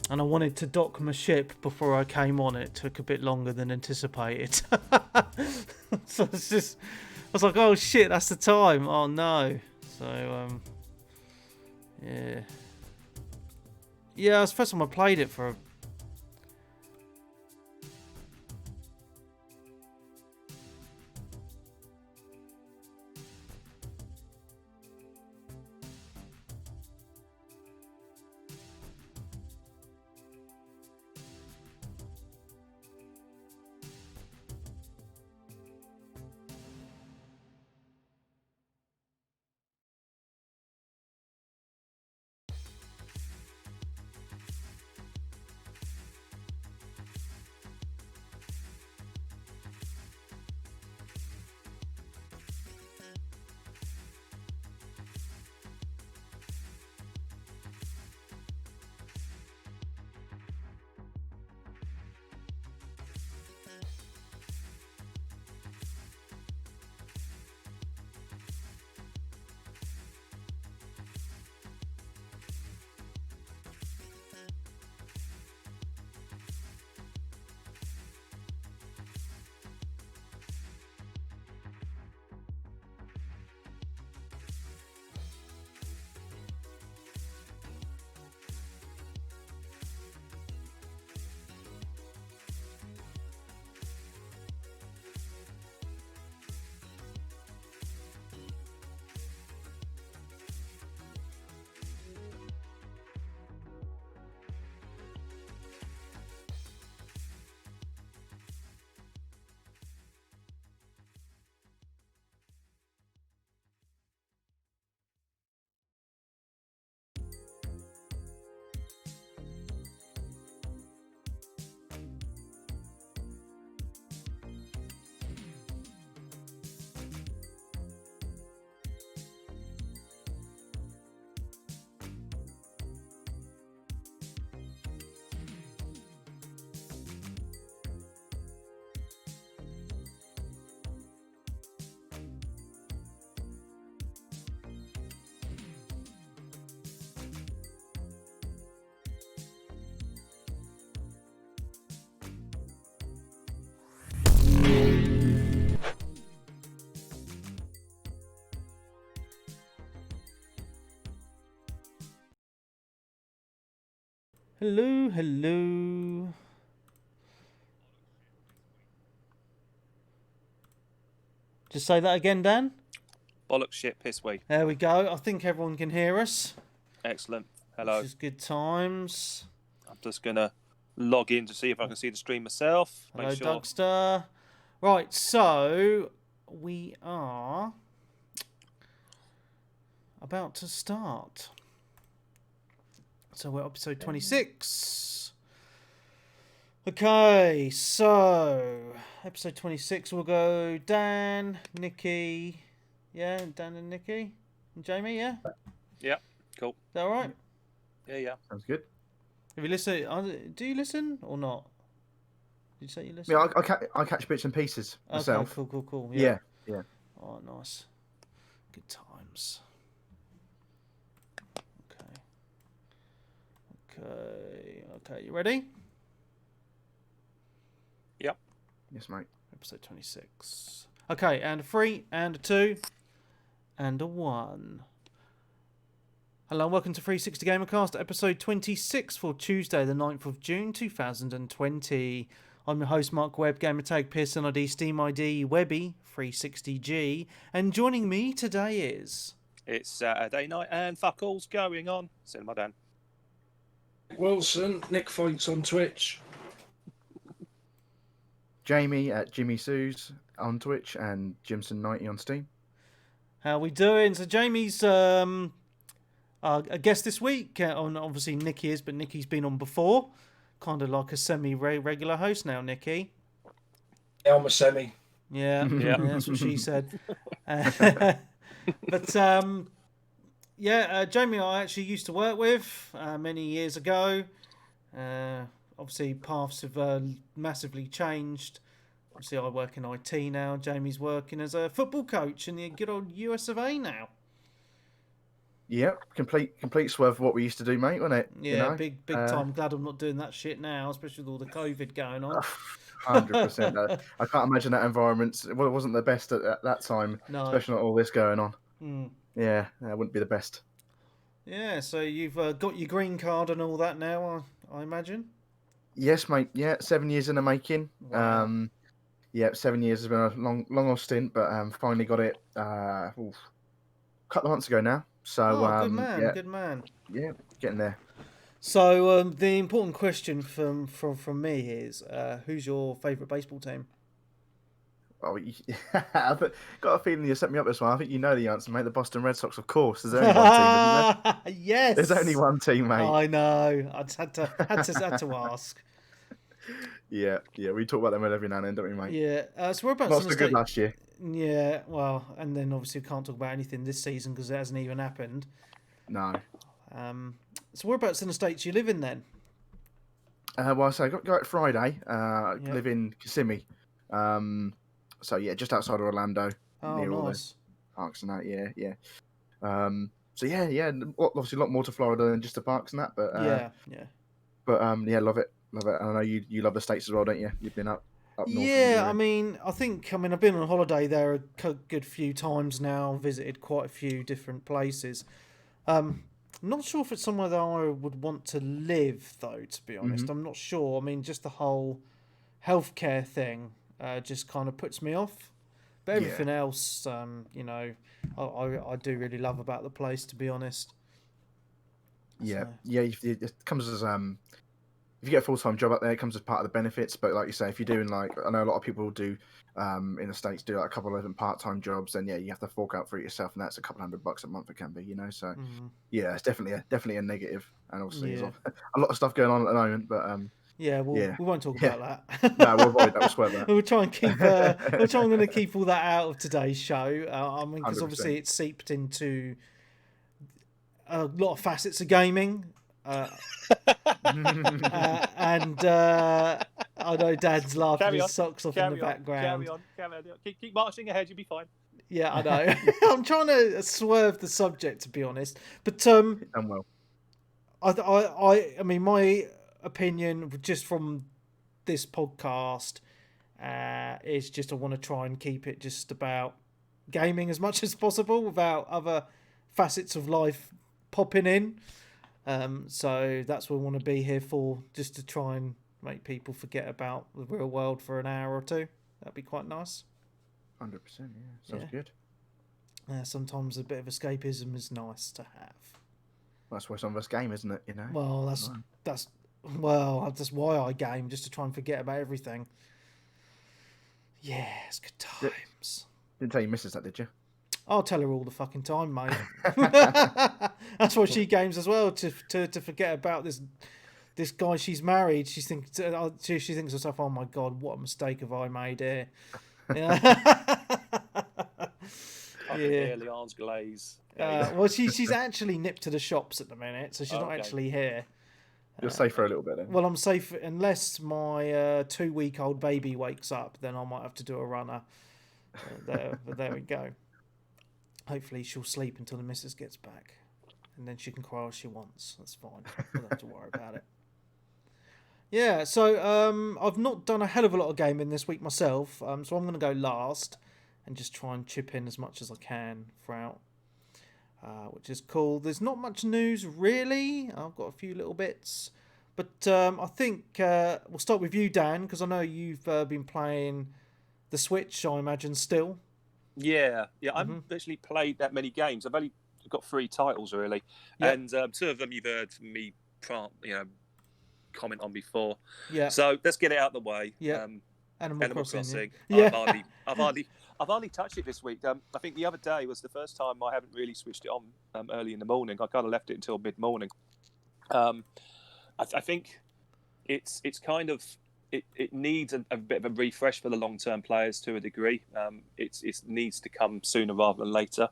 and I wanted to dock my ship before I came on. It took a bit longer than anticipated. So it's just, I was like, oh shit, that's the time. Oh no. So yeah, it's the first time I played it for. Hello, hello. Just say that again, Dan. Bollocks, shit, piss weed. There we go. I think everyone can hear us. Excellent. Hello. Which is good times. I'm just going to log in to see if I can see the stream myself. Hello, Make sure. Dougster. Right, so we are about to start. So we're episode 26. Okay, so episode 26 we'll go Dan, Nikki, yeah, Dan and Nikki, and Jamie, yeah? Yeah, cool. Is that alright? Yeah. Sounds good. Have you listened? Do you listen or not? Did you say you listen? Yeah, I catch bits and pieces myself. Okay, cool. Yeah. Oh, nice. Good times. Okay. You ready? Yep. Yes, mate. Episode 26. Okay, and a 3, and a 2, and a 1. Hello and welcome to 360 Gamercast, episode 26 for Tuesday, the 9th of June, 2020. I'm your host, Mark Webb, Gamertag, Pearson ID, Steam ID, Webby, 360G, and joining me today is... It's Saturday night and fuck all's going on. Cinema Dan. Wilson, Nick Fights on Twitch. Jamie at Jimmy Sue's on Twitch and Jimson90 on Steam. How we doing? So Jamie's a guest this week. Obviously Nikki is, but Nikki's been on before. Kind of like a semi-regular host now, Nikki. Yeah, I'm a semi. Yeah, that's what she said. But Jamie I actually used to work with many years ago. Obviously paths have massively changed. Obviously I work in IT now. Jamie's working as a football coach in the good old US of A now. Yep, complete swerve of what we used to do, mate, wasn't it? Yeah, big time. Glad I'm not doing that shit now, especially with all the COVID going on. 100%. I can't imagine that environment. Well, it wasn't the best at that time, No. especially not all this going on. Mm. Yeah, that wouldn't be the best. Yeah, so you've got your green card and all that now, I imagine? Yes, mate. Yeah, 7 years in the making. Wow. Yeah, 7 years has been a long old stint, but finally got it a couple of months ago now. So, good man, yeah, good man. yeah, getting there. So the important question from me is, who's your favourite baseball team? Oh, I've got a feeling you set me up this one. I think you know the answer, mate. The Boston Red Sox, of course. There's only one team, isn't there? Yes. There's only one team, mate. I know. I just had to ask. Yeah. We talk about them every now and then, don't we, mate? Yeah. So we're about Not so good last year. Yeah. Well, and then obviously we can't talk about anything this season because it hasn't even happened. No. So whereabouts in the States you live in then? Well, so I got it Friday. Live in Kissimmee. So yeah, just outside of Orlando, near all the parks and that. Yeah. So yeah. Obviously a lot more to Florida than just the parks and that, but yeah. But yeah, love it. I know you love the States as well, don't you? You've been up north. Yeah, I mean, I've been on holiday there a good few times now. Visited quite a few different places. Not sure if it's somewhere that I would want to live, though. To be honest, I'm not sure. I mean, just the whole healthcare thing just kind of puts me off. But everything else, you know, I do really love about the place. To be honest. Yeah, it comes as if you get a full-time job up there, it comes as part of the benefits. But like you say, if you're doing I know a lot of people do in the States do like a couple of different part-time jobs, then yeah, you have to fork out for it yourself, and that's a couple $100 a month. It can be, you know. So yeah, it's definitely a negative, and obviously there's a lot of stuff going on at the moment. But we won't talk about that. No, we'll avoid that. We'll swear that. We'll try and keep. I'm going to keep all that out of today's show. I mean, because 100%. obviously it's seeped into a lot of facets of gaming. And I know Dad's laughing his socks off in the background. Carry on. Keep marching ahead. You'll be fine. Yeah, I know. I'm trying to swerve the subject, to be honest. But Done well. I mean, my opinion just from this podcast is just I want to try and keep it just about gaming as much as possible without other facets of life popping in. So that's what I want to be here for, just to try and make people forget about the real world for an hour or two. That'd be quite nice. 100%, yeah. Sounds good. Sometimes a bit of escapism is nice to have. That's why some of us game, isn't it? You know. Well, that's why I game, just to try and forget about everything. Yeah, it's good times. Didn't tell your missus that, did you? I'll tell her all the fucking time, mate. That's why she games as well, to forget about this guy she's married. She thinks to herself, "Oh my god, what a mistake have I made here?" Yeah. Leon's glaze. Well, she's actually nipped to the shops at the minute, so she's not actually here. You're safe for a little bit then. Well, I'm safe unless my 2-week-old baby wakes up. Then I might have to do a runner. But there we go. Hopefully she'll sleep until the missus gets back, and then she can cry all she wants. That's fine. I don't have to worry about it. Yeah, so I've not done a hell of a lot of gaming this week myself, so I'm going to go last and just try and chip in as much as I can throughout, which is cool. There's not much news really. I've got a few little bits, but I think we'll start with you, Dan, because I know you've been playing the Switch, I imagine, still. Yeah. I haven't actually played that many games. I've only got 3 titles really, and 2 of them you've heard me comment on before. Yeah. So let's get it out of the way. Yeah. Animal Crossing. Yeah. I've hardly touched it this week. I think the other day was the first time I haven't really switched it on early in the morning. I kind of left it until mid-morning. I think it's kind of it needs a bit of a refresh for the long-term players to a degree. It needs to come sooner rather than later.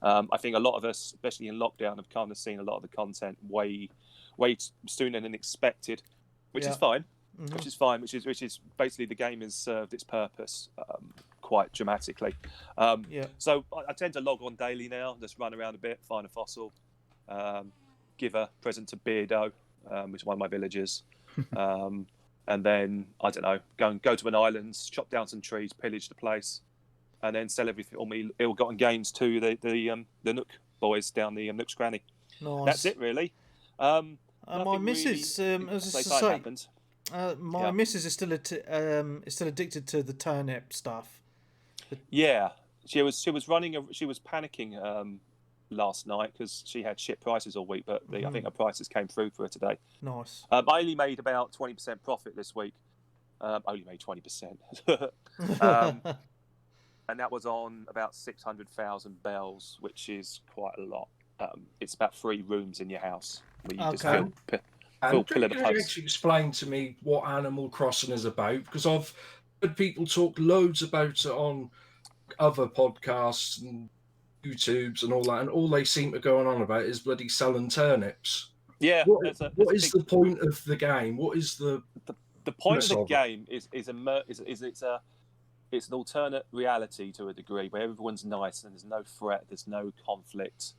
I think a lot of us, especially in lockdown, have kind of seen a lot of the content way sooner than expected, which is fine. Which is basically the game has served its purpose quite dramatically. So I tend to log on daily now, just run around a bit, find a fossil, give a present to Beardo, which is one of my villagers. And then, I don't know, go to an island, chop down some trees, pillage the place, and then sell everything, all my ill-gotten gains to the Nook boys down the Nook's Granny. Nice. That's it, really. My missus, as I say, happened. my missus is still addicted to the turnip stuff. Yeah, she was panicking last night because she had shit prices all week, but I think her prices came through for her today. Nice. I only made about 20% profit this week. Only made 20%. And that was on about 600,000 bells, which is quite a lot. It's about 3 rooms in your house where you just fill pillar the Can you post. actually explain to me what Animal Crossing is about? Because I've heard people talk loads about it on other podcasts and YouTubes and all that, and all they seem to go on about is bloody selling turnips. Yeah. What is the point of the game? What is the point of the game? It's an alternate reality to a degree where everyone's nice and there's no threat, there's no conflict,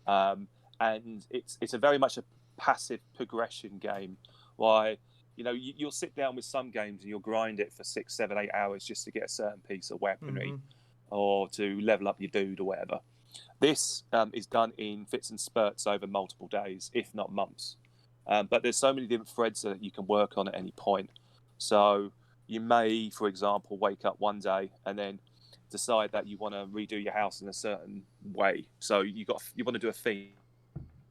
and it's a very much a passive progression game. Why, you'll sit down with some games and you'll grind it for 6, 7, 8 hours just to get a certain piece of weaponry or to level up your dude or whatever. This is done in fits and spurts over multiple days, if not months. But there's so many different threads that you can work on at any point. So you may, for example, wake up one day and then decide that you want to redo your house in a certain way. So you want to do a theme,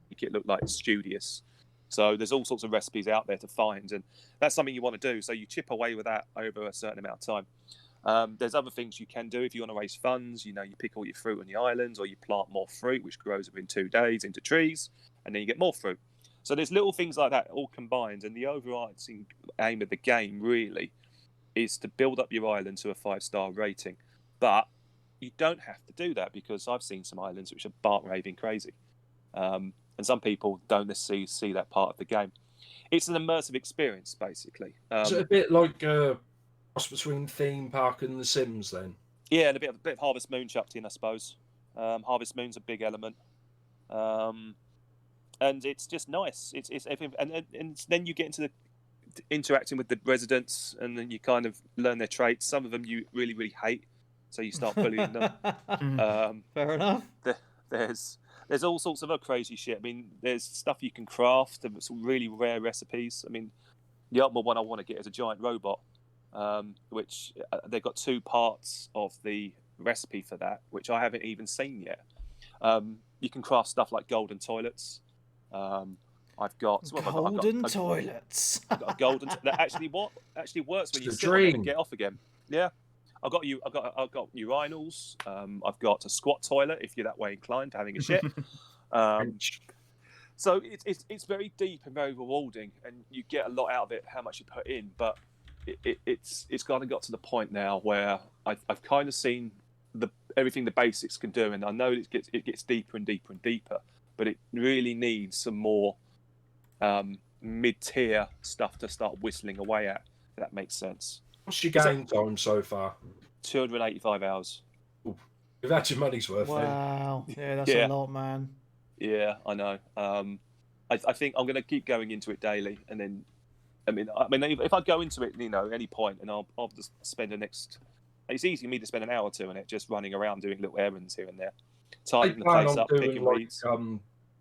make it look like studious. So there's all sorts of recipes out there to find, and that's something you want to do. So you chip away with that over a certain amount of time. There's other things you can do if you want to raise funds. You pick all your fruit on the islands, or you plant more fruit, which grows within 2 days into trees, and then you get more fruit. So there's little things like that all combined, and the overarching aim of the game really is to build up your island to a 5-star rating. But you don't have to do that, because I've seen some islands which are bark raving crazy, and some people don't necessarily see that part of the game. It's an immersive experience, basically. Is it a bit like cross between theme park and The Sims then? Yeah, and a bit of Harvest Moon chucked in, I suppose. Harvest Moon's a big element, and it's just nice. It's and then you get into the interacting with the residents, and then you kind of learn their traits. Some of them you really, really hate, so you start bullying them. Fair enough. There's all sorts of other crazy shit. I mean, there's stuff you can craft, and some really rare recipes. I mean, the ultimate one I want to get is a giant robot, which they've got 2 parts of the recipe for that, which I haven't even seen yet. You can craft stuff like golden toilets. I've got golden toilets. I've got a golden that actually works when you sit on it and get off again. Yeah, I've got urinals. I've got a squat toilet if you're that way inclined to having a shit. So it's very deep and very rewarding, and you get a lot out of it. How much you put in, but it's kind of got to the point now where I've kind of seen everything the basics can do, and I know it gets deeper and deeper and deeper, but it really needs some more mid-tier stuff to start whistling away at. If that makes sense. What's your game time so far? 285 hours. Ooh, you've had your money's worth. Wow. Yeah, that's a lot, man. Yeah, I know. I think I'm going to keep going into it daily, and then, I mean, if I go into it, at any point, and I'll just spend it's easy for me to spend an hour or 2 in it, just running around doing little errands here and there, tidying the place up, picking weeds.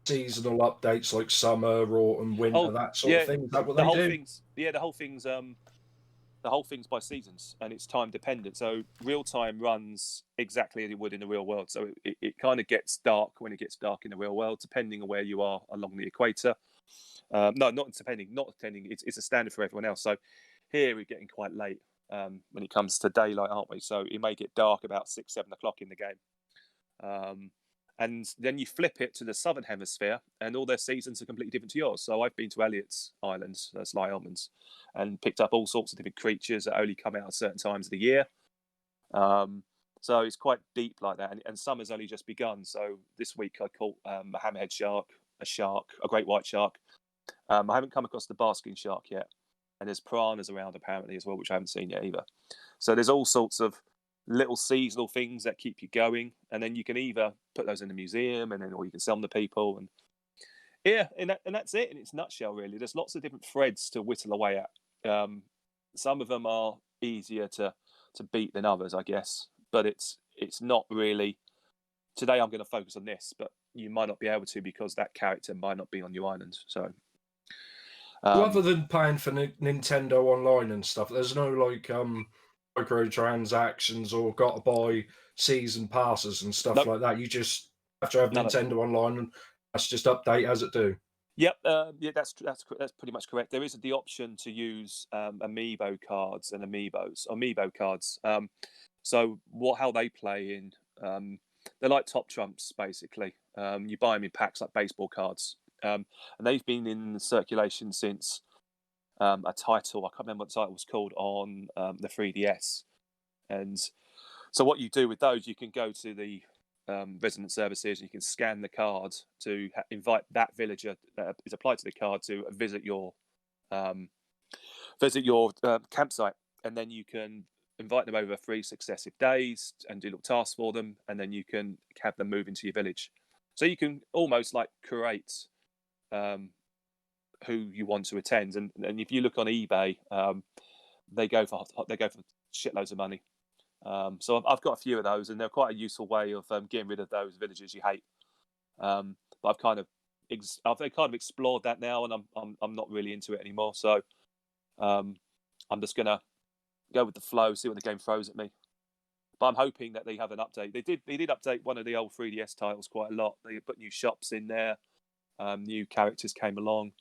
Seasonal updates like summer, autumn, winter, that sort of thing. Is that what they do? The whole thing's by seasons, and it's time dependent. So real time runs exactly as it would in the real world. So it kind of gets dark when it gets dark in the real world, depending on where you are along the equator. No, not depending. It's a standard for everyone else. So here we're getting quite late when it comes to daylight, aren't we? So it may get dark about 6, 7 o'clock in the game. And then you flip it to the southern hemisphere, and all their seasons are completely different to yours. So I've been to Elliot's Islands, Sly Almonds, and picked up all sorts of different creatures that only come out at certain times of the year. So it's quite deep like that, and summer's only just begun. So this week I caught a hammerhead shark, a great white shark. I haven't come across the basking shark yet, and there's piranhas around apparently as well, which I haven't seen yet either. So there's all sorts of little seasonal things that keep you going, and then you can either put those in the museum, or you can sell them to people. And Yeah, and that's it in its nutshell, really. There's lots of different threads to whittle away at. Some of them are easier to beat than others, I guess. But it's not really. Today I'm going to focus on this, but you might not be able to because that character might not be on your island. So, Other than paying for Nintendo Online and stuff, there's no like microtransactions or got to buy season passes and stuff Nope. like that. You just have to have Nintendo Online, and that's just update as it do. Yep, yeah, that's pretty much correct. There is the option to use amiibo cards and amiibo cards. So how they play in, they're like top trumps basically. You buy them in packs like baseball cards, and they've been in circulation since a title. I can't remember what the title was called on the 3DS. And so what you do with those, you can go to the resident services, and you can scan the card to invite that villager that is applied to the card to visit your campsite, and then you can invite them over 3 successive days and do little tasks for them, and then you can have them move into your village. So you can almost like create who you want to attend, and if you look on eBay, they go for shitloads of money. So I've got a few of those, and they're quite a useful way of getting rid of those villagers you hate. But I've kind of explored that now, and I'm not really into it anymore. So I'm just gonna go with the flow, see what the game throws at me. But I'm hoping that they have an update. They did update one of the old 3DS titles quite a lot. They put new shops in there, new characters came along.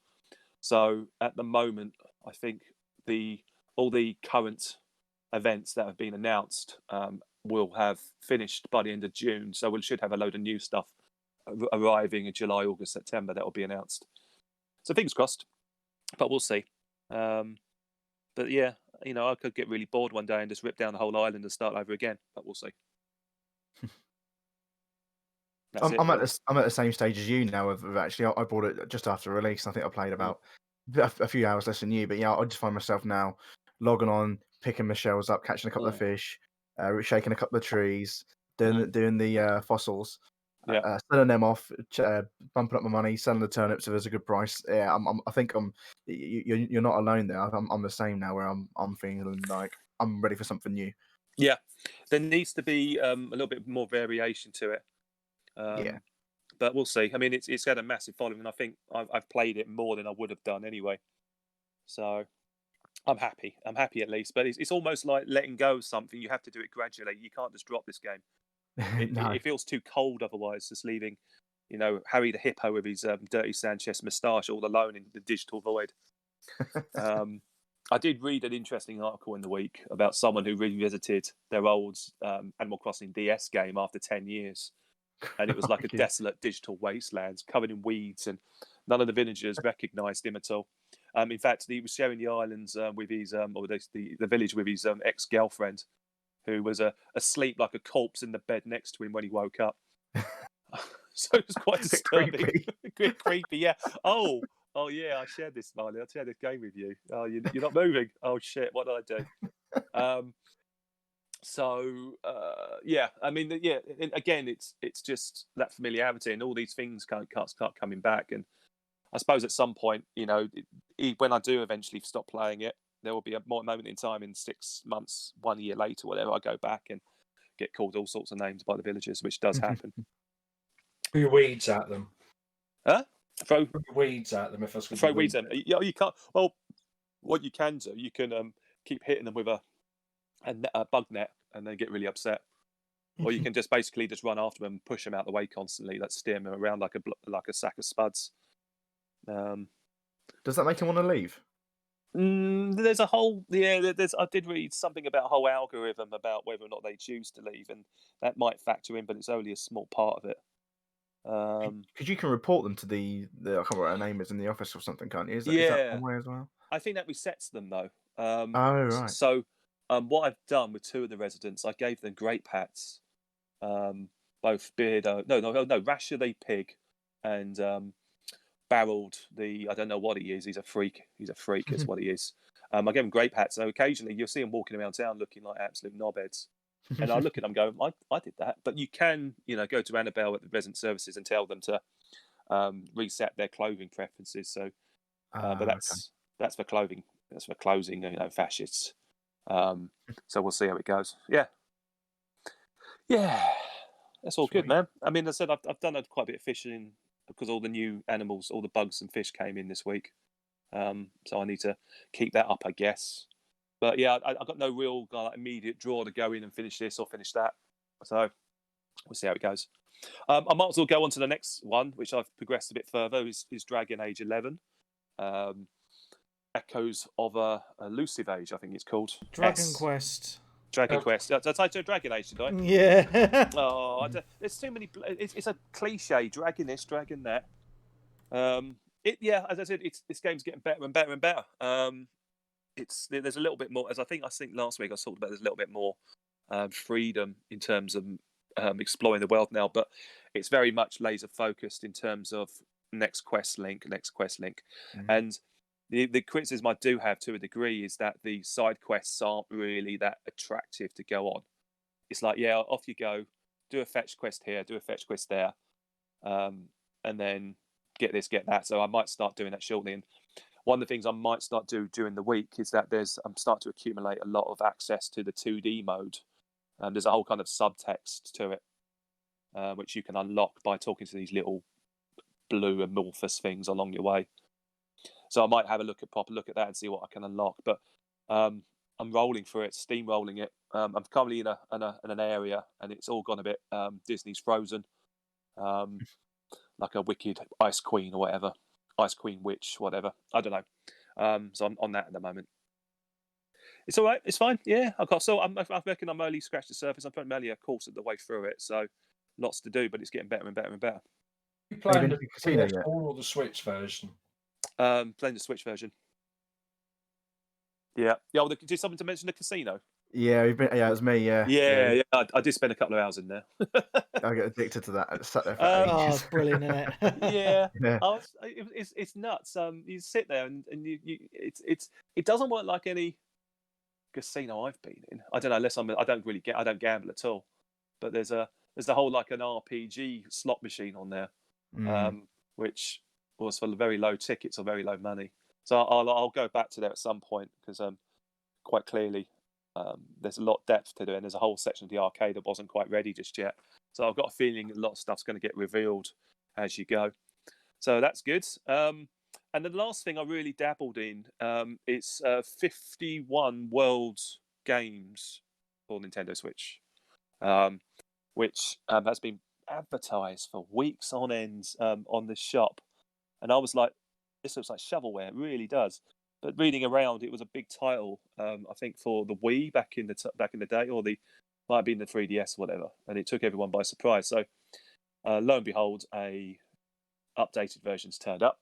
So at the moment, I think all the current events that have been announced will have finished by the end of June. So we should have a load of new stuff arriving in July, August, September that will be announced. So fingers crossed, but we'll see. But yeah, I could get really bored one day and just rip down the whole island and start over again, but we'll see. I'm at the same stage as you now. Of actually, I bought it just after release. I think I played about a few hours less than you, but yeah, I just find myself now logging on, picking my shells up, catching a couple of fish, shaking a couple of trees, doing the fossils, selling them off, bumping up my money, selling the turnips if there's a good price. Yeah, I think you're not alone there. I'm the same now, where I'm feeling like I'm ready for something new. Yeah, there needs to be a little bit more variation to it. But we'll see. I mean, it's had a massive following, and I think I've played it more than I would have done anyway. So I'm happy. I'm happy at least. But it's almost like letting go of something. You have to do it gradually. You can't just drop this game. It feels too cold otherwise, just leaving, Harry the Hippo with his dirty Sanchez moustache all alone in the digital void. I did read an interesting article in the week about someone who revisited their old Animal Crossing DS game after 10 years. And it was like a desolate digital wasteland covered in weeds, and none of the villagers recognised him at all. In fact, he was sharing the islands with his, the village with his ex-girlfriend, who was asleep like a corpse in the bed next to him when he woke up. So it was quite disturbing. Creepy, yeah. Oh yeah, I shared this, Marley. I shared this game with you. Oh, you're not moving. Oh shit, what did I do? So yeah, I mean, yeah. Again, it's just that familiarity, and all these things can't start coming back. And I suppose at some point, when I do eventually stop playing it, there will be a moment in time in 6 months, 1 year later, whatever. I go back and get called all sorts of names by the villagers, which does happen. Throw your weeds at them. Huh? Throw weeds at them if that's throw weeds at them. You can't. Well, what you can do, you can keep hitting them with a bug net, and they get really upset. Or you can just basically just run after them and push them out the way constantly. Let's steer them around like a sack of spuds. Does that make them want to leave? There's a whole I did read something about a whole algorithm about whether or not they choose to leave, and that might factor in, but it's only a small part of it. Because you can report them to the I can't remember what her name is in the office or something, can't you? Is that one way as well? I think that resets them though. Oh right. So what I've done with 2 of the residents, I gave them great pats. Both Rasher the pig and Barreled the, I don't know what he is. He's a freak. He's is what he is. I gave him great pats. So occasionally you'll see him walking around town looking like absolute knobheads. And I look at them going, I did that. But you can, go to Annabelle at the resident services and tell them to reset their clothing preferences. So, but okay. that's for clothing. That's for closing, fascists. So we'll see how it goes. Yeah, that's all good, Sweet. man. I mean, as I said, I've done quite a bit of fishing because all the new animals, all the bugs and fish came in this week. So I need to keep that up, I guess. But yeah, I got no real immediate draw to go in and finish this or finish that. So we'll see how it goes. I might as well go on to the next one, which I've progressed a bit further, is Dragon Age 11. Echoes of a Elusive Age, I think it's called. Dragon Quest. Dragon Quest. Did I title it Dragon Age, did I? Yeah. Oh, there's too many. It's a cliche. Dragon this, dragon that. As I said, this game's getting better and better and better. There's a little bit more, as I think last week I talked about. There's a little bit more freedom in terms of exploring the world now, but it's very much laser focused in terms of next quest link, and the criticism I do have to a degree is that the side quests aren't really that attractive to go on. It's like, yeah, off you go, do a fetch quest here, do a fetch quest there, and then get this, get that. So I might start doing that shortly. And one of the things I might start during the week is that I'm starting to accumulate a lot of access to the 2D mode. There's a whole kind of subtext to it, which you can unlock by talking to these little blue amorphous things along your way. So I might have a proper look at that and see what I can unlock. But I'm rolling through it, steamrolling it. I'm currently in an area, and it's all gone a bit Disney's Frozen, like a wicked Ice Queen or whatever, Ice Queen Witch, whatever. I don't know. So I'm on that at the moment. It's all right. It's fine. Yeah, I reckon I'm only scratched the surface. I'm only a quarter of the way through it, so lots to do, but it's getting better and better and better. You playing the Casino PS4 or the Switch version? Playing the Switch version. Yeah. Did something to mention the casino? Yeah, it was me. Yeah. I did spend a couple of hours in there. I get addicted to that. I sat there for Oh, ages. it's brilliant, isn't it? Yeah. Yeah. It's nuts. You sit there and it doesn't work like any casino I've been in. I don't know, I don't gamble at all. But there's the whole like an RPG slot machine on there, which was for very low tickets or very low money. So I'll go back to there at some point because quite clearly there's a lot of depth to it, and there's a whole section of the arcade that wasn't quite ready just yet. So I've got a feeling a lot of stuff's going to get revealed as you go. So that's good. And the last thing I really dabbled in, it's 51 World Games for Nintendo Switch, which has been advertised for weeks on end on the shop. And I was like, this looks like shovelware. It really does. But reading around, it was a big title, I think, for the Wii back in the day, or might have been the 3DS or whatever. And it took everyone by surprise. So lo and behold, a updated version's turned up.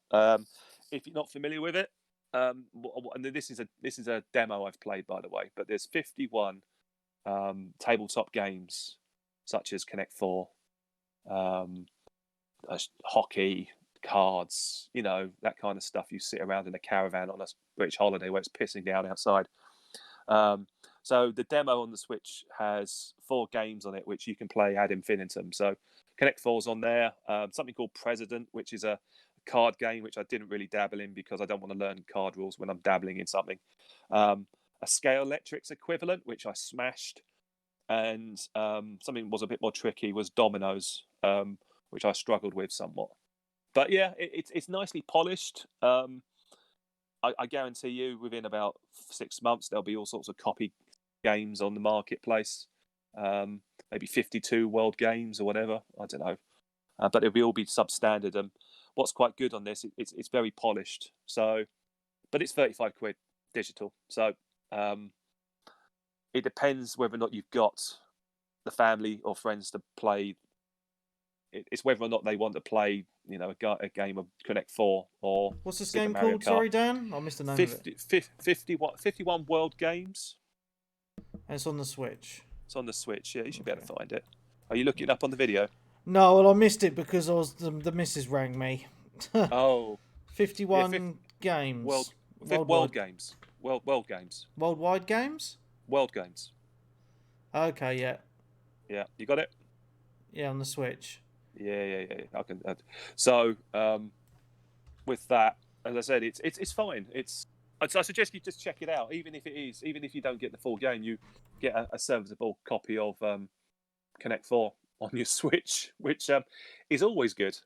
If you're not familiar with it, and this is a demo I've played, by the way, but there's 51 tabletop games such as Connect 4, hockey, cards, that kind of stuff. You sit around in a caravan on a British holiday where it's pissing down outside. So the demo on the Switch has 4 games on it which you can play ad infinitum. So Connect 4's on there. Something called President, which is a card game which I didn't really dabble in because I don't want to learn card rules when I'm dabbling in something. A Scalextric equivalent, which I smashed, and something was a bit more tricky was Dominoes, which I struggled with somewhat. But yeah, it's nicely polished. I guarantee you within about 6 months there'll be all sorts of copy games on the marketplace. Maybe 52 world games or whatever. I don't know. But it'll all be substandard. And what's quite good on this, it's very polished. So, but it's 35 quid digital. So it depends whether or not you've got the family or friends to play. It's whether or not they want to play, a game of Connect 4 or. What's this Super game Mario called? Kart. Sorry, Dan, I missed the name of it. 51 World Games. And it's on the Switch. It's on the Switch. Yeah, you should be able to find it. Are you looking it up on the video? No, well, I missed it because the missus rang me. Oh. 51 games. World Games. World Games. Worldwide games? World Games. Okay, yeah. Yeah, you got it? Yeah, on the Switch. Yeah. I can. So with that, as I said, it's fine. I suggest you just check it out, even if you don't get the full game, you get a serviceable copy of Connect 4 on your Switch, which is always good.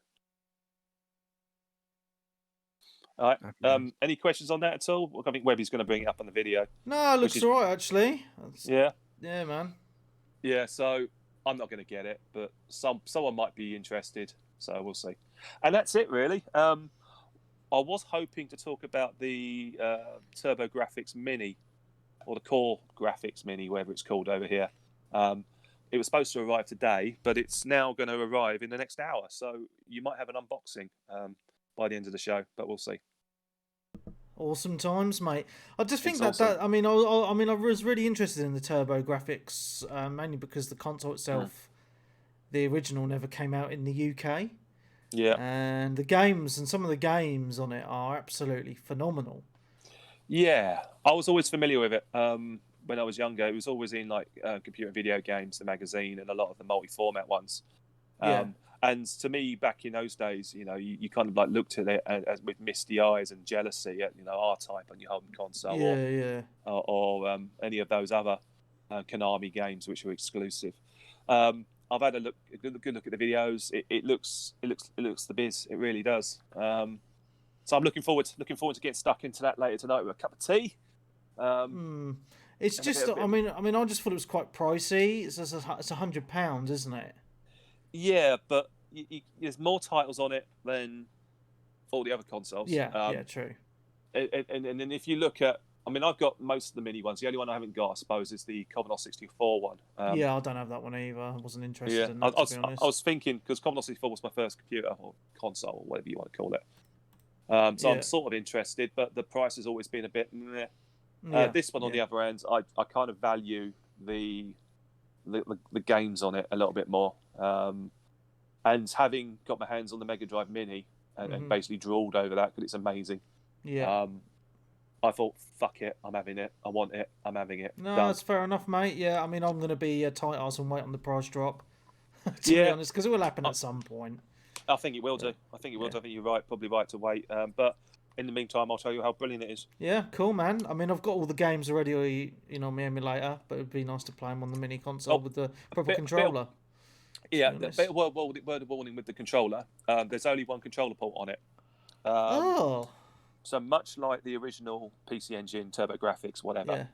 All right. Any questions on that at all? I think Webby's going to bring it up on the video. No, it looks all right, actually. Yeah, man. Yeah, so I'm not going to get it, but someone might be interested, so we'll see. And that's it, really. I was hoping to talk about the TurboGrafx Mini, or the Core Graphics Mini, whatever it's called over here. It was supposed to arrive today, but it's now going to arrive in the next hour, so you might have an unboxing by the end of the show, but we'll see. Awesome times, mate. I just think I was really interested in the TurboGrafx, mainly because the console itself, the original, never came out in the UK. Yeah. And the games and some of the games on it are absolutely phenomenal. Yeah, I was always familiar with it. When I was younger, it was always in like Computer and Video Games, the magazine, and a lot of the multi-format ones. And to me, back in those days, you kind of like looked at it as with misty eyes and jealousy at R-Type on your home console, or any of those other Konami games which were exclusive. I've had a good look at the videos. It looks the biz. It really does. So I'm looking forward to getting stuck into that later tonight with a cup of tea. It's just, I mean, I just thought it was quite pricey. It's £100, isn't it? Yeah, but there's more titles on it than all the other consoles. Yeah, true. And then if you look at, I mean, I've got most of the mini ones. The only one I haven't got, I suppose, is the Commodore 64 one. I don't have that one either. I wasn't interested in that, to be honest. I was thinking, because Commodore 64 was my first computer, or console, or whatever you want to call it. So I'm sort of interested, but the price has always been a bit meh. This one, on the other hand, I kind of value the games on it a little bit more. And having got my hands on the Mega Drive Mini and basically drooled over that because it's amazing. Yeah. I thought, fuck it, I'm having it. I want it. I'm having it. No, that's fair enough, mate. Yeah, I mean, I'm going to be a tight ass and wait on the price drop. To be honest, because it will happen at some point. I think it will do. I think you're right. Probably right to wait. But in the meantime, I'll tell you how brilliant it is. Yeah, cool, man. I mean, I've got all the games already, on my emulator, but it'd be nice to play them on the mini console with the proper controller. Yeah, a bit of word of warning with the controller. There's only one controller port on it. So much like the original PC Engine, TurboGrafx, whatever.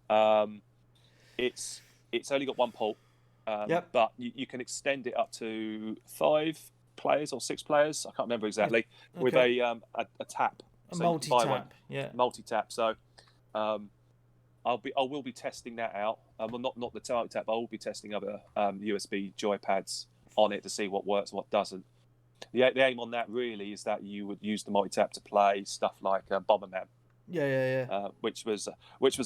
Yeah. It's only got one port. But you can extend it up to 5 players or 6 players. I can't remember exactly. Okay. With a tap. A multi-tap. Yeah. Multi-tap. So I will be testing that out. Well, not the multi-tap. I will be testing other USB joypads on it to see what works, what doesn't. The aim on that really is that you would use the multi-tap to play stuff like Bomberman. Yeah. Which was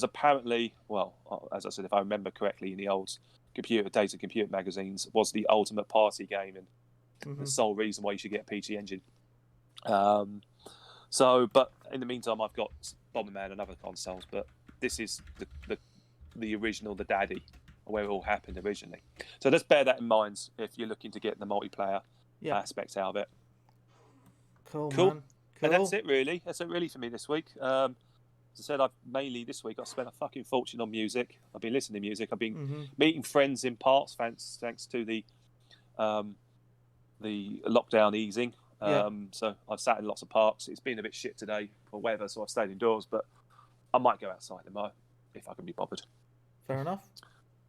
apparently, well, as I said, if I remember correctly, in the old days of computer magazines, was the ultimate party game and the sole reason why you should get a PC Engine. But in the meantime, I've got Bomberman and other consoles, but this is the original, the daddy, where it all happened originally. So just bear that in mind if you're looking to get the multiplayer aspect out of it. Cool. Man. Cool. And that's it really. That's it really for me this week. As I said, I've spent a fucking fortune on music. I've been listening to music. I've been meeting friends in parks, thanks to the lockdown easing. So I've sat in lots of parks. It's been a bit shit today or weather, so I've stayed indoors. But I might go outside tomorrow if I can be bothered. Fair enough.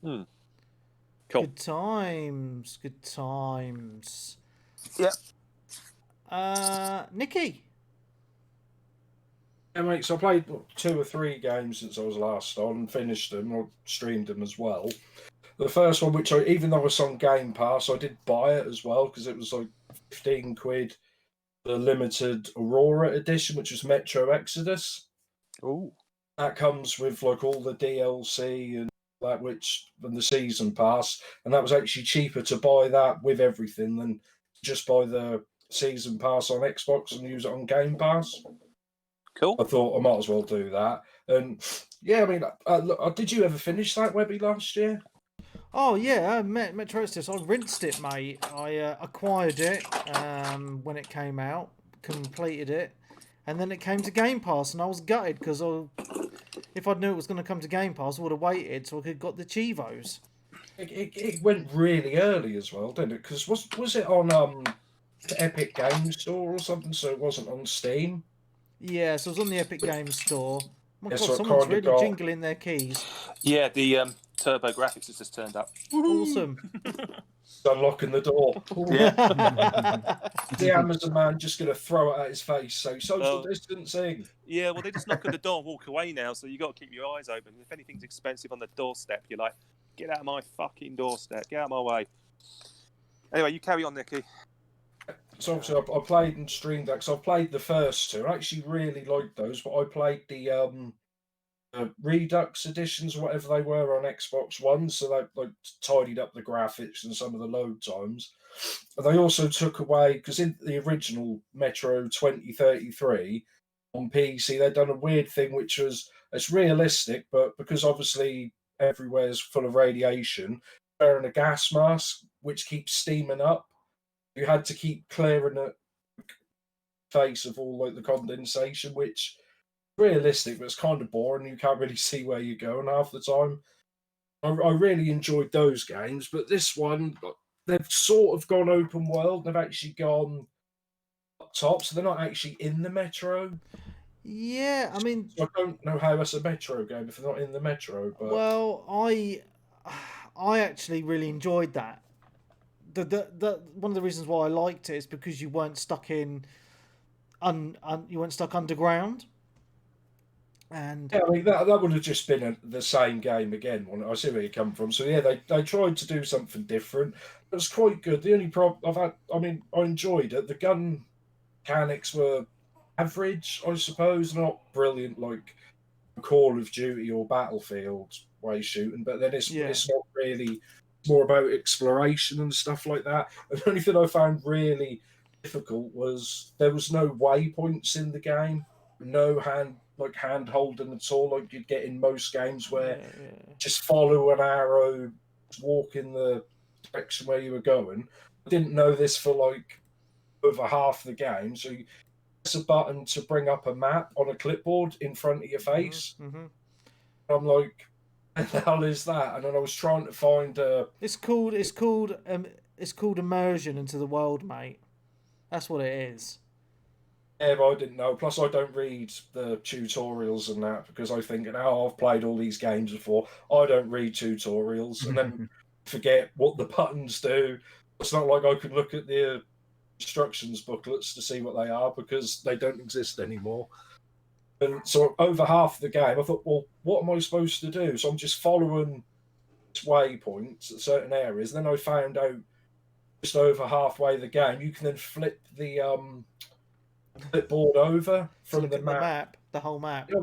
Cool. Good times. Yep. Nicky. Yeah, mate, so I played 2 or 3 games since I was last on, finished them, or streamed them as well. The first one, which even though it's on Game Pass, I did buy it as well, because it was like 15 quid, the limited Aurora edition, which was Metro Exodus. Oh. That comes with like all the DLC and that, and the season pass, and that was actually cheaper to buy that with everything than just buy the season pass on Xbox and use it on Game Pass. Cool. I thought I might as well do that. And yeah, I mean, did you ever finish that, Webby, last year? Oh yeah, Metro Exodus. I rinsed it, mate. I acquired it when it came out, completed it, and then it came to Game Pass, and I was gutted because if I'd knew it was going to come to Game Pass, I would have waited so I could have got the Chivos. It went really early as well, didn't it? Because was it on the Epic Games Store or something? So it wasn't on Steam. Yeah, so it was on the Epic Games Store. My Yeah, God, so it someone's kinda really got- jingling their keys. Yeah, the Turbo Graphics has just turned up. Awesome. Unlocking the door. Yeah. The Amazon man just going to throw it at his face. So social Oh. distancing. Yeah, well, they just knock at the door and walk away now, so you got to keep your eyes open. If anything's expensive on the doorstep, you're like, get out of my fucking doorstep, get out of my way. Anyway, you carry on, Nicky. So obviously I played and streamed that because I've played the first two. I actually really liked those, but I played the Redux editions, or whatever they were, on Xbox One, so they like tidied up the graphics and some of the load times. And they also took away, because in the original Metro 2033 on PC, they'd done a weird thing, which was it's realistic, but because obviously everywhere's full of radiation, wearing a gas mask which keeps steaming up. You had to keep clearing the face of all like the condensation, which realistic, but it's kind of boring. You can't really see where you're going half the time. I really enjoyed those games, but this one, they've sort of gone open world. They've actually gone up top, so they're not actually in the Metro. Yeah, I mean, So I don't know how that's a Metro game if they're not in the Metro. But well, I actually really enjoyed that. The one of the reasons why I liked it is because you weren't stuck in you weren't stuck underground. And yeah, I mean that would have just been the same game again. I see where you come from. So yeah, they tried to do something different. It was quite good. The only problem I've had, I mean, I enjoyed it. The gun mechanics were average, I suppose, not brilliant like Call of Duty or Battlefield way shooting. But then it's not really. It's more about exploration and stuff like that. And the only thing I found really difficult was there was no waypoints in the game, no hand holding at all, like you'd get in most games where just follow an arrow, walk in the direction where you were going. I didn't know this for like over half the game. So you press a button to bring up a map on a clipboard in front of your face. Mm-hmm. I'm like, what the hell is that? And then I was trying to find It's called immersion into the world, mate. That's what it is. Yeah, but I didn't know. Plus, I don't read the tutorials and that because I think, oh, I've played all these games before. I don't read tutorials and then forget what the buttons do. It's not like I can look at the instructions booklets to see what they are because they don't exist anymore. And so over half the game, I thought, well, what am I supposed to do? So I'm just following waypoints at certain areas. And then I found out just over halfway the game, you can then flip the clipboard over from the map. The whole map. Yeah,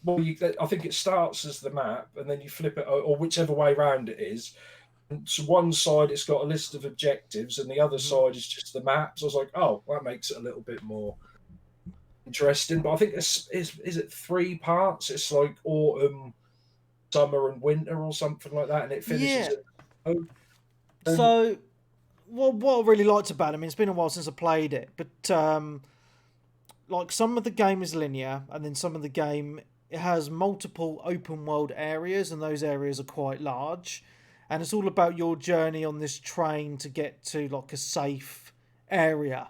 well, I think it starts as the map, and then you flip it, or whichever way around it is. And so one side it's got a list of objectives, and the other side is just the map. So I was like, oh, that makes it a little bit more interesting. But I think is it 3 parts? It's like autumn, summer, and winter, or something like that, and it finishes. Yeah. So, what I really liked about it, I mean, it's been a while since I played it, but like some of the game is linear, and then some of the game it has multiple open world areas, and those areas are quite large, and it's all about your journey on this train to get to like a safe area,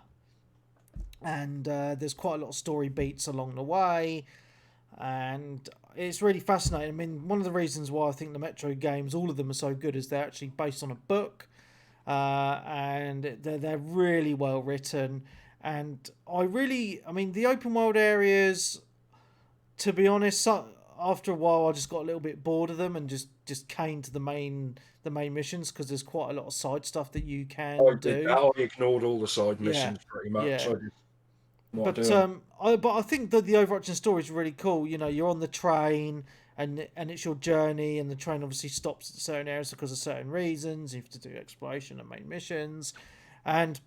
and there's quite a lot of story beats along the way, and it's really fascinating. I mean, one of the reasons why I think the Metro games, all of them, are so good is they're actually based on a book, and they're really well written. And I mean, the open world areas, to be honest, after a while I just got a little bit bored of them and just came to the main missions because there's quite a lot of side stuff that you can do. I ignored all the side missions pretty much. Yeah. But I think that the overarching story is really cool. You know, you're on the train and it's your journey, and the train obviously stops at certain areas because of certain reasons. You have to do exploration and main missions, and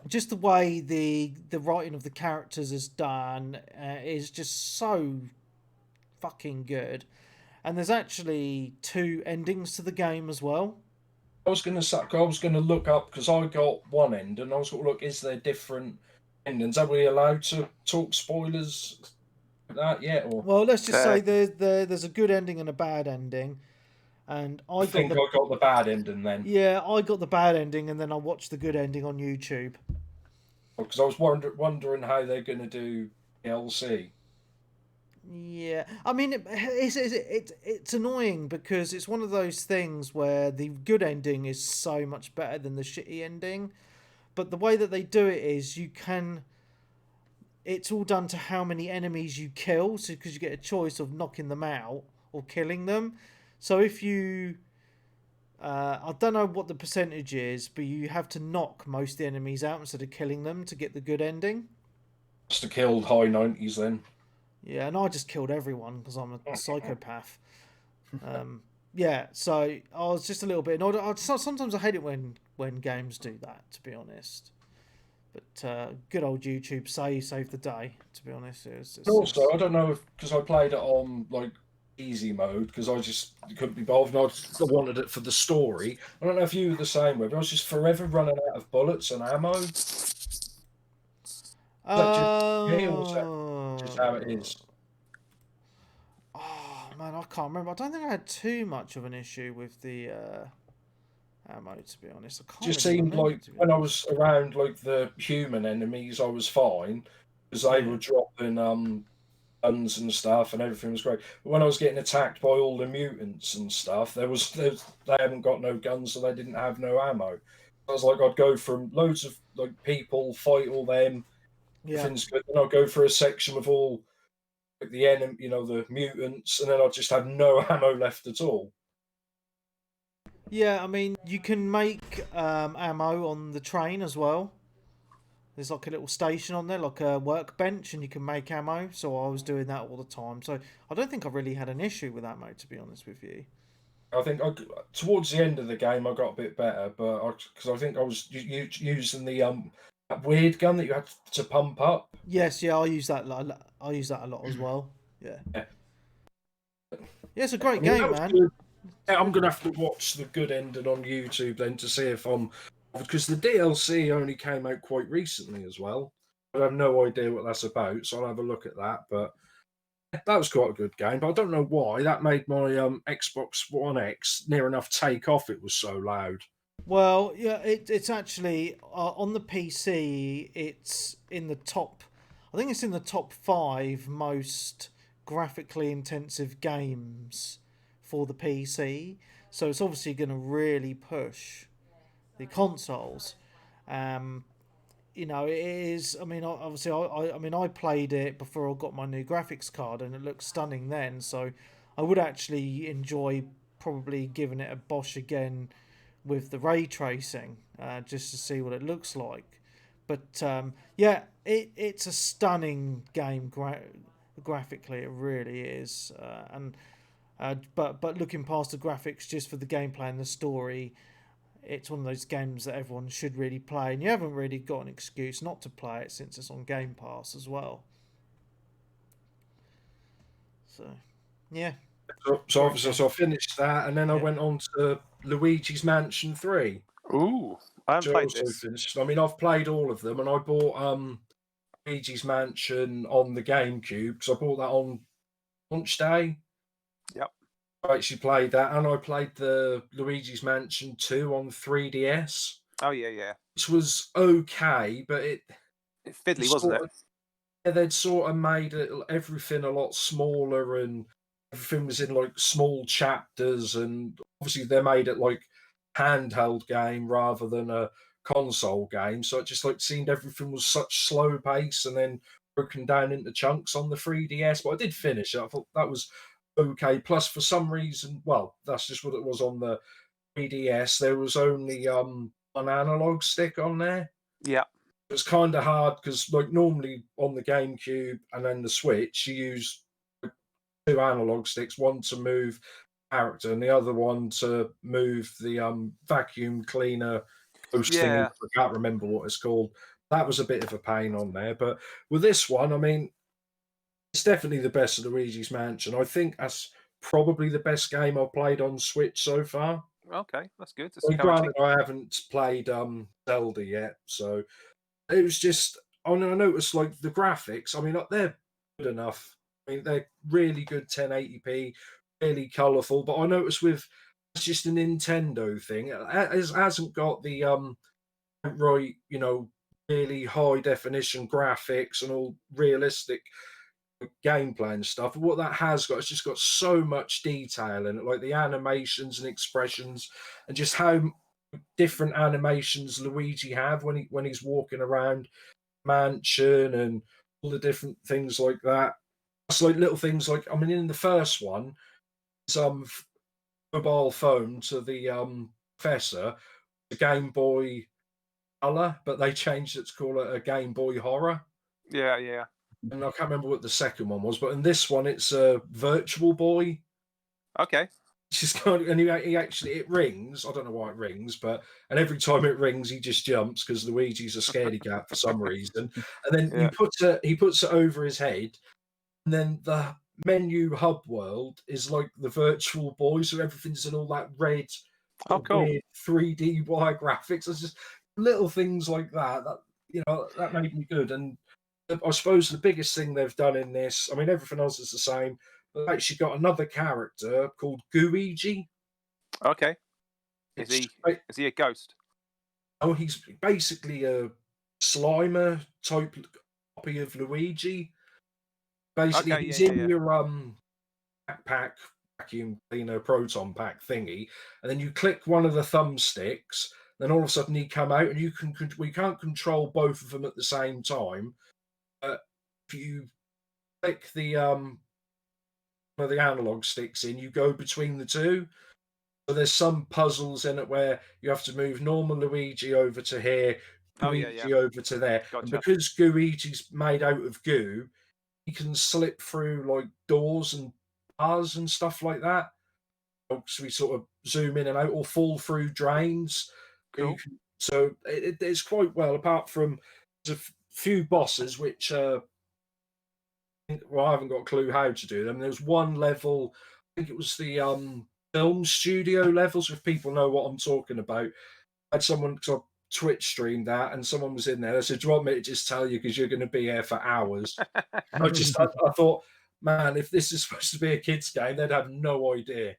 just the way the writing of the characters is done is just so fucking good. and there's actually 2 endings to the game as well. I was going to look up because I got one end, and I was going to look. Is there different endings? Are we allowed to talk spoilers like that yet? Or Well, let's just say there's a good ending and a bad ending, and I think I got the bad ending then. Yeah, I got the bad ending, and then I watched the good ending on YouTube. Because I was wondering how they're going to do DLC. Yeah, I mean, it's annoying because it's one of those things where the good ending is so much better than the shitty ending, but the way that they do it is it's all done to how many enemies you kill, so because you get a choice of knocking them out or killing them. So if you I don't know what the percentage is, but you have to knock most of the enemies out instead of killing them to get the good ending. Must have killed high 90s then. Yeah, and I just killed everyone because I'm a psychopath. Yeah, so I was just a little bit annoyed. Sometimes I hate it when games do that, to be honest. But good old YouTube saved the day, to be honest. Also, I don't know if, because I played it on like easy mode because I just couldn't be bothered. And I wanted it for the story. I don't know if you were the same way, but I was just forever running out of bullets and ammo. Just how it is. Oh man, I can't remember. I don't think I had too much of an issue with the ammo, to be honest. I can't. Just seemed like when I was around like the human enemies, I was fine because they were dropping guns and stuff, and everything was great. But when I was getting attacked by all the mutants and stuff, they haven't got no guns, so they didn't have no ammo. I was like, I'd go from loads of like people, fight all them. Everything's good. Then I'd go for a section with all like the enemy, the mutants, and then I just had no ammo left at all. Yeah, I mean, you can make ammo on the train as well. There's like a little station on there, like a workbench, and you can make ammo. So I was doing that all the time. So I don't think I really had an issue with ammo, to be honest with you. I think towards the end of the game, I got a bit better, but because I think I was using the that weird gun that you had to pump up. Yes, yeah, I use that. I use that a lot as well. Yeah, it's a great game, man. Yeah, I'm gonna have to watch the good ending on YouTube then to see if because the DLC only came out quite recently as well. I have no idea what that's about, so I'll have a look at that. But that was quite a good game. But I don't know why that made my Xbox One X near enough take off. It was so loud. Well, yeah, it's actually on the PC. It's in the top. I think it's in the top 5 most graphically intensive games for the PC. So it's obviously going to really push the consoles. It is. I mean, obviously, I played it before I got my new graphics card, and it looked stunning then. So I would actually enjoy probably giving it a Bosch again with the ray tracing, just to see what it looks like. But yeah, it's a stunning game graphically. It really is. But looking past the graphics, just for the gameplay and the story, it's one of those games that everyone should really play, and you haven't really got an excuse not to play it since it's on Game Pass as well. So, yeah. So I finished that, and then I went on to Luigi's Mansion 3. Ooh, I haven't played this. Finished. I mean, I've played all of them, and I bought Luigi's Mansion on the GameCube because I bought that on launch day. Yep. I actually played that, and I played the Luigi's Mansion 2 on 3DS. Oh yeah. Which was okay, but it's fiddly, wasn't it? Yeah, they'd sort of made everything a lot smaller, and everything was in like small chapters, and obviously they made it like handheld game rather than a console game. So it just like seemed everything was such slow pace and then broken down into chunks on the 3DS. But I did finish it. I thought that was okay. Plus, for some reason, well, that's just what it was on the 3DS. There was only an analog stick on there. Yeah. It's kind of hard because, like, normally on the GameCube and then the Switch, you use 2 analog sticks, one to move character and the other one to move the vacuum cleaner thing. I can't remember what it's called. That was a bit of a pain on there. But with this one, I mean, it's definitely the best of Luigi's Mansion. I think that's probably the best game I've played on Switch so far. Okay, that's good. That's Well, encouraging. granted, I haven't played Zelda yet, so it was just. I noticed like the graphics. I mean, like, they're good enough. I mean, they're really good 1080p, really colourful. But I noticed with it's just a Nintendo thing. It hasn't got the right, really high definition graphics and all realistic gameplay and stuff. But what that has got, it's just got so much detail in it, like the animations and expressions, and just how different animations Luigi have when he's walking around mansion and all the different things like that. It's like little things like, I mean, in the first one, some mobile phone to the professor, the Game Boy Color, but they changed it to call it a Game Boy Horror. Yeah, yeah. And I can't remember what the second one was, but in this one, it's a Virtual Boy. Okay. Just kind of, and he actually, it rings. I don't know why it rings, and every time it rings, he just jumps because Luigi's a scaredy cat for some reason. And then he puts it over his head, and then the menu hub world is like the Virtual Boy, so everything's in all that red, cool. weird 3D wire graphics. It's just little things like that that made me good. And I suppose the biggest thing they've done in this, I mean, everything else is the same. They've actually got another character called Gooigi. Okay. Is he a ghost? Oh, he's basically a Slimer type copy of Luigi. Basically, he's in your backpack, vacuum cleaner, proton pack thingy, and then you click one of the thumbsticks. Then all of a sudden he come out, and we can't control both of them at the same time. But if you click the one of the analog sticks in, you go between the two. So there's some puzzles in it where you have to move normal Luigi over to here, Luigi over to there. Gotcha. And because Luigi's made out of goo, he can slip through like doors and bars and stuff like that. So we sort of zoom in and out or fall through drains. Cool. So it's quite well, apart from there's a few bosses which I haven't got a clue how to do them. There's one level, I think it was the film studio levels, if people know what I'm talking about. I had someone, because I Twitch streamed that, and someone was in there. They said, "Do you want me to just tell you, because you're going to be here for hours?" I thought, man, if this is supposed to be a kids' game, they'd have no idea.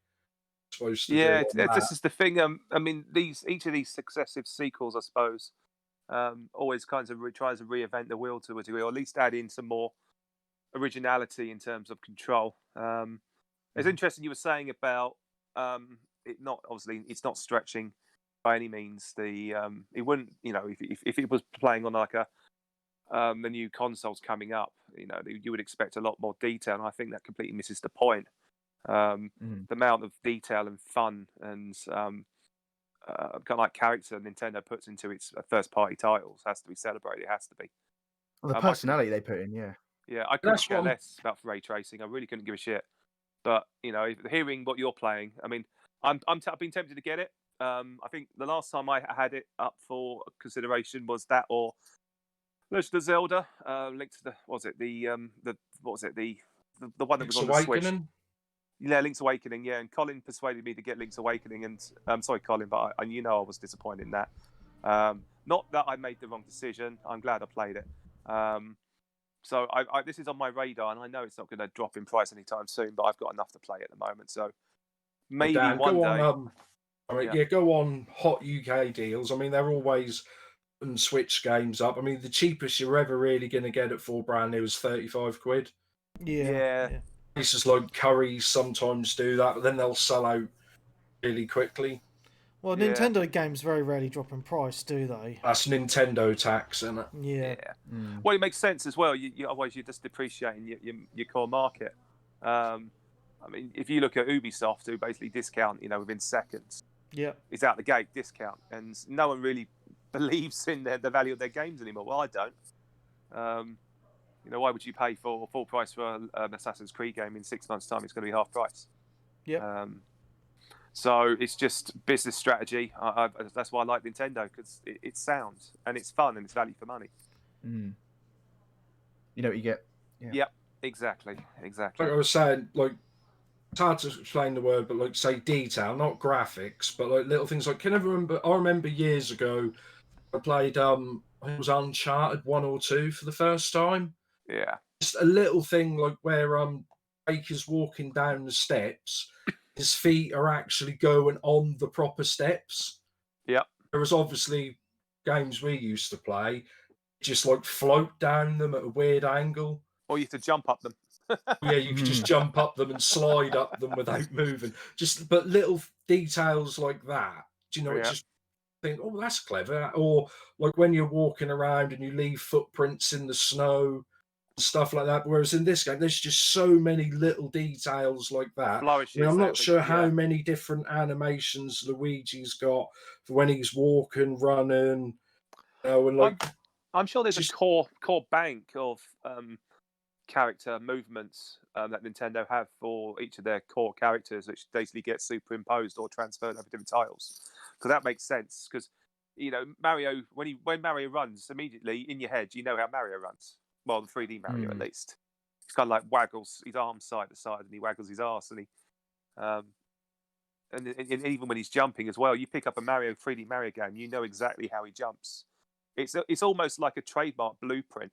This is the thing. I mean, each of these successive sequels, I suppose, always kind of tries to reinvent the wheel to a degree, or at least add in some more originality in terms of control. It's interesting you were saying about it not, obviously it's not stretching by any means. It wouldn't, if it was playing on like the new consoles coming up, you would expect a lot more detail, and I think that completely misses the point. The amount of detail and fun and kind of like character Nintendo puts into its first party titles has to be celebrated. It has to be. Well, the personality they put in, yeah, I couldn't care less about ray tracing. I really couldn't give a shit. But hearing what you're playing, I mean, I've been tempted to get it. I think the last time I had it up for consideration was that or Legend of Zelda, Link to the the one that was on the Switch. Yeah, Link's Awakening. Yeah, and Colin persuaded me to get Link's Awakening, and I'm sorry, Colin, but I was disappointed in that. Not that I made the wrong decision. I'm glad I played it. So this is on my radar, and I know it's not going to drop in price anytime soon, but I've got enough to play at the moment. So maybe Dan, one day. Go on Hot UK deals. I mean, they're always putting Switch games up. I mean, the cheapest you're ever really going to get it for brand new is £35. Yeah. Places like Curry's sometimes do that, but then they'll sell out really quickly. Well, Nintendo games very rarely drop in price, do they? That's Nintendo tax, isn't it? Yeah. Well, it makes sense as well. Otherwise, you're just depreciating your core market. I mean, if you look at Ubisoft, who basically discount, within seconds. Yeah. It's out the gate discount, and no one really believes in the value of their games anymore. Well, I don't. Why would you pay for full price for an Assassin's Creed game in 6 months' time? It's going to be half price. Yeah. So it's just business strategy. That's why I like Nintendo, because it's sound and it's fun and it's value for money. You know what you get. Yeah, exactly. Like I was saying, like it's hard to explain the word, but like say detail, not graphics, but like little things. Like, I remember years ago, I played I think it was Uncharted 1 or 2 for the first time. Yeah. Just a little thing like where Drake is walking down the steps, his feet are actually going on the proper steps. Yep. Whereas obviously games we used to play just like float down them at a weird angle. Or you have to jump up them. Yeah, you could just jump up them and slide up them without moving. But little details like that. Do you know? It's just think, oh, that's clever. Or like when you're walking around and you leave footprints in the snow, and stuff like that. Whereas in this game, there's just so many little details like that. Flourishes. I mean, I'm not sure how many different animations Luigi's got for when he's walking, running. And like, I'm sure there's a core bank of character movements that Nintendo have for each of their core characters, which basically get superimposed or transferred over different tiles. Because that makes sense. Because Mario, when Mario runs, immediately in your head, you know how Mario runs. Well, the 3D Mario at least. He's kind of like waggles his arms side to side, and he waggles his arse, and and even when he's jumping as well, you pick up a 3D Mario game, you know exactly how he jumps. It's almost like a trademark blueprint.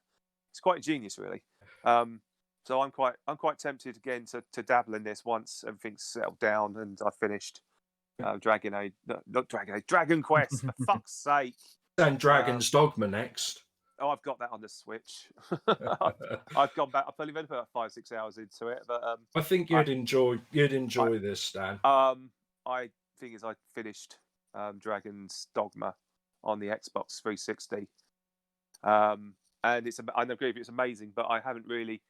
It's quite genius, really. So I'm quite tempted again to dabble in this once everything's settled down and I've finished Dragon Quest, for fuck's sake. And Dragon's Dogma next. Oh, I've got that on the Switch. I've gone back. I've only been about 5-6 hours into it, but I think you'd enjoy this, Dan. I finished Dragon's Dogma on the Xbox 360, and I agree with you, it's amazing, but I haven't really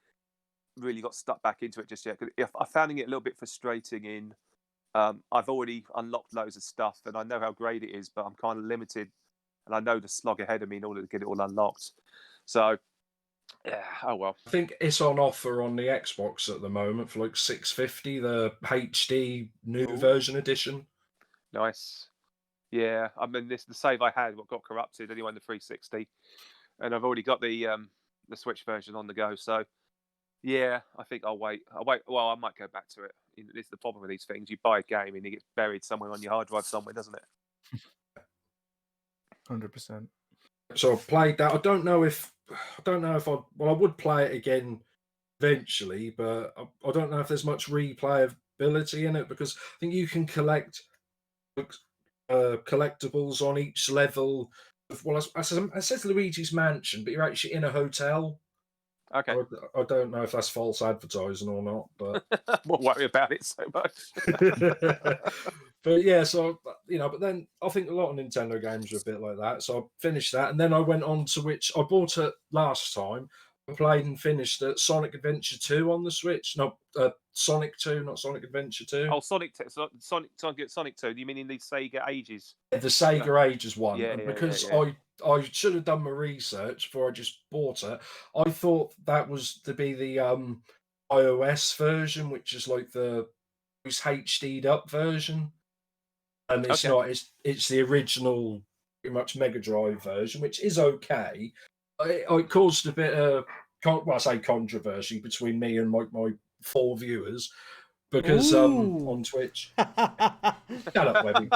got stuck back into it just yet. Because I'm finding it a little bit frustrating. I've already unlocked loads of stuff, and I know how great it is, but I'm kind of limited. And I know the slog ahead of me in order to get it all unlocked. So, yeah, oh well. I think it's on offer on the Xbox at the moment for like $6.50, the HD new version edition. Nice. Yeah, I mean, the save I had got corrupted anyway on the 360, and I've already got the Switch version on the go. So, yeah, I think I'll wait. Well, I might go back to it. It's the problem with these things: you buy a game and it gets buried somewhere on your hard drive somewhere, doesn't it? 100%. So I've played that. I don't know if I would play it again eventually, but I don't know if there's much replayability in it, because I think you can collect collectibles on each level. Well, it says Luigi's Mansion, but you're actually in a hotel. Okay. I don't know if that's false advertising or not, but I won't worry about it so much. But yeah, so but then I think a lot of Nintendo games are a bit like that. So I finished that, and then I went on to which I bought it last time. I played and finished it, Sonic Adventure 2 on the Switch. No, Sonic 2, not Sonic Adventure 2. Oh, Sonic 2. Do you mean in the Sega Ages? The Sega Ages one. Yeah, because yeah. I should have done my research before I just bought it. I thought that was to be the iOS version, which is like the most HD'd up version. And it's not. It's the original, pretty much Mega Drive version, which is okay. It caused a bit of, controversy between me and my 4 viewers, because on Twitch. Shut up, Webby.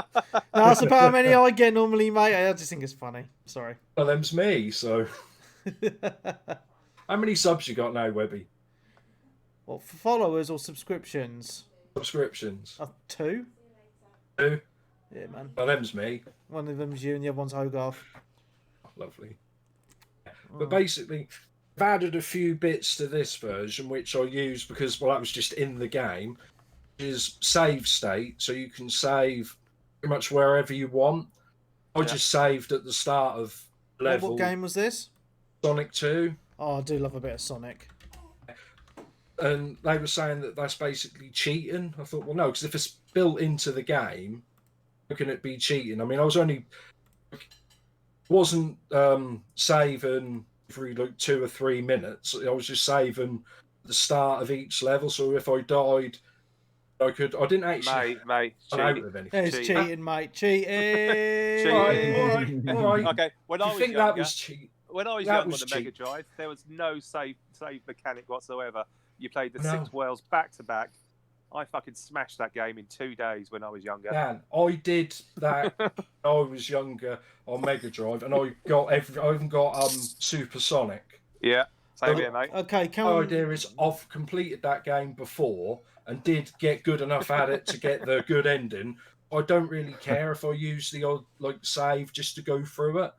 That's about how many I get normally, mate. I just think it's funny. Sorry. Well, them's me. So, how many subs you got now, Webby? Well, for followers or subscriptions? Subscriptions. 2. 2. Yeah, man. Well, them's me. One of them's you and the other one's Hogarth. Lovely. But basically, I've added a few bits to this version, which I use because, that was just in the game, is save state. So you can save pretty much wherever you want. I just saved at the start of level. What game was this? Sonic 2. Oh, I do love a bit of Sonic. And they were saying that that's basically cheating. I thought, well, no, because if it's built into the game, how can it be cheating? I mean, I wasn't saving for like 2 or 3 minutes. I was just saving the start of each level. So if I died, I didn't actually mate, out of anything. It's cheating, mate. Cheating. All right. Okay. When I was younger, that was cheating. When I was young on the Mega Drive, there was no save mechanic whatsoever. You played the 6 worlds back to back, I fucking smashed that game in 2 days when I was younger. Dan, I did that when I was younger on Mega Drive, and I even got Supersonic. Yeah, same So- here, mate. Okay, can My we... idea is I've completed that game before and did get good enough at it to get the good ending. I don't really care if I use the old save just to go through it.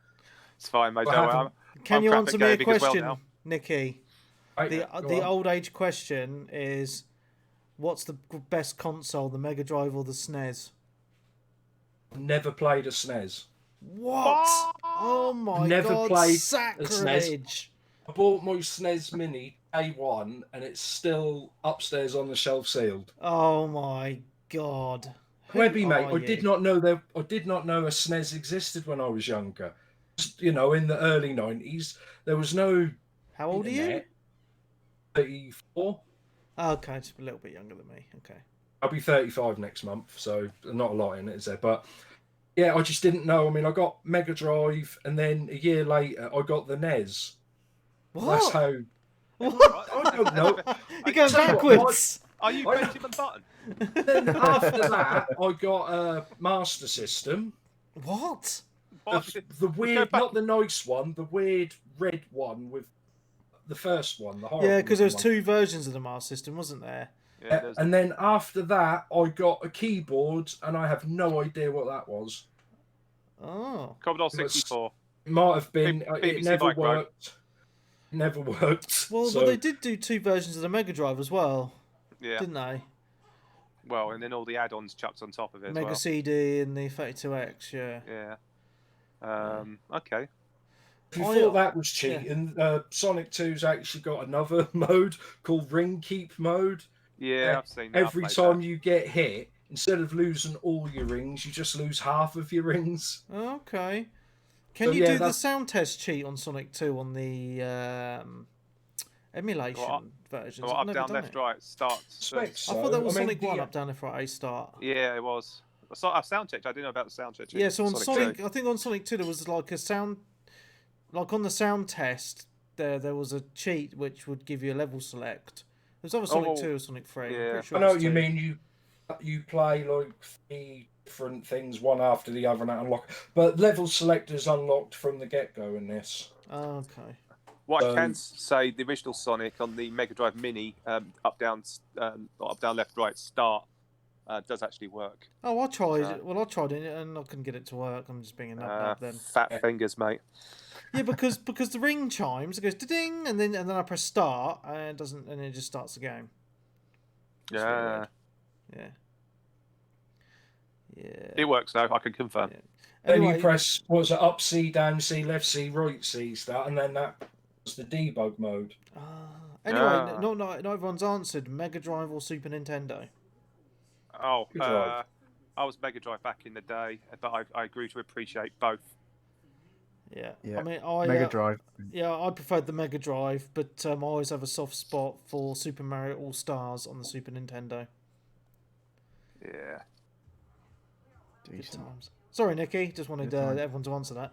It's fine, mate. I Don't worry. haven't- Can I'm you crap answer at me a gaming as well question, now. Nikki? Right, The go on. old age question is, what's the best console, the Mega Drive or the SNES? Never played a SNES. What? Oh my Never god, played a sacrilege! I bought my SNES Mini A1 and it's still upstairs on the shelf sealed. Oh my god. Who Webby, mate, are I did you? not know I did not know a SNES existed when I was younger. In the early 90s, there was no How old are you? internet. 34. Oh, okay, just a little bit younger than me. Okay. I'll be 35 next month, so not a lot in it, is there? But yeah, I just didn't know. I mean, I got Mega Drive, and then a year later, I got the NES. That's What? how. What? I don't know. You're going Tell you what, backwards. Are you I- Benjamin Button? Then after that, I got a Master System. What? The weird, back- not the nice one, the weird red one with the first one, the horrible Yeah, because there was one. two versions of the Mars system, wasn't there? Yeah, there's- And then after that, I got a keyboard, and I have no idea what that was. Oh. Commodore it was- 64. It might have been. BBC It never Micro. worked. Never worked. Well, so, but they did do two versions of the Mega Drive as well, Yeah. didn't they? Well, and then all the add-ons chucked on top of it as Mega well. CD and the 32X, yeah. Yeah. Okay. if you Oh, thought yeah. that was cheating, Sonic 2's actually got another mode called Ring Keep mode. Yeah, I've seen that. I've Every played time you get hit, instead of losing all your rings, you just lose half of your rings. Okay. Can So, you yeah, do the that's- sound test cheat on Sonic 2 on the emulation Well, versions? Well, I've up, never down, done left, it. right, start. Suspect I thought so. that was I mean, Sonic 1, the- up, down, left, right, A start. Yeah, it was. So I sound checked. I didn't know about the sound check. Yeah, so on Sonic, 2. I think on Sonic 2 there was like a sound, like on the sound test, there was a cheat which would give you a level select. It was either Sonic Oh, 2 or Sonic 3. I'm yeah. pretty sure I it know was what you 2. mean. You play like 3 different things, one after the other, and that unlock. But level select is unlocked from the get-go in this. Oh, okay. What I can say, the original Sonic on the Mega Drive Mini, up, down, left, right, start, does actually work. Oh, I tried. Well, I tried it and I couldn't get it to work. I'm just being a nub then. Fat fingers, mate. Yeah, because the ring chimes, it goes ding, and then I press start, and it doesn't, and it just starts the game. It's very Yeah. weird. Yeah. Yeah. It works though. I can confirm. Yeah. Then Anyway, you press up C, down C, left C, right C, start, and then that was the debug mode. anyway, Ah. not everyone's answered. Mega Drive or Super Nintendo? Oh, Good drive. I was Mega Drive back in the day, but I grew to appreciate both. Yeah. Yeah, I mean, I Mega Drive. Yeah, I preferred the Mega Drive, but I always have a soft spot for Super Mario All Stars on the Super Nintendo. Yeah. Good Decent. times. Sorry, Nikki. Just wanted Good time. everyone to answer that.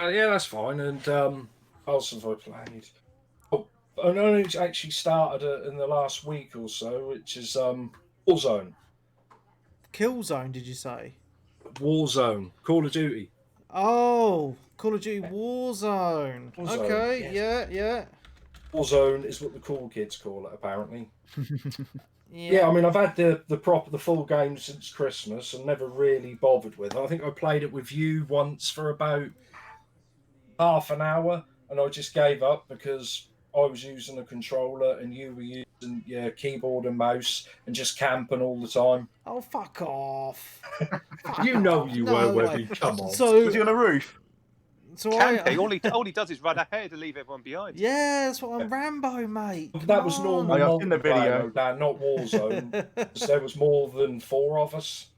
Yeah, that's fine. And what else have I played? Oh, I only actually started it in the last week or so, which is Warzone. Killzone, did you say? Warzone, Call of Duty. Oh, Call of Duty Warzone. Warzone, Okay, yes. yeah. Warzone is what the cool kids call it, apparently. Yeah. Yeah, I mean, I've had the full game since Christmas and never really bothered with it. I think I played it with you once for about half an hour, and I just gave up because I was using a controller and you were using your keyboard and mouse and just camping all the time. Oh, fuck off. You know you No were, way. Webby. Come on. So, Was he on a roof? Camping. All he does is run ahead and leave everyone behind. yeah, that's what I'm Rambo, mate. That Come was on. normal Oh, yeah, I've seen the multiplayer, video. though, Dan, not Warzone. 'Cause there was more than 4 of us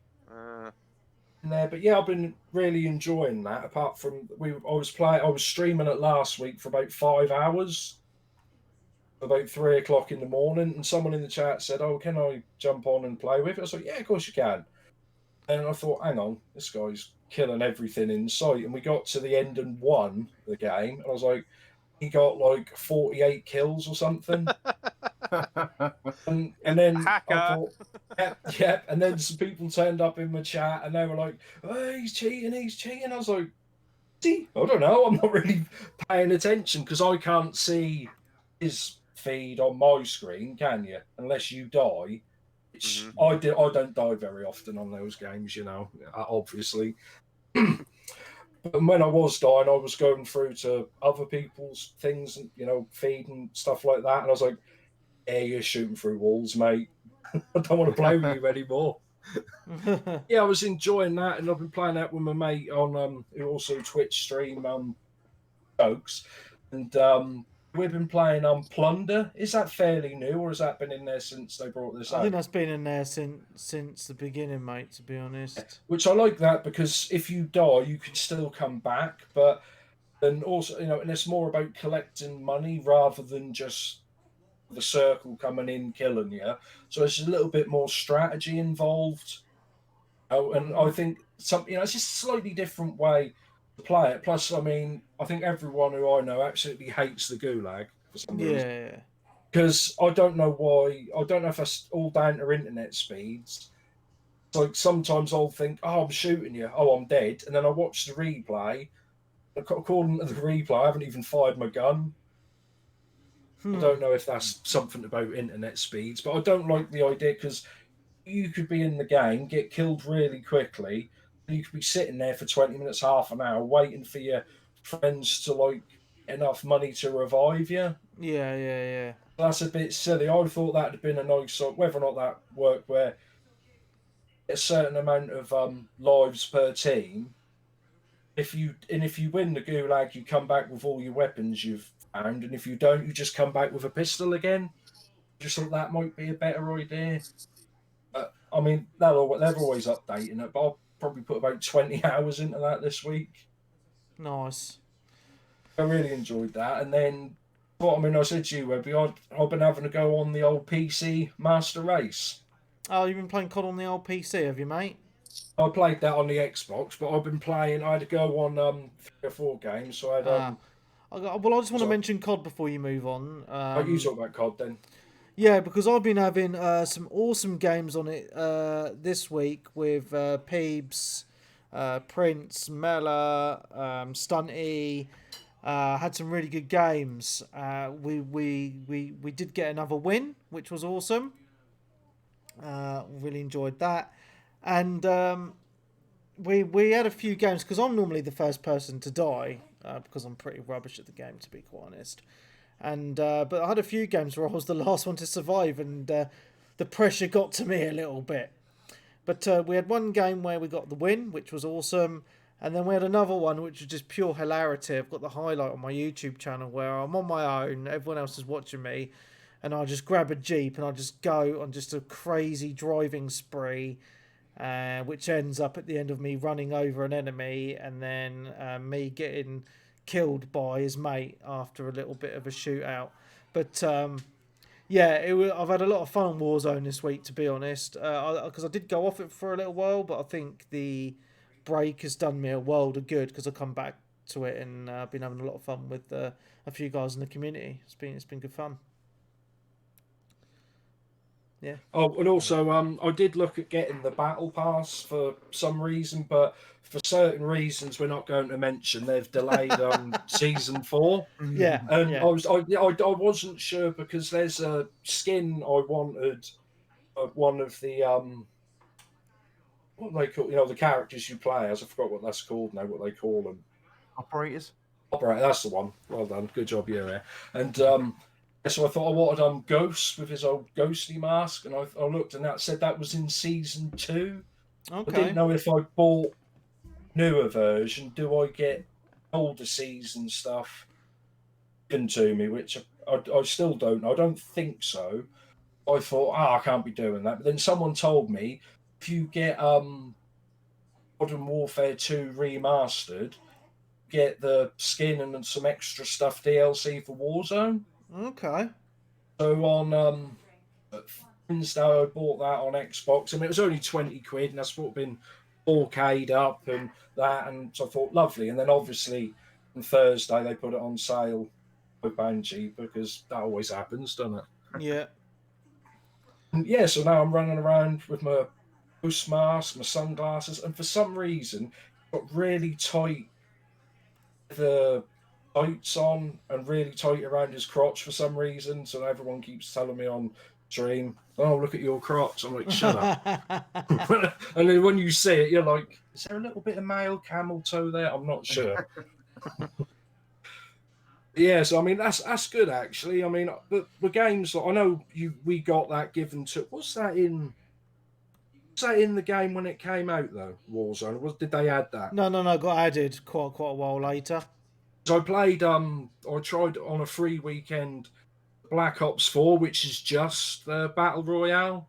in there. But yeah, I've been really enjoying that. Apart from I was streaming it last week for about 5 hours, about 3 o'clock in the morning, and someone in the chat said, "Oh, can I jump on and play with it?" I was like, "Yeah, of course you can." And I thought, hang on, this guy's killing everything in sight. And we got to the end and won the game. And I was like, he got like 48 kills or something. And then I Hacker. thought, yep. And then some people turned up in my chat and they were like, "Oh, he's cheating. I was like, "See, I don't know. I'm not really paying attention because I can't see his feed on my screen, can you? Unless you die." Which I don't die very often on those games, obviously. But when I was dying, I was going through to other people's things and feed and stuff like that, and I was like, "Yeah, you're shooting through walls, mate. I don't want to play with you anymore." Yeah, I was enjoying that, and I've been playing that with my mate on who also Twitch stream jokes, and we've been playing Plunder. Is that fairly new, or has that been in there since they brought this out? I think that's been in there since the beginning, mate, to be honest. Which I like that, because if you die, you can still come back, but then also, and it's more about collecting money rather than just the circle coming in killing you. So there's a little bit more strategy involved. Oh, and I think it's just a slightly different way to play it. Plus, I think everyone who I know absolutely hates the Gulag for some reason. Yeah. Because I don't know why. I don't know if that's all down to internet speeds. It's like sometimes I'll think, "Oh, I'm shooting you. Oh, I'm dead," and then I watch the replay. According to the replay, I haven't even fired my gun. I don't know if that's something about internet speeds, but I don't like the idea, because you could be in the game, get killed really quickly, and you could be sitting there for 20 minutes, half an hour, waiting for your friends to enough money to revive you. Yeah. That's a bit silly. I thought that'd have been a nice, whether or not that worked, where a certain amount of lives per team. If you win the Gulag, you come back with all your weapons you've found, and if you don't, you just come back with a pistol again. I just thought that might be a better idea. They're always updating it, but I'll probably put about 20 hours into that this week. Nice. I really enjoyed that. And then, I said to you, Webby, I've been having to go on the old PC Master Race. Oh, you've been playing COD on the old PC, have you, mate? I played that on the Xbox, but I've been playing. I had to go on 3 or 4 games, so I had. Well, I just want to mention COD before you move on. You talk about COD then. Yeah, because I've been having some awesome games on it this week with Peebs, Prince, Mella, Stunty. Had some really good games. We did get another win, which was awesome. Really enjoyed that, and we had a few games, because I'm normally the first person to die because I'm pretty rubbish at the game, to be quite honest. And but I had a few games where I was the last one to survive, and the pressure got to me a little bit. But we had one game where we got the win, which was awesome. And then we had another one which was just pure hilarity. I've got the highlight on my YouTube channel where I'm on my own, everyone else is watching me, and I just grab a Jeep and I just go on just a crazy driving spree, which ends up at the end of me running over an enemy, and then me getting killed by his mate after a little bit of a shootout. But I've had a lot of fun on Warzone this week, to be honest, because I did go off it for a little while, but I think the break has done me a world of good, because I come back to it and been having a lot of fun with a few guys in the community. It's been good fun. Yeah. Oh, and also, I did look at getting the battle pass for some reason, but for certain reasons we're not going to mention, they've delayed season 4. Yeah. And yeah. I wasn't sure, because there's a skin I wanted of one of the what they call, the characters you play as. I forgot what that's called now. What they call them? Operators. Operator. That's the one. Well done. Good job, you there. And so I thought I wanted Ghost with his old ghostly mask, and I looked, and that said that was in season 2. Okay. I didn't know if I bought newer version, do I get older season stuff given to me, which I still don't know. I don't think so. I thought, I can't be doing that. But then someone told me, if you get Modern Warfare 2 remastered, get the skin and some extra stuff DLC for Warzone. Okay. So on Wednesday, I bought that on Xbox, and it was only 20 quid, and that's what been 4K'd up and that, and so I thought, lovely. And then obviously on Thursday they put it on sale for Banshee, because that always happens, doesn't it? Yeah. And yeah, so now I'm running around with my host mask, my sunglasses, and for some reason, got really tight the tights on and really tight around his crotch for some reason. So everyone keeps telling me on stream, "Oh, look at your crotch." I'm like, "Shut up." And then when you see it, you're like, "Is there a little bit of male camel toe there?" I'm not sure. Yeah, so I mean that's good actually. I mean the games I know we got that given to was that in the game when it came out though, Warzone? Did they add that? No, got added quite a while later. So I played I tried on a free weekend Black Ops 4, which is just the Battle Royale.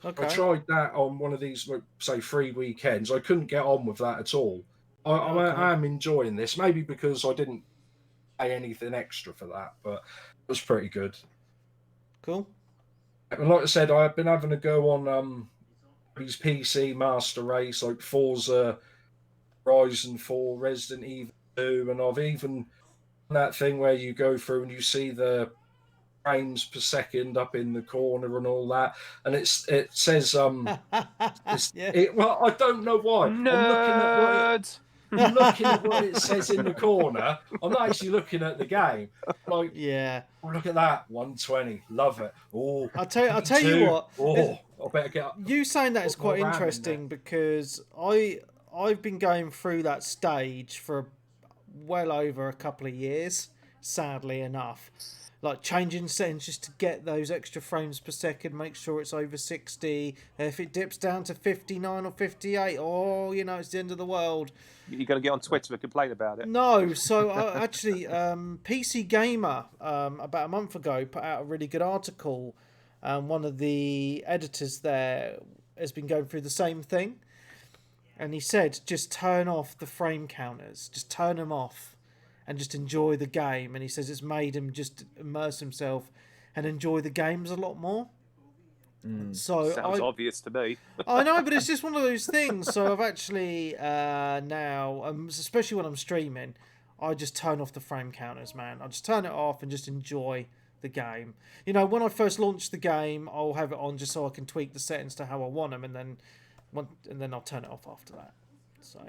Okay. I tried that on one of these, like, say, free weekends. I couldn't get on with that at all. I am enjoying this, maybe because I didn't pay anything extra for that, but it was pretty good. Cool. And like I said, I've been having a go on these PC Master Race, like Forza Horizon 4, Resident Evil 2, and I've even done that thing where you go through and you see the frames per second up in the corner and all that, and it says well, I don't know why. Nerd. I'm looking at what it says in the corner. I'm not actually looking at the game. Like, yeah, oh, look at that, 120, love it. Oh, I'll tell you what. Oh, I better get up. You saying that is quite interesting because I've been going through that stage for well over a couple of years, sadly enough. Like changing settings just to get those extra frames per second, make sure it's over 60. If it dips down to 59 or 58, oh, it's the end of the world. You're going to get on Twitter and complain about it. No, so actually, PC Gamer about a month ago put out a really good article. One of the editors there has been going through the same thing, and he said just turn off the frame counters, just turn them off, and just enjoy the game. And he says it's made him just immerse himself and enjoy the games a lot more. So sounds obvious to me. I know, but it's just one of those things. So I've actually now, especially when I'm streaming, I just turn off the frame counters, man. I just turn it off and just enjoy the game. When I first launch the game, I'll have it on just so I can tweak the settings to how I want them, and then I'll turn it off after that. So.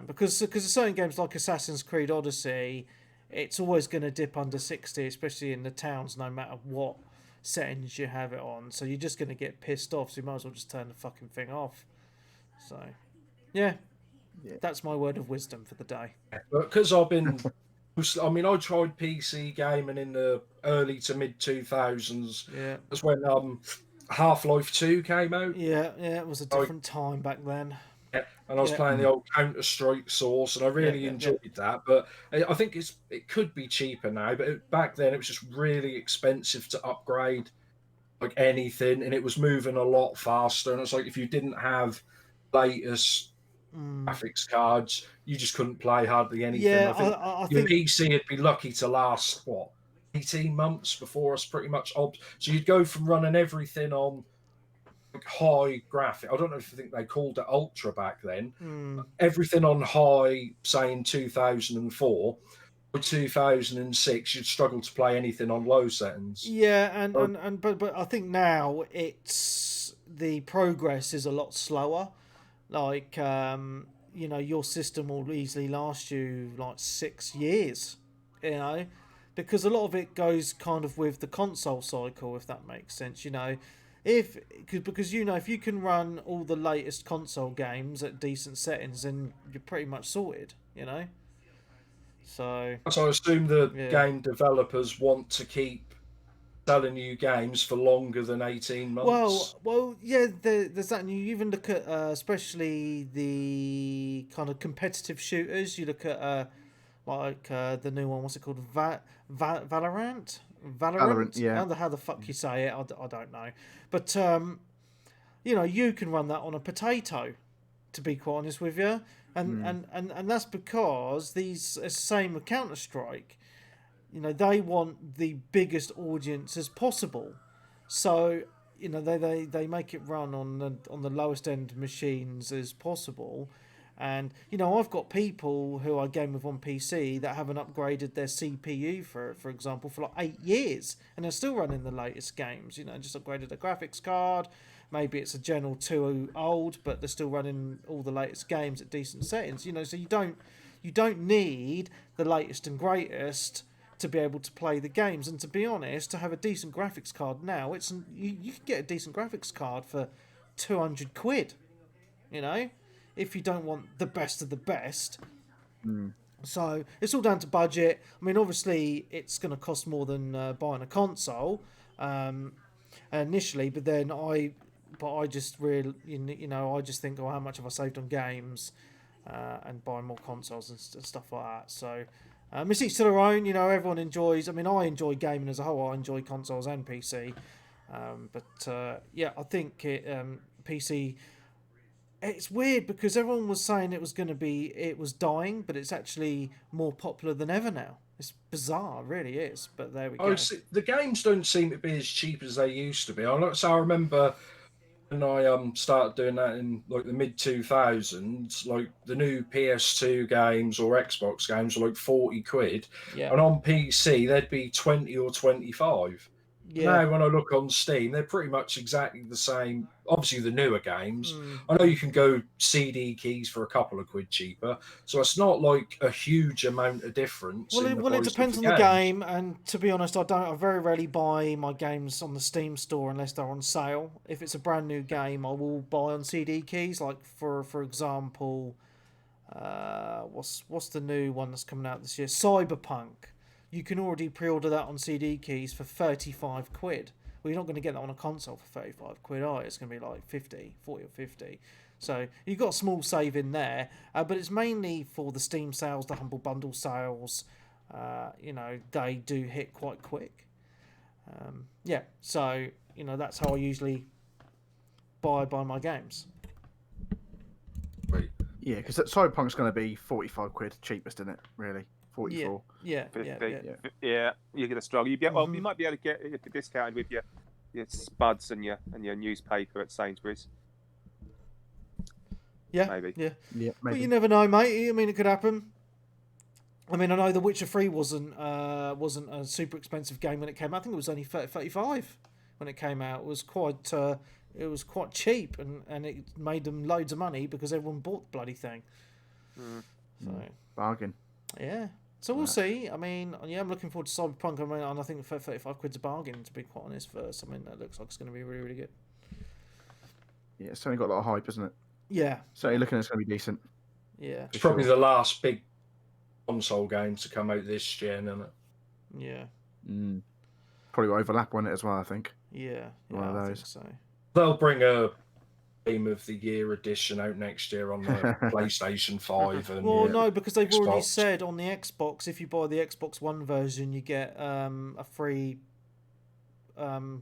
Because certain games like Assassin's Creed Odyssey, it's always going to dip under 60, especially in the towns, no matter what settings you have it on. So you're just going to get pissed off, so you might as well just turn the fucking thing off. So, yeah. That's my word of wisdom for the day. Because I've been... I mean, I tried PC gaming in the early to mid 2000s. Yeah. That's when Half-Life 2 came out. Yeah, it was a different time back then. And I was playing the old Counter-Strike Source, and I really enjoyed that. But I think it could be cheaper now. But back then, it was just really expensive to upgrade like anything, and it was moving a lot faster. And it's like if you didn't have latest graphics cards, you just couldn't play hardly anything. Yeah, I think your PC would be lucky to last 18 months before it's pretty much so you'd go from running everything on high graphic. I don't know if you think they called it ultra back then. Everything on high, say in 2004 or 2006, you'd struggle to play anything on low settings. Yeah, but I think now the progress is a lot slower. Like your system will easily last you like 6 years. Because a lot of it goes kind of with the console cycle, if that makes sense. Because if you can run all the latest console games at decent settings, then you're pretty much sorted, So I assume the game developers want to keep selling you games for longer than 18 months. Well, yeah, there's that. And you even look at especially the kind of competitive shooters. You look at the new one. What's it called? Valorant. Yeah. How the fuck you say it? I don't know. But you can run that on a potato, to be quite honest with you, and that's because these same with Counter-Strike, they want the biggest audience as possible, so they make it run on the lowest end machines as possible, And, you know, I've got people who I game with on PC that haven't upgraded their CPU, for example, for like 8 years. And they're still running the latest games. You know, just upgraded a graphics card. Maybe it's a Gen 2 old, but they're still running all the latest games at decent settings. You know, so you don't need the latest and greatest to be able to play the games. And to be honest, to have a decent graphics card now, you can get a decent graphics card for 200 quid, you know, if you don't want the best of the best. So it's all down to budget. I mean, obviously it's going to cost more than buying a console initially, but I just really, you know, I just think, oh, how much have I saved on games and buying more consoles and stuff like that. So it's each to their own. You know, everyone enjoys. I mean, I enjoy gaming as a whole. I enjoy consoles and PC. Yeah, I think PC. It's weird because everyone was saying it was dying, but it's actually more popular than ever now. It's bizarre, it really is. But there we go. See, the games don't seem to be as cheap as they used to be. So I remember when I started doing that in like the mid 2000s, like the new PS2 games or Xbox games were like 40 quid, and on PC they'd be 20 or 25. Now when I look on Steam, they're pretty much exactly the same. Obviously the newer games, I know you can go CD keys for a couple of quid cheaper, so it's not like a huge amount of difference. Well, it depends on the game, and to be honest, I very rarely buy my games on the Steam store unless they're on sale. If it's a brand new game, I will buy on CD keys. Like for example, what's the new one that's coming out this year? Cyberpunk. You can already pre-order that on CD keys for 35 quid. Well, you're not going to get that on a console for 35 quid, are you? It's going to be like 40 or 50. So you've got a small save in there, but it's mainly for the Steam sales, the Humble Bundle sales. You know, they do hit quite quick. So, you know, that's how I usually buy my games. Right. Yeah, because Cyberpunk's going to be 45 quid cheapest, isn't it, really? 44. Yeah. Yeah, you're gonna struggle. You might be able to get it discounted with your spuds and your newspaper at Sainsbury's. Yeah, maybe. Yeah, maybe. Well, you never know, mate. I mean, it could happen. I mean, I know The Witcher 3 wasn't a super expensive game when it came out. I think it was only 35 when it came out. It was quite cheap, and it made them loads of money because everyone bought the bloody thing. So bargain. Yeah. So we'll see. I mean, yeah, I'm looking forward to Cyberpunk. I mean, and I think 35 quid's a bargain, to be quite honest, for something that looks like it's going to be really, really good. Yeah, it's certainly got a lot of hype, isn't it? Yeah. So you're looking at it's going to be decent. Yeah. It's probably the last big console game to come out this gen, isn't it? Yeah. Probably overlap on it as well, I think. Yeah. One of those. I think so. They'll bring a Game of the Year edition out next year on the PlayStation 5. And no, because they've Xbox. already said on the Xbox, if you buy the Xbox One version, you get a free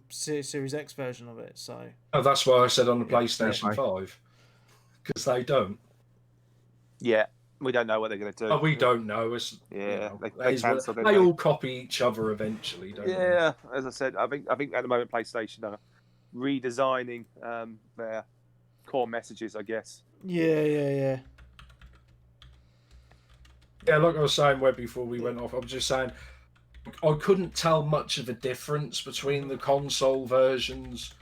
Series X version of it. So. Oh, that's why I said on the PlayStation 5, because they don't. Yeah, we don't know what they're going to do. Oh, we don't know. It's, they all copy each other eventually, don't they? Yeah, as I said, I think at the moment PlayStation are redesigning their core messages, I guess. Yeah. Yeah, like I was saying before we went off, I was just saying I couldn't tell much of a difference between the console versions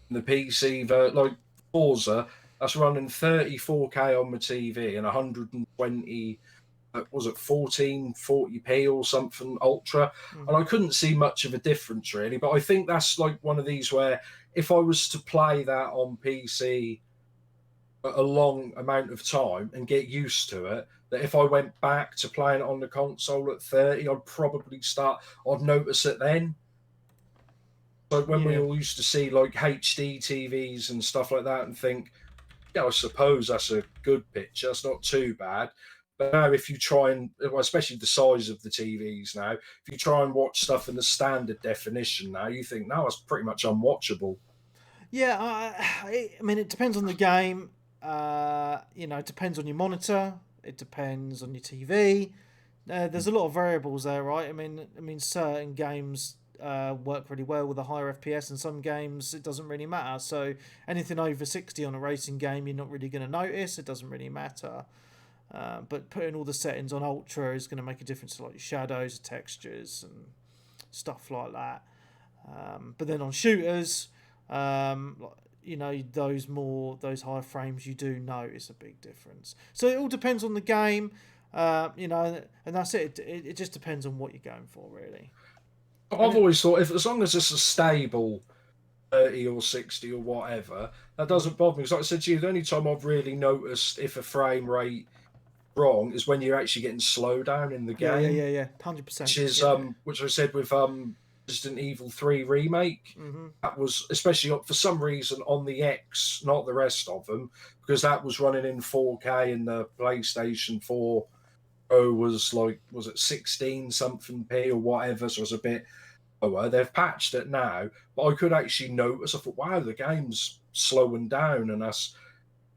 and the PC like Forza, that's running 34K on my TV and 120, was it 1440p or something ultra, and I couldn't see much of a difference really. But I think that's like one of these where if I was to play that on PC a long amount of time and get used to it, that if I went back to playing it on the console at 30, I'd notice it then. Like when we all used to see like HD TVs and stuff like that and think, yeah, I suppose that's a good picture, it's not too bad. But now if you try and, especially the size of the TVs now, if you try and watch stuff in the standard definition now, you think, no, it's pretty much unwatchable. Yeah, I mean, it depends on the game. It depends on your monitor. It depends on your TV. There's a lot of variables there, right? I mean, certain games work really well with a higher FPS, and some games it doesn't really matter. So anything over 60 on a racing game, you're not really going to notice. It doesn't really matter. But putting all the settings on ultra is going to make a difference to like shadows, textures, and stuff like that. But then on shooters, those higher frames, you do notice a big difference. So it all depends on the game, and that's it. It just depends on what you're going for, really. I've always thought as long as it's a stable 30 or 60 or whatever, that doesn't bother me. Because like I said to you, the only time I've really noticed if a frame rate wrong is when you're actually getting slow down in the game. Yeah, 100%. Which is which I said with Resident Evil 3 remake. Mm-hmm. That was especially for some reason on the X, not the rest of them, because that was running in 4K and the PlayStation 4 Pro was it 16 something p or whatever, so it was a bit lower. They've patched it now, but I could actually notice. I thought, wow, the game's slowing down and us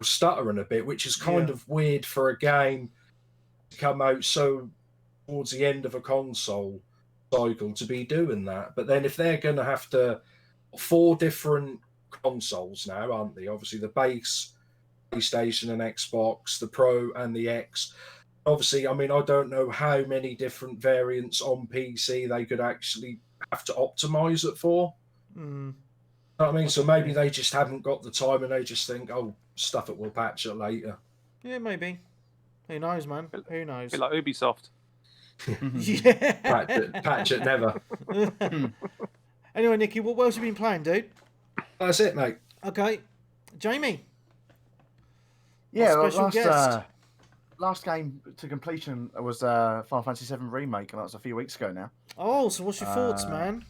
stuttering a bit, which is kind of weird for a game to come out so towards the end of a console cycle to be doing that. But then if they're going to have to 4 different consoles now, aren't they? Obviously the base, PlayStation and Xbox, the Pro and the X. Obviously, I mean, I don't know how many different variants on PC they could actually have to optimize it for. Mm. You know what I mean? So maybe they just haven't got the time and they just think, oh, stuff it, we'll patch it later. Yeah, maybe. Who knows, man? Who knows? A bit like Ubisoft. Yeah. Patch it never. Anyway, Nicky, what else have you been playing, dude? That's it, mate. Okay. Jamie. Yeah, Our special guest. Last game to completion was Final Fantasy VII Remake, and that was a few weeks ago now. Oh, so what's your thoughts, man?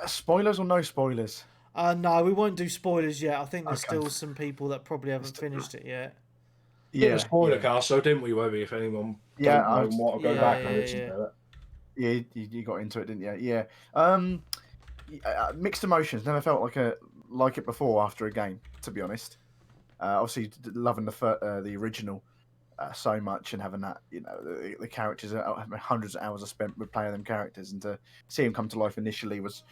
Spoilers or no spoilers? No, we won't do spoilers yet. I think there's still some people that probably haven't finished it yet. Yeah, a spoiler cast, so didn't we, Webby? If anyone don't know what, I'll go back and listen to it. Yeah, you got into it, didn't you? Yeah. Mixed emotions. Never felt like it before after a game, to be honest. Obviously, loving the original so much and having that, the characters, hundreds of hours I spent with playing them characters, and to see them come to life initially was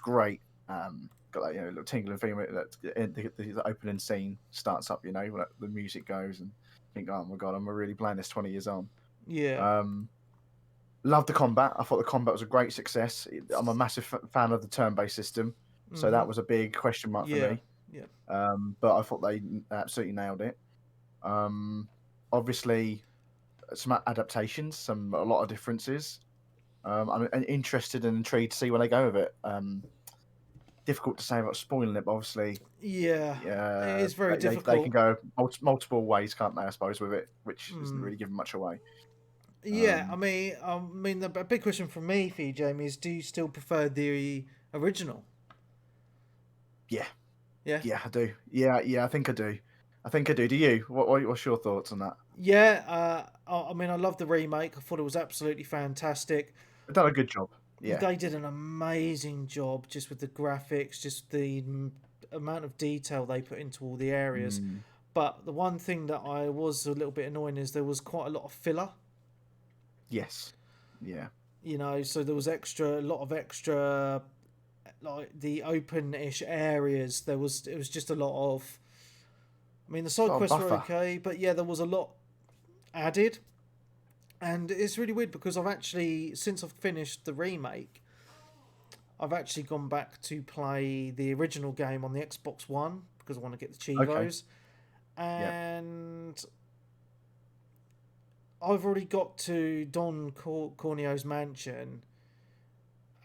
great. Got that, little tingling feeling that the opening scene starts up, when the music goes, and think, oh my god, I'm really playing this 20 years on. Yeah. Loved the combat. I thought the combat was a great success. I'm a massive fan of the turn-based system, so that was a big question mark for me. Yeah. But I thought they absolutely nailed it. Obviously, some adaptations, a lot of differences. I'm interested and intrigued to see where they go with it. Difficult to say about spoiling it, but obviously, it is very difficult. They can go multiple ways, can't they? I suppose with it, which isn't really giving much away. Yeah, I mean, the big question from me for you, Jamie, is: do you still prefer the original? Yeah, I do. Yeah, I think I do. Do you? What's your thoughts on that? Yeah, I mean, I love the remake. I thought it was absolutely fantastic. They've done a good job. Yeah, they did an amazing job just with the graphics, just the amount of detail they put into all the areas. But the one thing that I was a little bit annoying is there was quite a lot of filler. Yes. Yeah. So there was a lot of extra, like the open-ish areas. It was just a lot of. I mean, the side quests were okay, but yeah, there was a lot added. And it's really weird because since I've finished the remake, I've actually gone back to play the original game on the Xbox One because I want to get the Chivos. Okay. And I've already got to Don Corneo's mansion.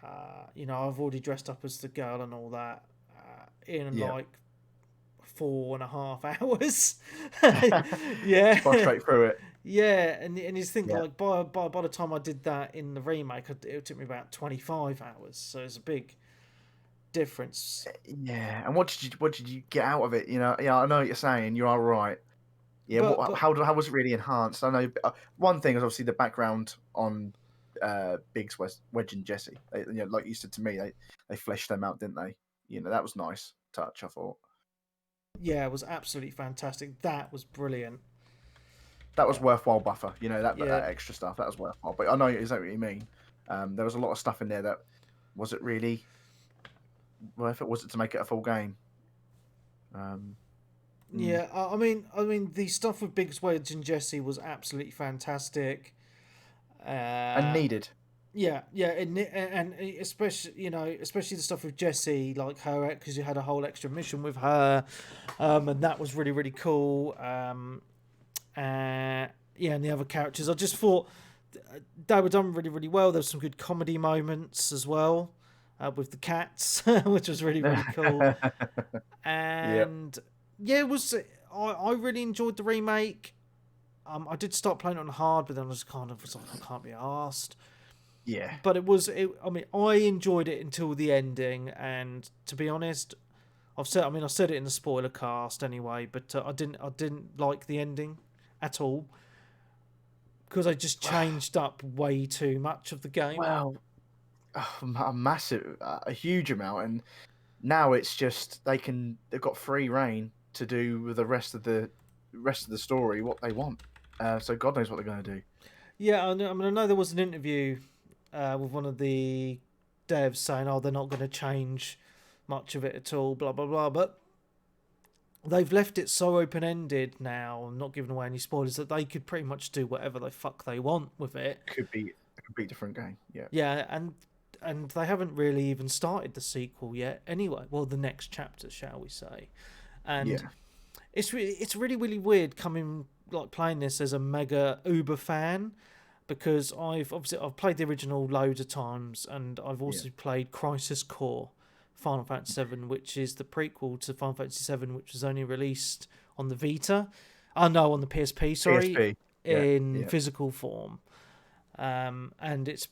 I've already dressed up as the girl and all that in like 4.5 hours. Yeah. Far straight through it. Yeah, and you think like by the time I did that in the remake, it took me about 25 hours. So it's a big difference. Yeah, and what did you get out of it? I know what you're saying. You are right. Yeah, how was it really enhanced? I know one thing is obviously the background on Biggs, Wedge, and Jesse. Like you said to me, they fleshed them out, didn't they? That was nice touch, I thought. Yeah, it was absolutely fantastic. That was brilliant. That was worthwhile buffer, that extra stuff. That was worthwhile. But I know exactly what you mean. There was a lot of stuff in there that Was it really worth it? Was it to make it a full game? Yeah, I mean, the stuff with Biggs, Wedge, and Jesse was absolutely fantastic. And needed. Yeah, and especially especially the stuff with Jessie, like her, because you had a whole extra mission with her, and that was really really cool. And the other characters, I just thought they were done really really well. There was some good comedy moments as well, with the cats, which was really really cool. And it was. I really enjoyed the remake. I did start playing it on hard, but then I was kind of like, I can't be arsed. Yeah. But I mean, I enjoyed it until the ending, and to be honest, I said it in the spoiler cast anyway, but I didn't like the ending at all because I just changed up way too much of the game. Well, a huge amount, and now it's just they've got free reign to do with the rest of the story what they want. So God knows what they're going to do. Yeah, I know there was an interview with one of the devs saying, "Oh, they're not going to change much of it at all," blah blah blah. But they've left it so open ended now. I'm not giving away any spoilers that they could pretty much do whatever the fuck they want with it. Could be a complete different game. Yeah. Yeah, and they haven't really even started the sequel yet. Anyway, well, the next chapter, shall we say? And it's really really weird playing this as a mega Uber fan. Because I've played the original loads of times, and I've also played Crisis Core, Final Fantasy VII, which is the prequel to Final Fantasy VII, which was only released on the Vita. Oh no, on the PSP. Sorry, PSP. In physical form. And it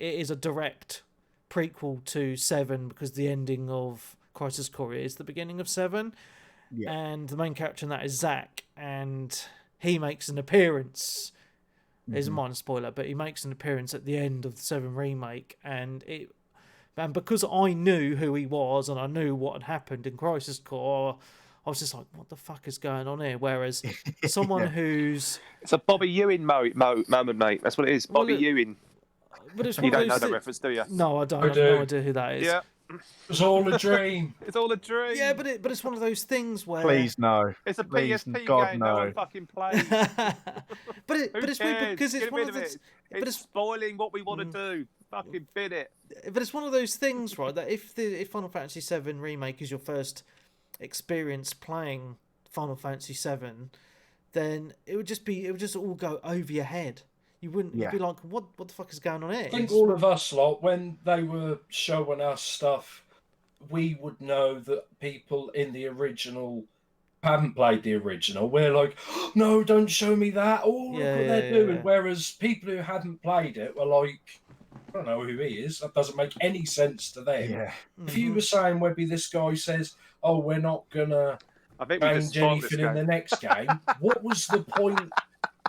is a direct prequel to 7 because the ending of Crisis Core is the beginning of 7, and the main character in that is Zack, and he makes an appearance. It's a minor spoiler, but he makes an appearance at the end of the 7 remake, and because I knew who he was and I knew what had happened in Crisis Core, I was just like, what the fuck is going on here? Whereas someone who's... It's a Bobby Ewing moment, mate. That's what it is, Bobby Ewing. But it's you don't know that reference, do you? No, I don't. I have no idea who that is. Yeah. It's all a dream. It's all a dream. Yeah, but it's one of those things where... Please, no. It's a PSP game. No one fucking plays. but it's weird because it's one of those... It's spoiling what we want to do. Fucking bin it. But it's one of those things, right, that if Final Fantasy VII Remake is your first experience playing Final Fantasy VII, then it would just all go over your head. You wouldn't be like, what the fuck is going on here? I think all of us lot, when they were showing us stuff, we would know that people in the original haven't played the original. We're like, oh, no, don't show me that. Oh, look what they're doing. Whereas people who hadn't played it were like, I don't know who he is. That doesn't make any sense to them. Yeah. If you were saying, Webby, this guy says, oh, we're not going to change anything in the next game, what was the point?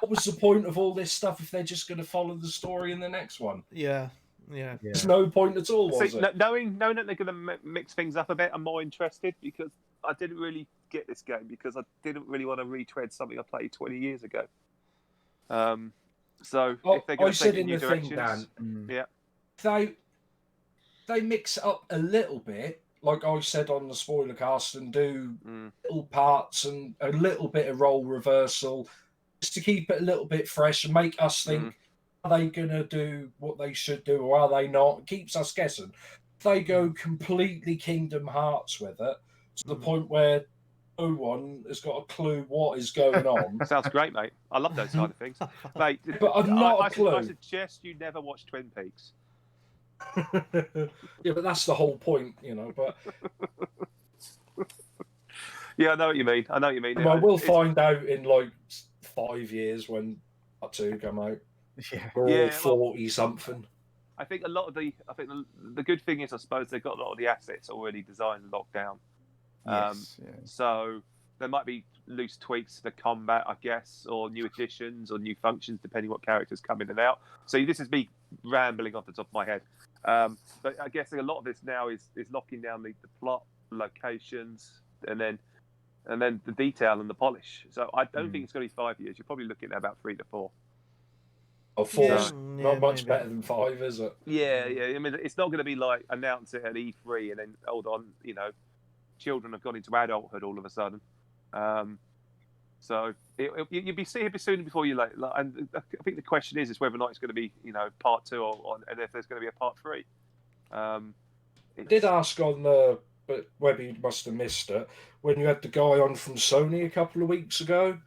What was the point of all this stuff if they're just going to follow the story in the next one? Yeah. There's no point at all, was it? Knowing that they're going to mix things up a bit, I'm more interested because I didn't really get this game because I didn't really want to retread something I played 20 years ago. So if they're going to take it in new directions, they mix it up a little bit, like I said on the spoiler cast, and do little parts and a little bit of role reversal, just to keep it a little bit fresh and make us think, are they going to do what they should do or are they not? It keeps us guessing. If they go completely Kingdom Hearts with it, to the point where no one has got a clue what is going on. Sounds great, mate. I love those kind of things. Mate, but I've not a clue. I suggest you never watch Twin Peaks. Yeah, but that's the whole point, but... Yeah, I know what you mean. Well, we'll find out in like 5 years when Part 2 come out. We're all 40 something. I think the good thing is, I suppose they've got a lot of the assets already designed and locked down. So there might be loose tweaks to the combat, I guess, or new additions or new functions depending what characters come in and out. So this is me rambling off the top of my head. But I guess a lot of this now is locking down the plot, locations, and then the detail and the polish. So I don't think it's going to be 5 years. You're probably looking at about 3 to 4. Or four's Yeah, not much maybe. better than 5, is it? Yeah. I mean, it's not going to be like announce it at E3 and then hold on, children have gone into adulthood all of a sudden. So you'll be seeing it sooner before you late. And I think the question is whether or not it's going to be, part 2 and if there's going to be a part 3. I did ask on the, but Webby must have missed it, when you had the guy on from Sony a couple of weeks ago.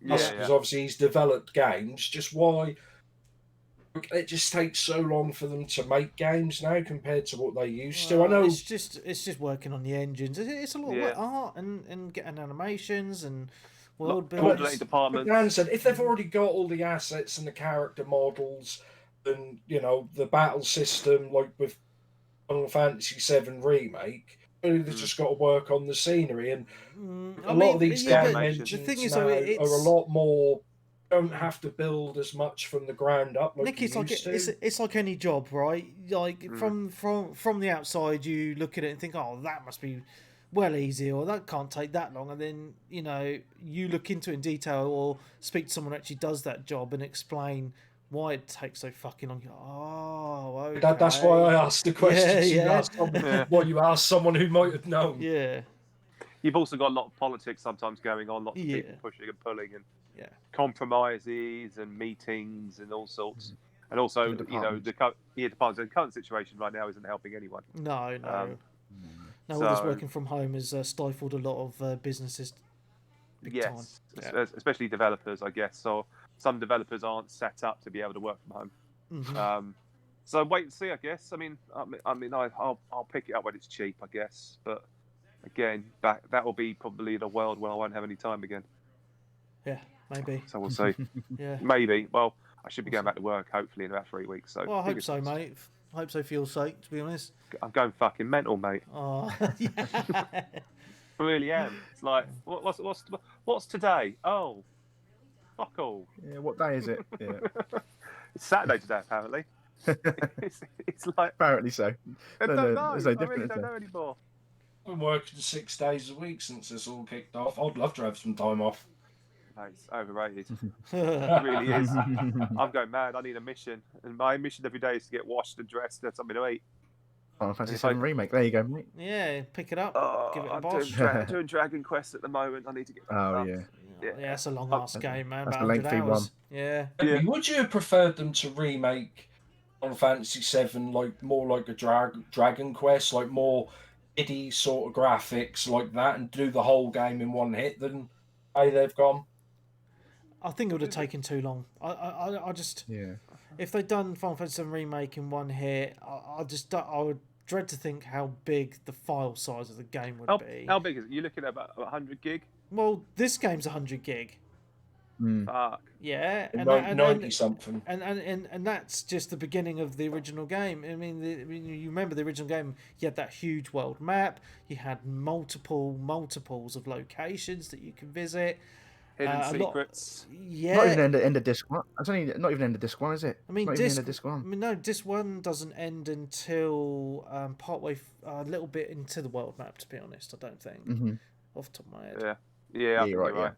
Because obviously he's developed games. Just why it just takes so long for them to make games now compared to what they used to. I know it's just working on the engines. It's a lot of work, art and getting animations and world building departments. Dan said if they've already got all the assets and the character models and the battle system, like with Final Fantasy VII Remake, they've just got to work on the scenery. And a lot of these game engines the thing is, now are a lot more. Don't have to build as much from the ground up. Like Nick, it's like any job, right? Like from the outside, you look at it and think, oh, that must be well easy, or that can't take that long, and then you look into it in detail or speak to someone who actually does that job and explain why it takes so fucking long. Oh, okay. That's why I asked the questions. Yeah. You asked someone who might have known. Yeah. You've also got a lot of politics sometimes going on, lots of people pushing and pulling, and compromises and meetings and all sorts. And also, the current situation right now isn't helping anyone. No. All this working from home has stifled a lot of businesses. Big time. Especially developers, I guess. So some developers aren't set up to be able to work from home. Mm-hmm. So wait and see, I guess. I'll pick it up when it's cheap, I guess. But again, that will be probably the world where I won't have any time again. Yeah, maybe. So we'll see. Yeah. Maybe. Well, I should be going back to work hopefully in about 3 weeks. So. Well, I hope so, mate. I hope so for your sake, to be honest. I'm going fucking mental, mate. Oh, yeah. I really am. It's like, what's today? Oh, fuck all. Yeah, what day is it? Yeah. It's Saturday today, apparently. it's like apparently so. I don't know. I really don't know anymore. I've been working 6 days a week since this all kicked off. I'd love to have some time off. No, it's overrated. It really is. I'm going mad. I need a mission, and my mission every day is to get washed and dressed and have something to eat. Final Fantasy VII Remake. There you go, mate. Yeah, pick it up. Give it a I'm bosh. doing Dragon Quest at the moment. I need to get. Yeah, it's a long ass game, man. That's about a lengthy 100 hours. one. Yeah. Would you have preferred them to remake Final Fantasy VII more like a Dragon Quest, like more kiddie sort of graphics like that, and do the whole game in one hit than they've gone? I think it would have taken too long. I just if they'd done Final Fantasy VII Remake in one hit, I would dread to think how big the file size of the game would be. How big is it? You're looking at about 100 gig. Well, this game's 100 gig. Fuck. Yeah, and 90 something. And that's just the beginning of the original game. I mean, you remember the original game? You had that huge world map. You had multiples of locations that you can visit. Hidden secrets. Not even end of disc one. It's only not even end of disc one, is it? I mean, not even end of disc one. I mean, no, disc one doesn't end until partway, a little bit into the world map. To be honest, I don't think. Off the top of my head. Yeah, you're right. Yeah.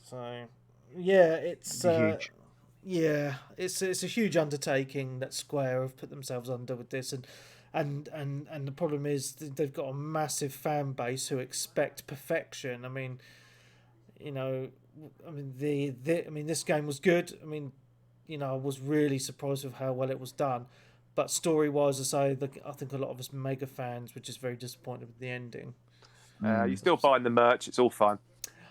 So, yeah, it's huge. Yeah, it's a huge undertaking that Square have put themselves under with this, and the problem is they've got a massive fan base who expect perfection. I mean, this game was good. I mean, I was really surprised with how well it was done, but story-wise, I think a lot of us Mega fans were just very disappointed with the ending. You're still buying the merch. It's all fun.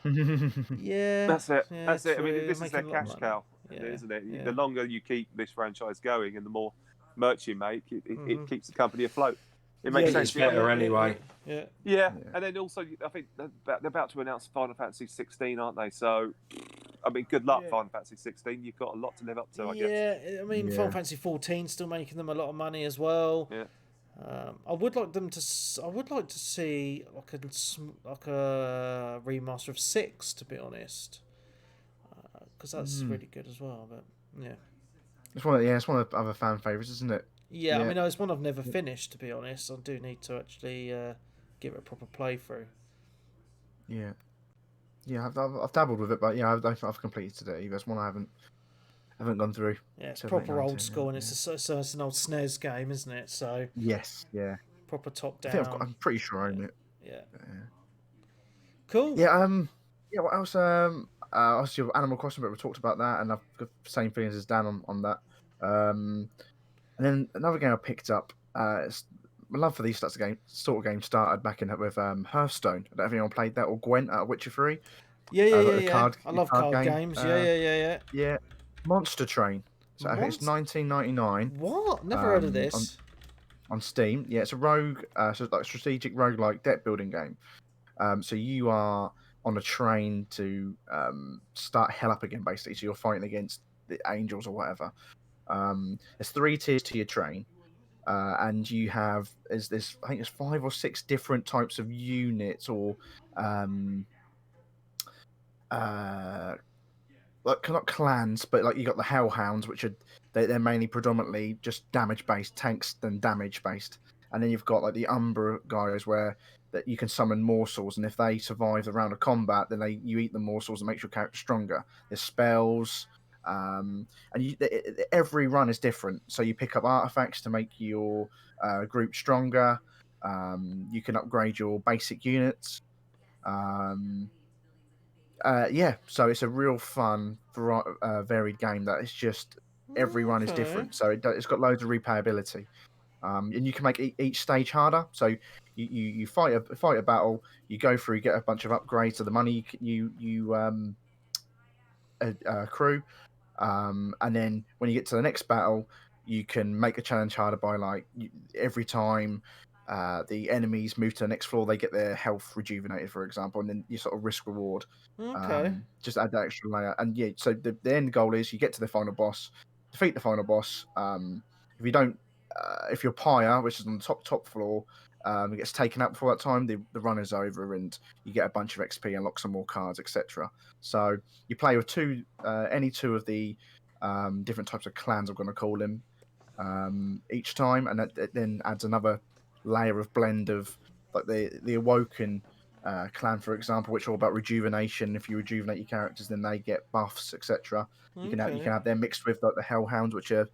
Yeah, that's it. Yeah, That's it. I mean, true. this is their cash cow, isn't it? Yeah. The longer you keep this franchise going, and the more merch you make, it keeps the company afloat. It makes sense. It's better anyway. Yeah, and then also, I think they're about to announce Final Fantasy 16, aren't they? So, I mean, good luck, Final Fantasy 16. You've got a lot to live up to, I guess. Yeah, I mean, Final Fantasy 14 still making them a lot of money as well. Yeah. I would like to see like a remaster of 6, to be honest, because that's really good as well. But it's one of the other fan favorites, isn't it? Yeah, I mean, it's one I've never finished, to be honest. I do need to actually give it a proper playthrough. Yeah, I've dabbled with it, but I've completed it either. It's one I haven't gone through. Yeah, it's 7, 8, proper 9, old 10, school, and yeah. it's an old SNES game, isn't it? So Yes, yeah. proper top I think down. I'm pretty sure I own it. Yeah. Yeah. Cool. Yeah. What else? Obviously Animal Crossing, but we talked about that, and I've got the same feelings as Dan on that. And then another game I picked up. My love for these sort of games started back in with Hearthstone. I don't know if anyone played that, or Gwent out of Witcher 3. Yeah. I love card game. games. Yeah. Yeah, Monster Train. So it's Monster- 1999 What? Never heard of on this. Steam. Yeah, it's a rogue, so it's like strategic roguelike deck building game. So you are on a train to start hell up again, basically. So you're fighting against the angels or whatever. There's 3 tiers to your train, and you have I think it's 5 or 6 different types of units, or like not clans, but like you got the Hellhounds, which are they're mainly predominantly just damage based tanks than damage based, and then you've got like the Umbra guys where that you can summon morsels, and if they survive the round of combat, then you eat the morsels and makes your character stronger. There's spells, and every run is different. So you pick up artifacts to make your group stronger. You can upgrade your basic units. Yeah, so it's a real fun, varied game that is just every run is Okay. different. So it's got loads of replayability, and you can make each stage harder. So you fight a battle, you go through, you get a bunch of upgrades to the money you accrue, and then when you get to the next battle, you can make the challenge harder by every time the enemies move to the next floor, they get their health rejuvenated, for example, and then you sort of risk reward. Okay. Just add that extra layer, and yeah. So the end goal is you get to the final boss, defeat the final boss. If you don't, if you're Pyre, which is on the top floor, it gets taken out before that time. The run is over, and you get a bunch of XP, unlock some more cards, etc. So you play with any 2 of the different types of clans, I'm going to call them, each time, and that then adds another layer of blend of like the Awoken clan, for example, which are all about rejuvenation. If you rejuvenate your characters, then they get buffs, etc. You can have them mixed with like the Hellhounds, which are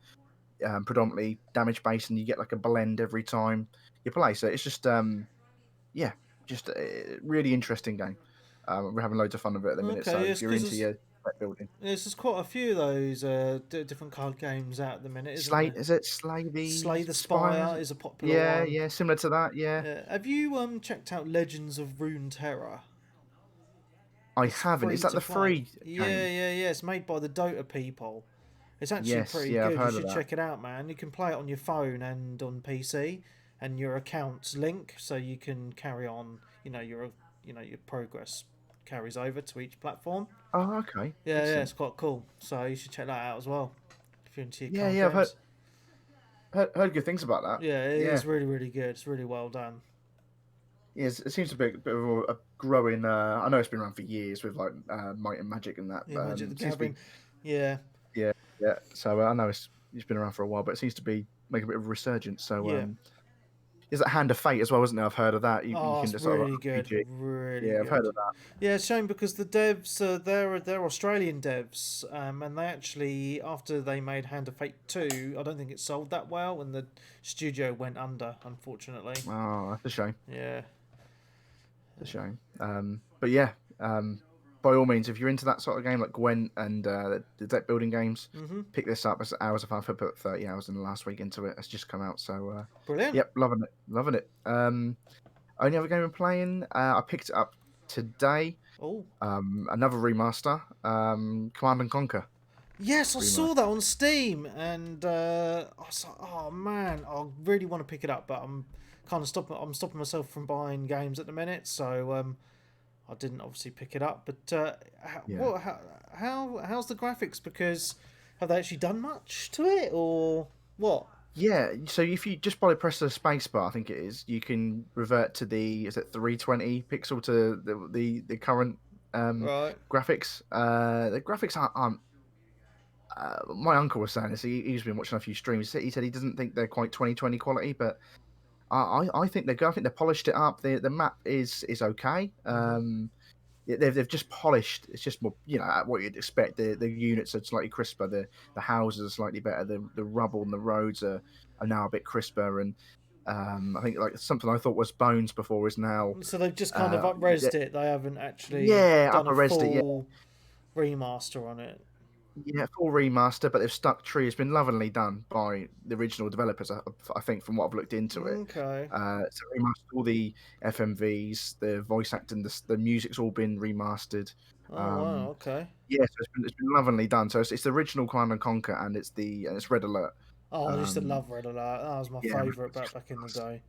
predominantly damage based, and you get like a blend every time you play. So it's just just a really interesting game. We're having loads of fun with it at the minute. Okay, So yes, if you're 'cause into your deck building, there's quite a few of those different card games out at the minute, isn't there? is it Slay the Slay the Spire? Spire is a popular Yeah, one. yeah, similar to that. Yeah, Have you checked out Legends of Runeterra? I It's haven't. Is that the free to free play. game? Yeah. It's made by the Dota people. It's actually Yes, pretty yeah, I've good. heard You of should that. check it out, man. You can play it on your phone and on PC, and your accounts link, so you can carry on. Your progress carries over to each platform. Oh, okay. Yeah, Excellent. it's quite cool. So you should check that out as well if you're into your Yeah, card yeah, games. I've heard good things about that. Yeah, it Yeah. is really, really good. It's really well done. Yes, it seems to be a bit of a growing. I know it's been around for years with like Might and Magic and that. Yeah, Magic the it seems to be- Gathering. Yeah. yeah. So I know it's been around for a while, but it seems to be making a bit of a resurgence. So Yeah. is that Hand of Fate as well, isn't it? I've heard of that. You Oh, can it's just sort of really good. RPG. Really Yeah, good. I've heard of that. Yeah, it's a shame because the devs, they're Australian devs, and they actually, after they made Hand of Fate 2, I don't think it sold that well, and the studio went under, unfortunately. Oh, that's a shame. Yeah. It's a shame. But yeah, by all means, if you're into that sort of game like Gwent and the deck building games, Mm-hmm. pick this up. It's hours of fun. I put 30 hours in the last week into it. It's just come out, so Brilliant. yep, loving it. Only other game I'm playing, I picked it up today. Oh. Another remaster, Command and Conquer. Yes, I saw that on Steam, and I was like, oh man, I really want to pick it up, but I'm kind of stopping myself from buying games at the minute, so I didn't obviously pick it up. But how's the graphics? Because have they actually done much to it, or what? Yeah, so if you just probably press the space bar, I think it is, you can revert to the 320 pixel to the current Right. graphics. The graphics aren't. My uncle was saying this. He's been watching a few streams. He said he doesn't think they're quite 2020 quality, but I think they're good. I think they polished it up. The map is okay. they've just polished. It's just more, what you'd expect. The units are slightly crisper. The houses are slightly better. The rubble and the roads are now a bit crisper. And I think like something I thought was bones before is now. So they've just kind of up-resed it. They haven't actually done a full remaster on it. Yeah, full remaster, but they've stuck true. It's been lovingly done by the original developers, I think, from what I've looked into it. Okay. So remastered all the FMVs, the voice acting, the music's all been remastered. Oh wow, okay. Yeah, so it's been lovingly done. So it's the original Command and Conquer, and it's Red Alert. Oh, I used to love Red Alert. That was my favourite back in the day.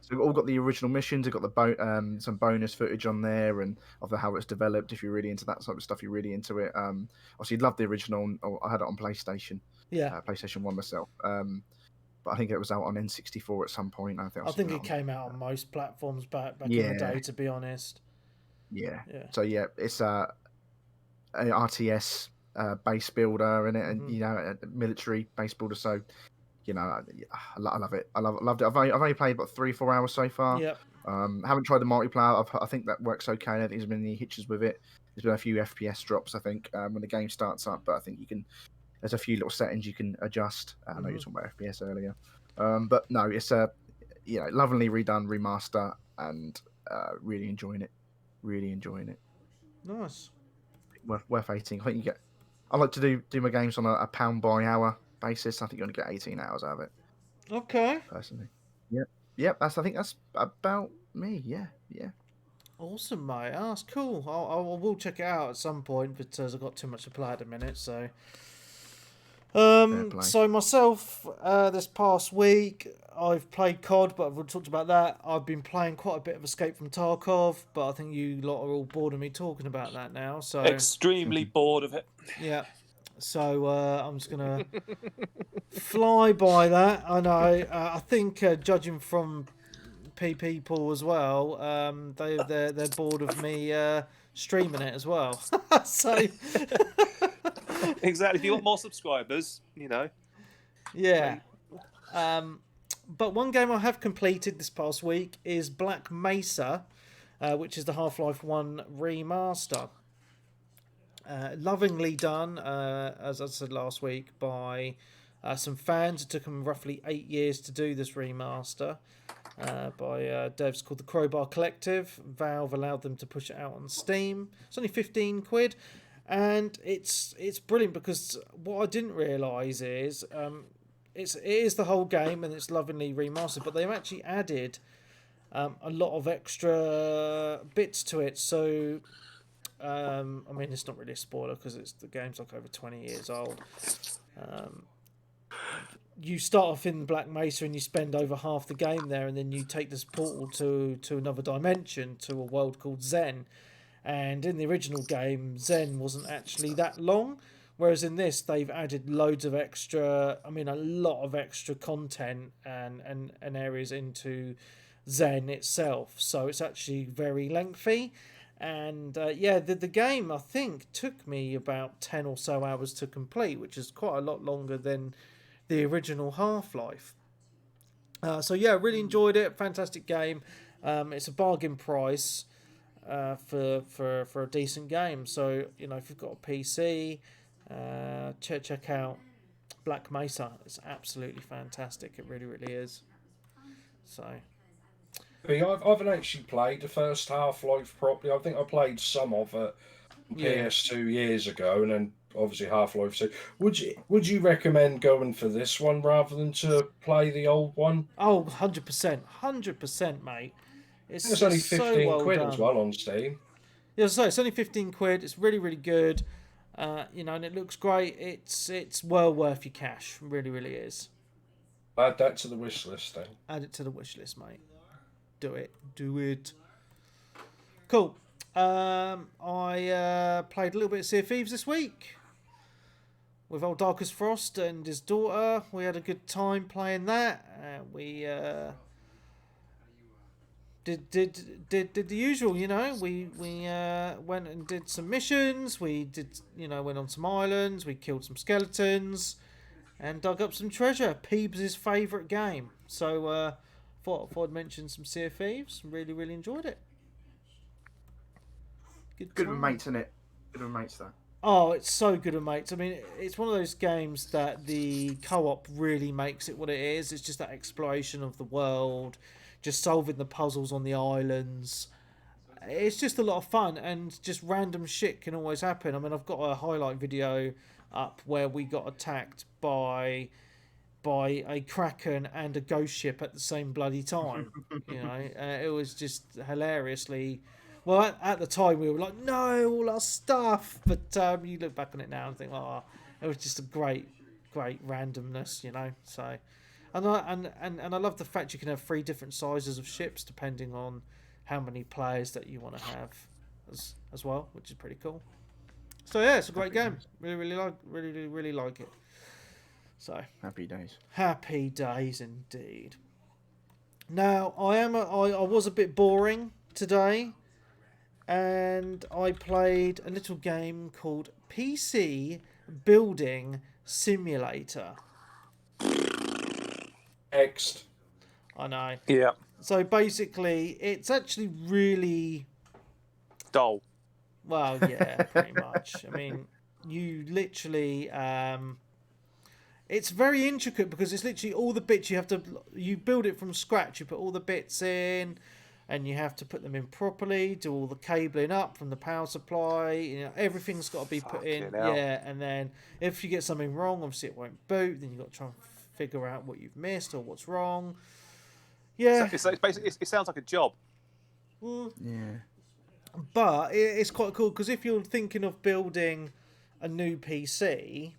So we've all got the original missions. We've got the some bonus footage on there and of how it's developed. If you're really into that sort of stuff, you're really into it. Obviously, love the original. I had it on PlayStation. Yeah. PlayStation 1 myself. But I think it was out on N64 at some point. I think it came out on most platforms back in the day, to be honest. Yeah. So it's a RTS base builder in it, and a military base builder. So. I love it. Loved it. I've only played about 3-4 hours so far. Yep. Haven't tried the multiplayer. I think that works okay. I don't think there's been any hitches with it. There's been a few FPS drops, I think, when the game starts up. But I think there's a few little settings you can adjust. I know you were talking about FPS earlier. But no, it's a lovingly redone remaster, and really enjoying it. Really enjoying it. Nice. Worth 18. I think I like to do my games on a pound by hour basis. I think you're going to get 18 hours out of it. Okay. Personally. Yep. I think that's about me. Yeah. Awesome, mate. Oh, that's cool. I will check it out at some point, but I've got too much to play at the minute, so. So myself, this past week, I've played COD, but I've already talked about that. I've been playing quite a bit of Escape from Tarkov, but I think you lot are all bored of me talking about that now. So extremely bored of it. Yeah. So I'm just gonna fly by that. I know. I think judging from people as well, they're bored of me streaming it as well. So exactly. If you want more subscribers, Yeah. But one game I have completed this past week is Black Mesa, which is the Half-Life 1 remaster. Lovingly done, as I said last week, by some fans. It took them roughly 8 years to do this remaster by devs called the Crowbar Collective. Valve allowed them to push it out on Steam. It's only 15 quid, and it's brilliant because what I didn't realise is it is the whole game and it's lovingly remastered, but they've actually added a lot of extra bits to it. So I mean, it's not really a spoiler because the game's like over 20 years old. You start off in Black Mesa and you spend over half the game there, and then you take this portal to another dimension, to a world called Zen. And in the original game, Zen wasn't actually that long, whereas in this they've added loads of extra, a lot of extra content and areas into Zen itself. So it's actually very lengthy. And the game, I think, took me about 10 or so hours to complete, which is quite a lot longer than the original Half-Life. Really enjoyed it. Fantastic game. It's a bargain price for a decent game. So, if you've got a PC, check out Black Mesa. It's absolutely fantastic. It really, really is. So... I haven't actually played the first Half-Life properly. I think I played some of it PS2 years ago, and then obviously Half-Life 2. Would you recommend going for this one rather than to play the old one? Oh, 100%, mate. It's only 15 quid as well on Steam. Yeah, so it's only 15 quid. It's really, really good. And it looks great. It's well worth your cash. Really, really is. Add that to the wish list then. Add it to the wish list, mate. Do it. Cool. I played a little bit of Sea of Thieves this week with old Darkest Frost and his daughter. We had a good time playing that. We did the usual, We went and did some missions. We did, went on some islands. We killed some skeletons and dug up some treasure. Peebs' favourite game. So. Thought I'd mention some Sea of Thieves. Really, really enjoyed it. Good with time. mates, isn't it? Good with mates, though. Oh, it's so good with mates. I mean, it's one of those games that the co-op really makes it what it is. It's just that exploration of the world, just solving the puzzles on the islands. It's just a lot of fun, and just random shit can always happen. I mean, I've got a highlight video up where we got attacked by a kraken and a ghost ship at the same bloody time. It was just hilariously. Well, at the time we were like, no, all our stuff. But you look back on it now and think, oh, it was just a great randomness, So, and I love the fact you can have 3 different sizes of ships depending on how many players that you want to have as well, which is pretty cool. So yeah, it's a great game. Really like it. So happy days. Happy days indeed. Now I was a bit boring today, and I played a little game called PC Building Simulator. Next. I know. Yeah. So basically, it's actually really Dull. well, yeah, pretty much. I mean, you literally. It's very intricate because it's literally all the bits you build it from scratch. You put all the bits in, and you have to put them in properly. Do all the cabling up from the power supply. Everything's got to be put in. Fucking hell. Yeah, and then if you get something wrong, obviously it won't boot. Then you got to try and figure out what you've missed or what's wrong. Yeah, It's basically it sounds like a job. Yeah. But it's quite cool because if you're thinking of building a new PC,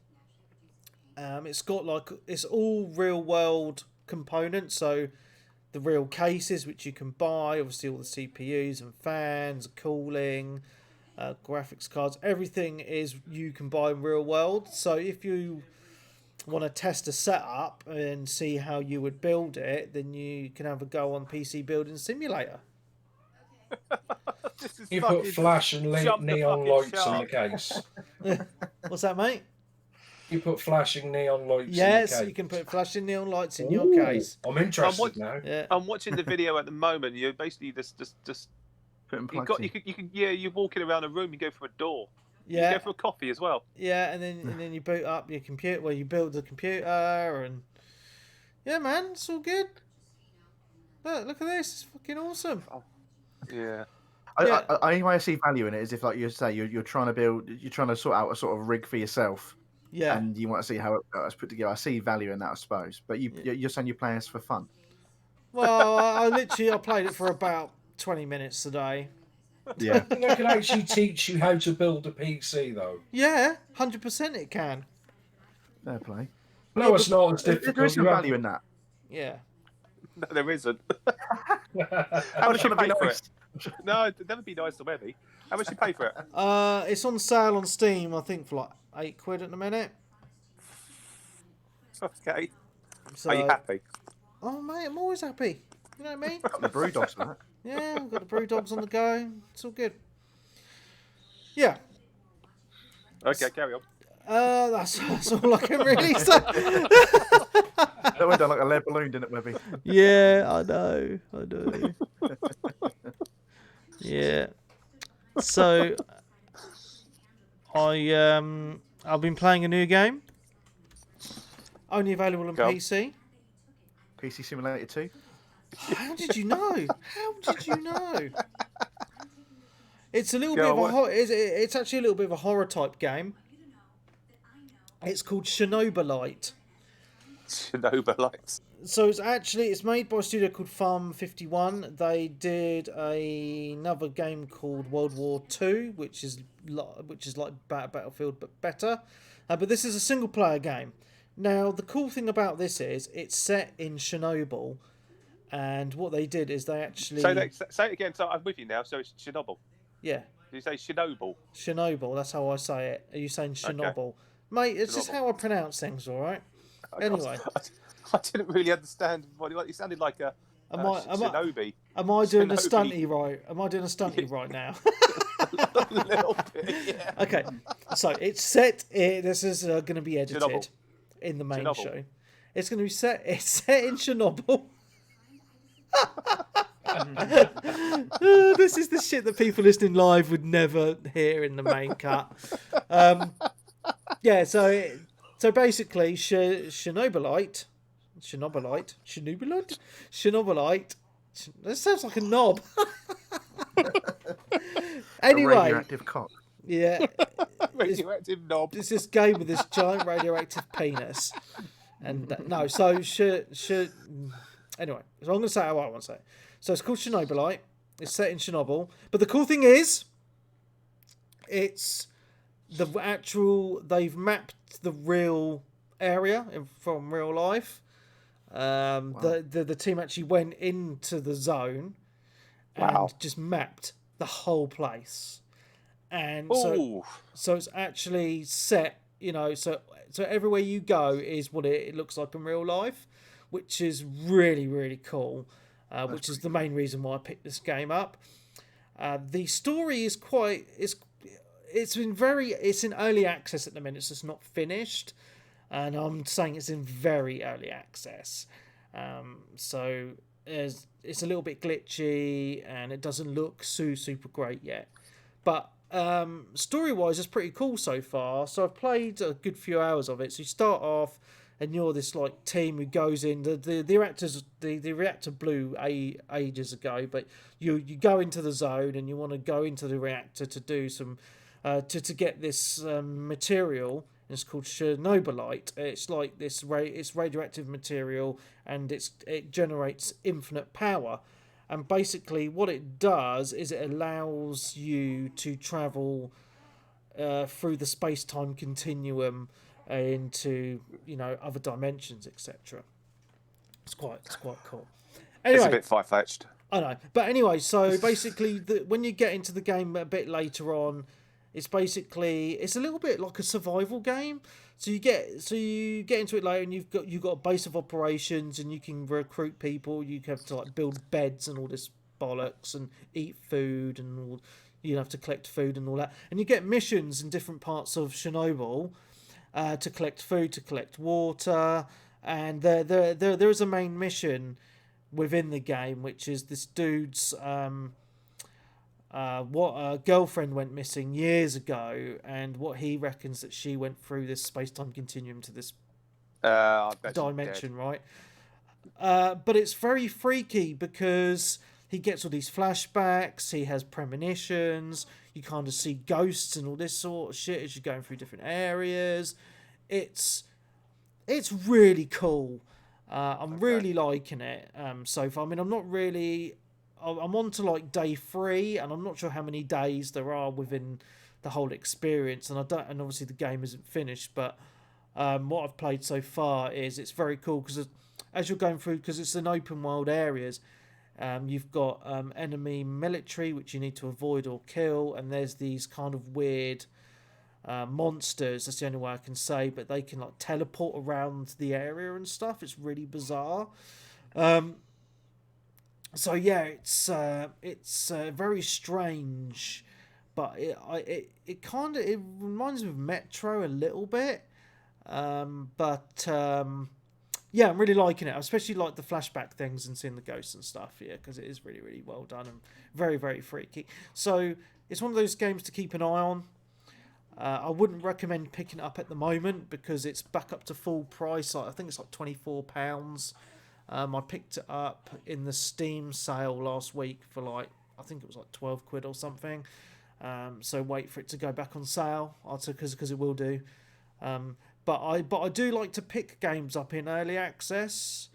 it's all real world components. So the real cases which you can buy, obviously all the CPUs and fans, cooling, graphics cards, everything you can buy in real world. So if you want to test a setup and see how you would build it, then you can have a go on PC Building Simulator. You put flash and neon lights in the case. What's that, mate? You put flashing neon lights in the Yes, case. you can put flashing neon lights in your case. I'm interested now. Yeah. I'm watching the video at the moment. You're basically just Put them you're walking around a room. You go for a door. Yeah. You go for a coffee as well. Yeah, and then you boot up your computer. Well, you build the computer, and yeah, man, it's all good. Look at this, it's fucking awesome. Yeah. I see value in it is if, like you say, you're trying to sort out a sort of rig for yourself, Yeah, and you want to see how it's put together. I see value in that, I suppose. But you're saying you're playing this for fun. well, I played it for about 20 minutes today. Yeah. I think I can actually teach you how to build a PC, though. Yeah, 100% it can. Fair play. No, it's not as There difficult. is some value in that. Yeah. No, there isn't. How How much you trying to be pay for nice. it? No, it'd never be nice to Webby. How much you pay for it? It's on sale on Steam, I think, for like £8 at the minute. Okay. So, Are you happy? oh mate, I'm always happy. You know what I mean? The brew dogs for that. Yeah, we've got the brew dogs on the go. It's all good. Yeah. Okay, carry on. That's all I can really say. That went down like a lead balloon, didn't it, Webby? Yeah, I know. Yeah. So I've been playing a new game. Only available on Go. PC. PC Simulator 2. How did you know? It's a little Go bit of on, a it's actually a little bit of a horror type game. It's called Chernobyl. Chernobylites. So it's made by a studio called Farm 51. They did another game called World War II, which is like Battlefield but better. But this is a single player game. Now the cool thing about this is it's set in Chernobyl, and what they did is they actually Say it again. So I'm with you now. So it's Chernobyl. yeah, Did you say Chernobyl? Chernobyl. That's how I say it. Are you saying Chernobyl? Mate, it's just Chernobyl. how I pronounce things. All right. Anyway. I didn't really understand what you sounded like a Shinobi. Am I doing a Shinobi. stunty right? Am I doing a stunty right now? A little bit, yeah. Okay, so it's set. This is going to be edited Chernobyl. in the main Chernobyl. show. It's going to be set. It's set in Chernobyl. This is the shit that people listening live would never hear in the main cut. Yeah, so basically, Shinobolite. That sounds like a knob. Anyway, A radioactive cock. yeah, Radioactive knob. it's this game with this giant radioactive penis, and no, so anyway, so I'm going to say how I want to say it. So it's called Shinobolite. It's set in Chernobyl, but the cool thing is, it's they've mapped the real area from real life. Wow. The team actually went into the zone and just mapped the whole place, and so it's actually set. So everywhere you go is what it looks like in real life, which is really, really cool. Which is the main reason why I picked this game up. The story is it's in early access at the minute, so it's not finished, and I'm saying it's in very early access. So it's a little bit glitchy and it doesn't look super great yet, but story-wise, it's pretty cool so far. So I've played a good few hours of it. So you start off, and you're this like team who goes in. The reactor blew ages ago, but you go into the zone and you want to go into the reactor to do some to get this material. It's called Chernobolite. It's like this it's radioactive material, and it generates infinite power. And basically, what it does is it allows you to travel through the space-time continuum into other dimensions, etc. It's quite cool. Anyway, it's a bit far-fetched. I know, but anyway, so basically, when you get into the game a bit later on, it's a little bit like a survival game. So you get into it later, and you've got a base of operations, and you can recruit people. You have to like build beds and all this bollocks, and eat food, and all. You have to collect food and all that, and you get missions in different parts of Chernobyl. To collect food, to collect water, and there is a main mission within the game, which is this dude's girlfriend went missing years ago, and what he reckons that she went through this space-time continuum to this dimension, right? But it's very freaky because he gets all these flashbacks, he has premonitions, you kind of see ghosts and all this sort of shit as you're going through different areas. It's really cool. I'm really liking it so far. I mean, I'm on to like day 3, and I'm not sure how many days there are within the whole experience, and obviously the game isn't finished, but what I've played so far is it's very cool because as you're going through, because it's an open world areas, you've got enemy military which you need to avoid or kill, and there's these kind of weird monsters. That's the only way I can say, but they can like teleport around the area and stuff. It's really bizarre. So yeah, it's very strange, but it reminds me of Metro a little bit. Yeah, I'm really liking it. I especially like the flashback things and seeing the ghosts and stuff. Yeah, because it is really, really well done and very, very freaky. So it's one of those games to keep an eye on. I wouldn't recommend picking it up at the moment because it's back up to full price. I think it's like £24. I picked it up in the Steam sale last week for I think it was like 12 quid or something. So wait for it to go back on sale, because it will do. But I do like to pick games up in early access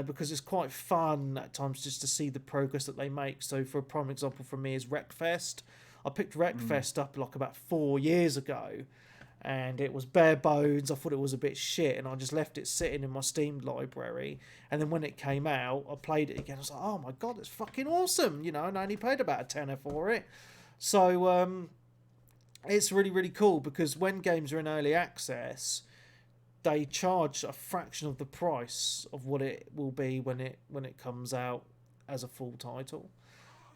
because it's quite fun at times just to see the progress that they make. So for a prime example for me is Wreckfest. I picked Wreckfest up like about 4 years ago, and it was bare bones. I thought it was a bit shit, and I just left it sitting in my Steam library. And then when it came out, I played it again. I was like, oh my god, it's fucking awesome, and I only paid about a tenner for it. So it's really, really cool because when games are in early access, they charge a fraction of the price of what it will be when it comes out as a full title.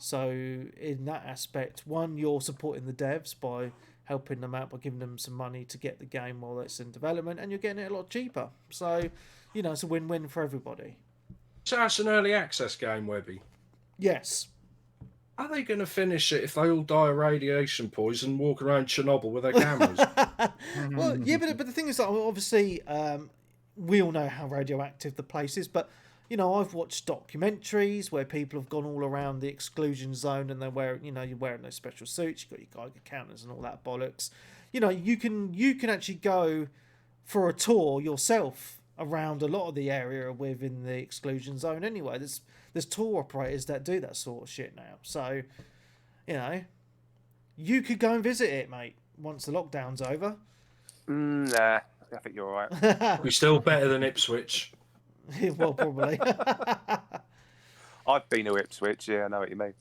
So in that aspect, one, you're supporting the devs by helping them out by giving them some money to get the game while it's in development, and you're getting it a lot cheaper. So, it's a win-win for everybody. So that's an early access game, Webby. Yes. Are they going to finish it if they all die of radiation poison, walk around Chernobyl with their cameras? Well, yeah, but the thing is that obviously we all know how radioactive the place is, but you know, I've watched documentaries where people have gone all around the exclusion zone and they're wearing, you know, you're wearing those special suits, you've got your Geiger counters and all that bollocks. You know, you can actually go for a tour yourself around a lot of the area within the exclusion zone anyway. There's tour operators that do that sort of shit now. So, you know, you could go and visit it, mate, once the lockdown's over. Nah, I think you're all right. We're still better than Ipswich. Well, probably. I've been to Ipswich. Yeah, I know what you mean.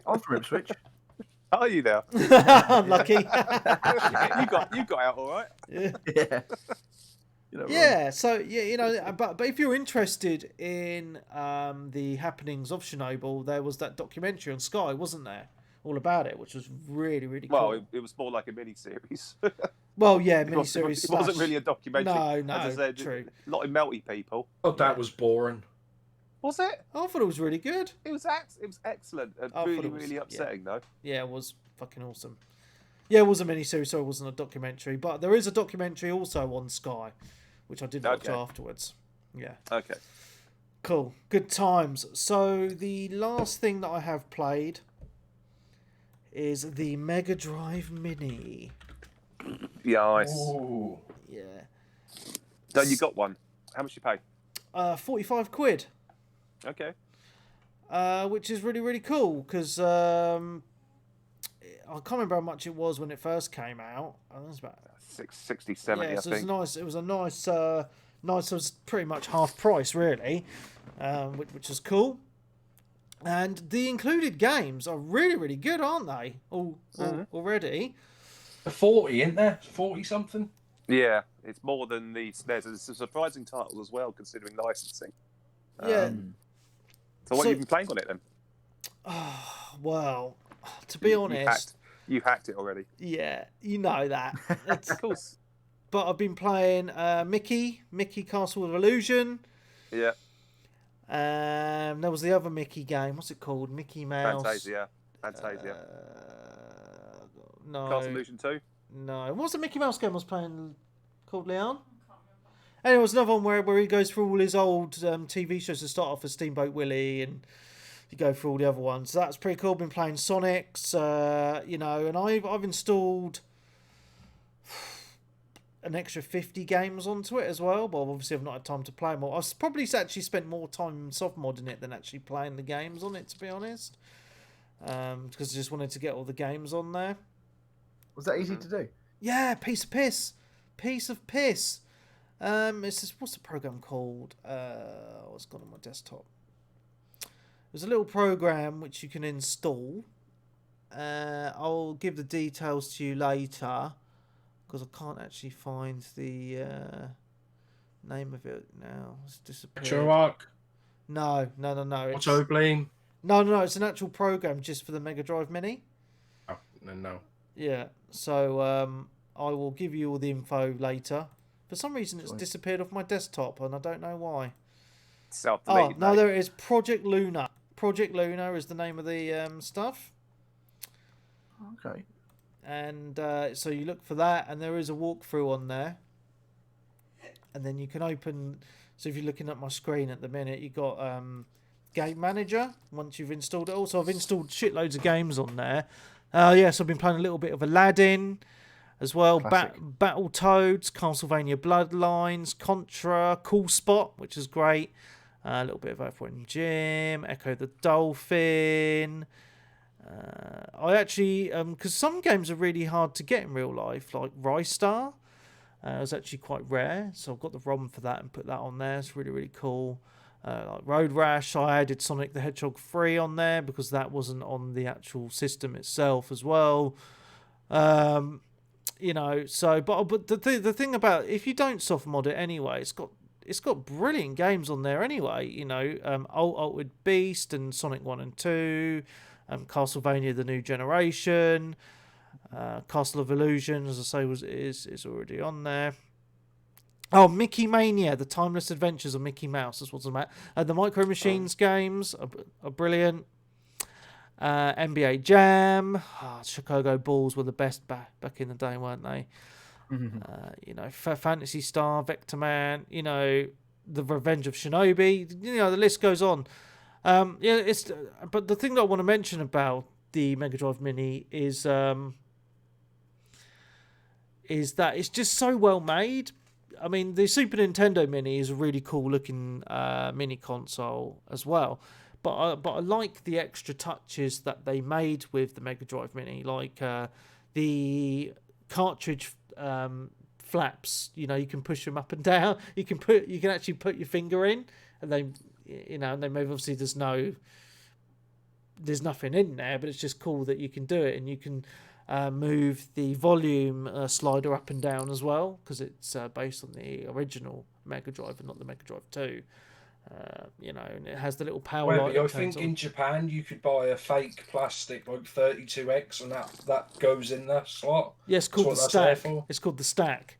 I'm from Ipswich. Are you there? Unlucky. you got out all right. Yeah. Yeah. You know, Yeah, so yeah, you know, but if you're interested in the happenings of Chernobyl, there was that documentary on Sky, wasn't there? All about it, which was really, really cool. Well, it was more like a mini-series. Well, yeah, It mini-series. wasn't really a documentary. No, As I said, true. A lot of melty people. Oh, that was boring. Was it? I thought it was really good. It was excellent. And I thought really, it was- really yeah. upsetting though. Yeah, it was fucking awesome. Yeah, it was a mini-series, so it wasn't a documentary. But there is a documentary also on Sky, which I did watch Okay. afterwards. Yeah. Okay. Cool. Good times. So the last thing that I have played is the Mega Drive Mini. Nice. Ooh. Yeah. So you got one. How much you pay? 45 quid. Okay. Which is really, really cool because I can't remember how much it was when it first came out. I think it was about 60, 70, yeah, I so think. it was a nice, it was pretty much half price really, which is cool. And the included games are really, really good, aren't they? Already. 40, isn't there? 40 something? Yeah, it's more than the SNES. It's a surprising title as well, considering licensing. Yeah. So what So- have you been playing on it then? Well, to be honest, You hacked it already. yeah, you know that. It's, Of course. but I've been playing Mickey Castle of Illusion. Yeah. There was the other Mickey game. What's it called? Mickey Mouse. Fantasia. No. Castle Illusion 2. No. What was the Mickey Mouse game I was playing called, Leon? And it was another one where he goes through all his old TV shows to start off as Steamboat Willie, and you go through all the other ones. So that's pretty cool. Been playing Sonics, you know, and I've installed an extra 50 games onto it as well, but obviously I've not had time to play more. I've probably actually spent more time soft modding it than actually playing the games on it, to be honest, because I just wanted to get all the games on there. Was that easy to do? Yeah, piece of piss. It's just, what's the program called? It's gone on my desktop. There's a little program which you can install. I'll give the details to you later because I can't actually find the name of it now. It's disappeared. RetroArch? No. It's, Autoblame? no. It's an actual program just for the Mega Drive Mini. Oh, no. Yeah. So I will give you all the info later. For some reason, it's Sweet. disappeared off my desktop, and I don't know why. Self-deleted. Oh, no, there it is. Project Luna. Project Luna is the name of the stuff. Okay. And so you look for that, and there is a walkthrough on there. And then you can open... So if you're looking at my screen at the minute, you've got Game Manager, once you've installed it. Also, I've installed shitloads of games on there. Yes, I've been playing a little bit of Aladdin as well. Battletoads, Castlevania Bloodlines, Contra, Cool Spot, which is great. A little bit of Earthworm Jim, Echo the Dolphin. I actually, because some games are really hard to get in real life, like Rystar. It was actually quite rare, so I've got the ROM for that and put that on there. It's really, really cool. Like Road Rash, I added Sonic the Hedgehog 3 on there because that wasn't on the actual system itself as well. You know, so but the thing about, if you don't soft mod it anyway, it's got brilliant games on there anyway. You know, Altered Beast and Sonic 1 and 2, Castlevania the New Generation, Castle of Illusion, as I say, is already on there. Oh, Mickey Mania, the timeless adventures of Mickey Mouse. That's what's about. The Micro Machines games are brilliant. NBA Jam, Chicago Bulls were the best back in the day, weren't they? Fantasy Star, Vector Man, The Revenge of Shinobi. The list goes on. But the thing that I want to mention about the Mega Drive Mini is that it's just so well made. I mean, the Super Nintendo Mini is a really cool looking mini console as well. But I like the extra touches that they made with the Mega Drive Mini, like the cartridge flaps. You can push them up and down. You can actually put your finger in, and they obviously there's nothing in there, but it's just cool that you can do it, and you can move the volume slider up and down as well, because it's based on the original Mega Drive and not the Mega Drive 2. And it has the little power light. I think in Japan you could buy a fake plastic like 32X, and that goes in the slot. Yeah, it's called the stack. It's called the stack.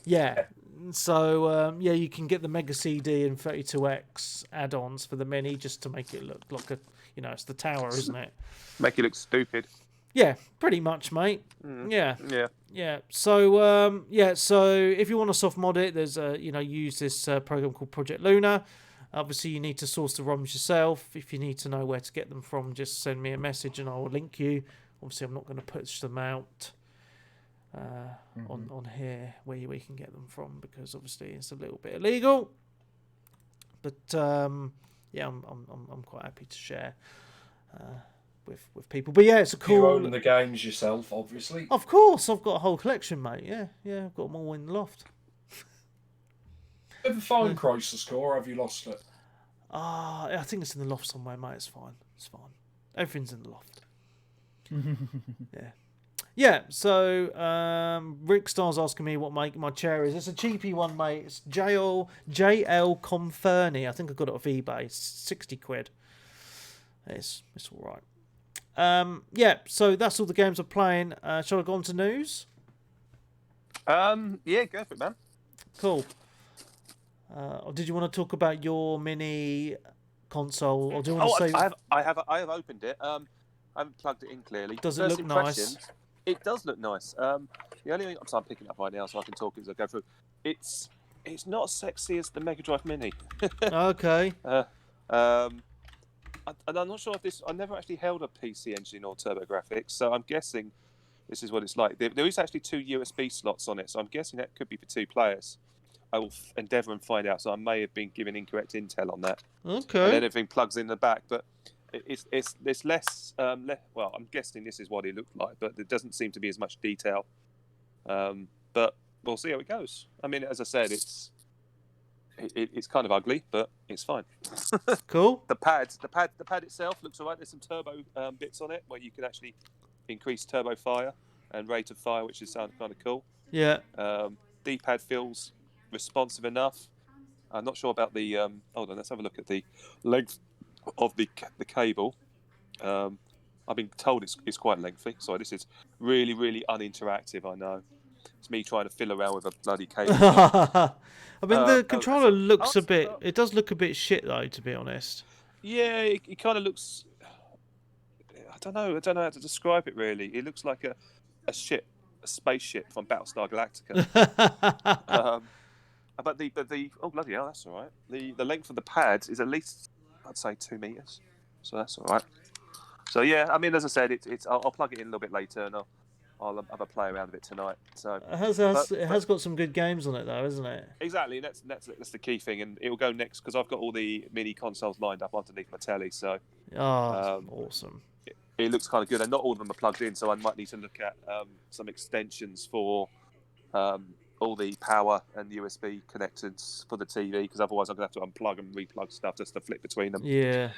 Yeah. So you can get the Mega CD and 32X add-ons for the Mini just to make it look like it's the tower, isn't it? Make it look stupid. Yeah, pretty much, mate. Yeah. So so if you want to soft mod it, there's use this program called Project Luna. Obviously, you need to source the ROMs yourself. If you need to know where to get them from, just send me a message and I will link you. Obviously, I'm not going to push them out on here where we can get them from, because obviously it's a little bit illegal. But I'm quite happy to share with people. But yeah, it's a cool. You own the games yourself, obviously. Of course, I've got a whole collection, mate. Yeah, I've got them all in the loft. Ever find Crisis Core, or have you lost it? I think it's in the loft somewhere, mate. It's fine. Everything's in the loft. Yeah. So Rick Star's asking me what my chair is. It's a cheapy one, mate. It's JL Conferny. I think I got it off eBay. It's 60 quid. It's all right. So that's all the games I'm playing. Shall I go on to news? Yeah, go for it, man. Cool. Or did you want to talk about your mini console, or do you want to say? I have opened it. I haven't plugged it in clearly. Does it look nice? It does look nice. The only thing I'm picking up right now, so I can talk as I go through. It's not as sexy as the Mega Drive Mini. Okay. And I'm not sure if this. I never actually held a PC Engine or TurboGrafx, so I'm guessing this is what it's like. There is actually 2 USB slots on it, so I'm guessing that could be for 2 players. I will endeavour and find out. So I may have been given incorrect intel on that. Okay. And everything plugs in the back, but it's less. Well, I'm guessing this is what it looked like, but there doesn't seem to be as much detail. But we'll see how it goes. I mean, as I said, it's kind of ugly, but it's fine. Cool. The pad itself looks alright. There's some turbo bits on it where you can actually increase turbo fire and rate of fire, which is sound kind of cool. Yeah. D-pad feels responsive enough. I'm not sure about the. Hold on, let's have a look at the length of the cable. I've been told it's quite lengthy. Sorry, this is really, really uninteractive. I know. It's me trying to fiddle around with a bloody cable. I mean, the controller looks a bit. It does look a bit shit, though, to be honest. Yeah, it kind of looks. I don't know how to describe it. Really, it looks like a spaceship from Battlestar Galactica. But the oh bloody hell, that's all right. The length of the pad is at least, I'd say, 2 meters, so that's all right. So yeah, I mean, as I said, I'll plug it in a little bit later, and I'll have a play around with it tonight. So it has got some good games on it, though, isn't it? Exactly, that's the key thing, and it'll go next because I've got all the mini consoles lined up underneath my telly. So awesome. It looks kind of good, and not all of them are plugged in, so I might need to look at some extensions for all the power and USB connectors for the TV, because otherwise I'm going to have to unplug and replug stuff just to flip between them. Yeah.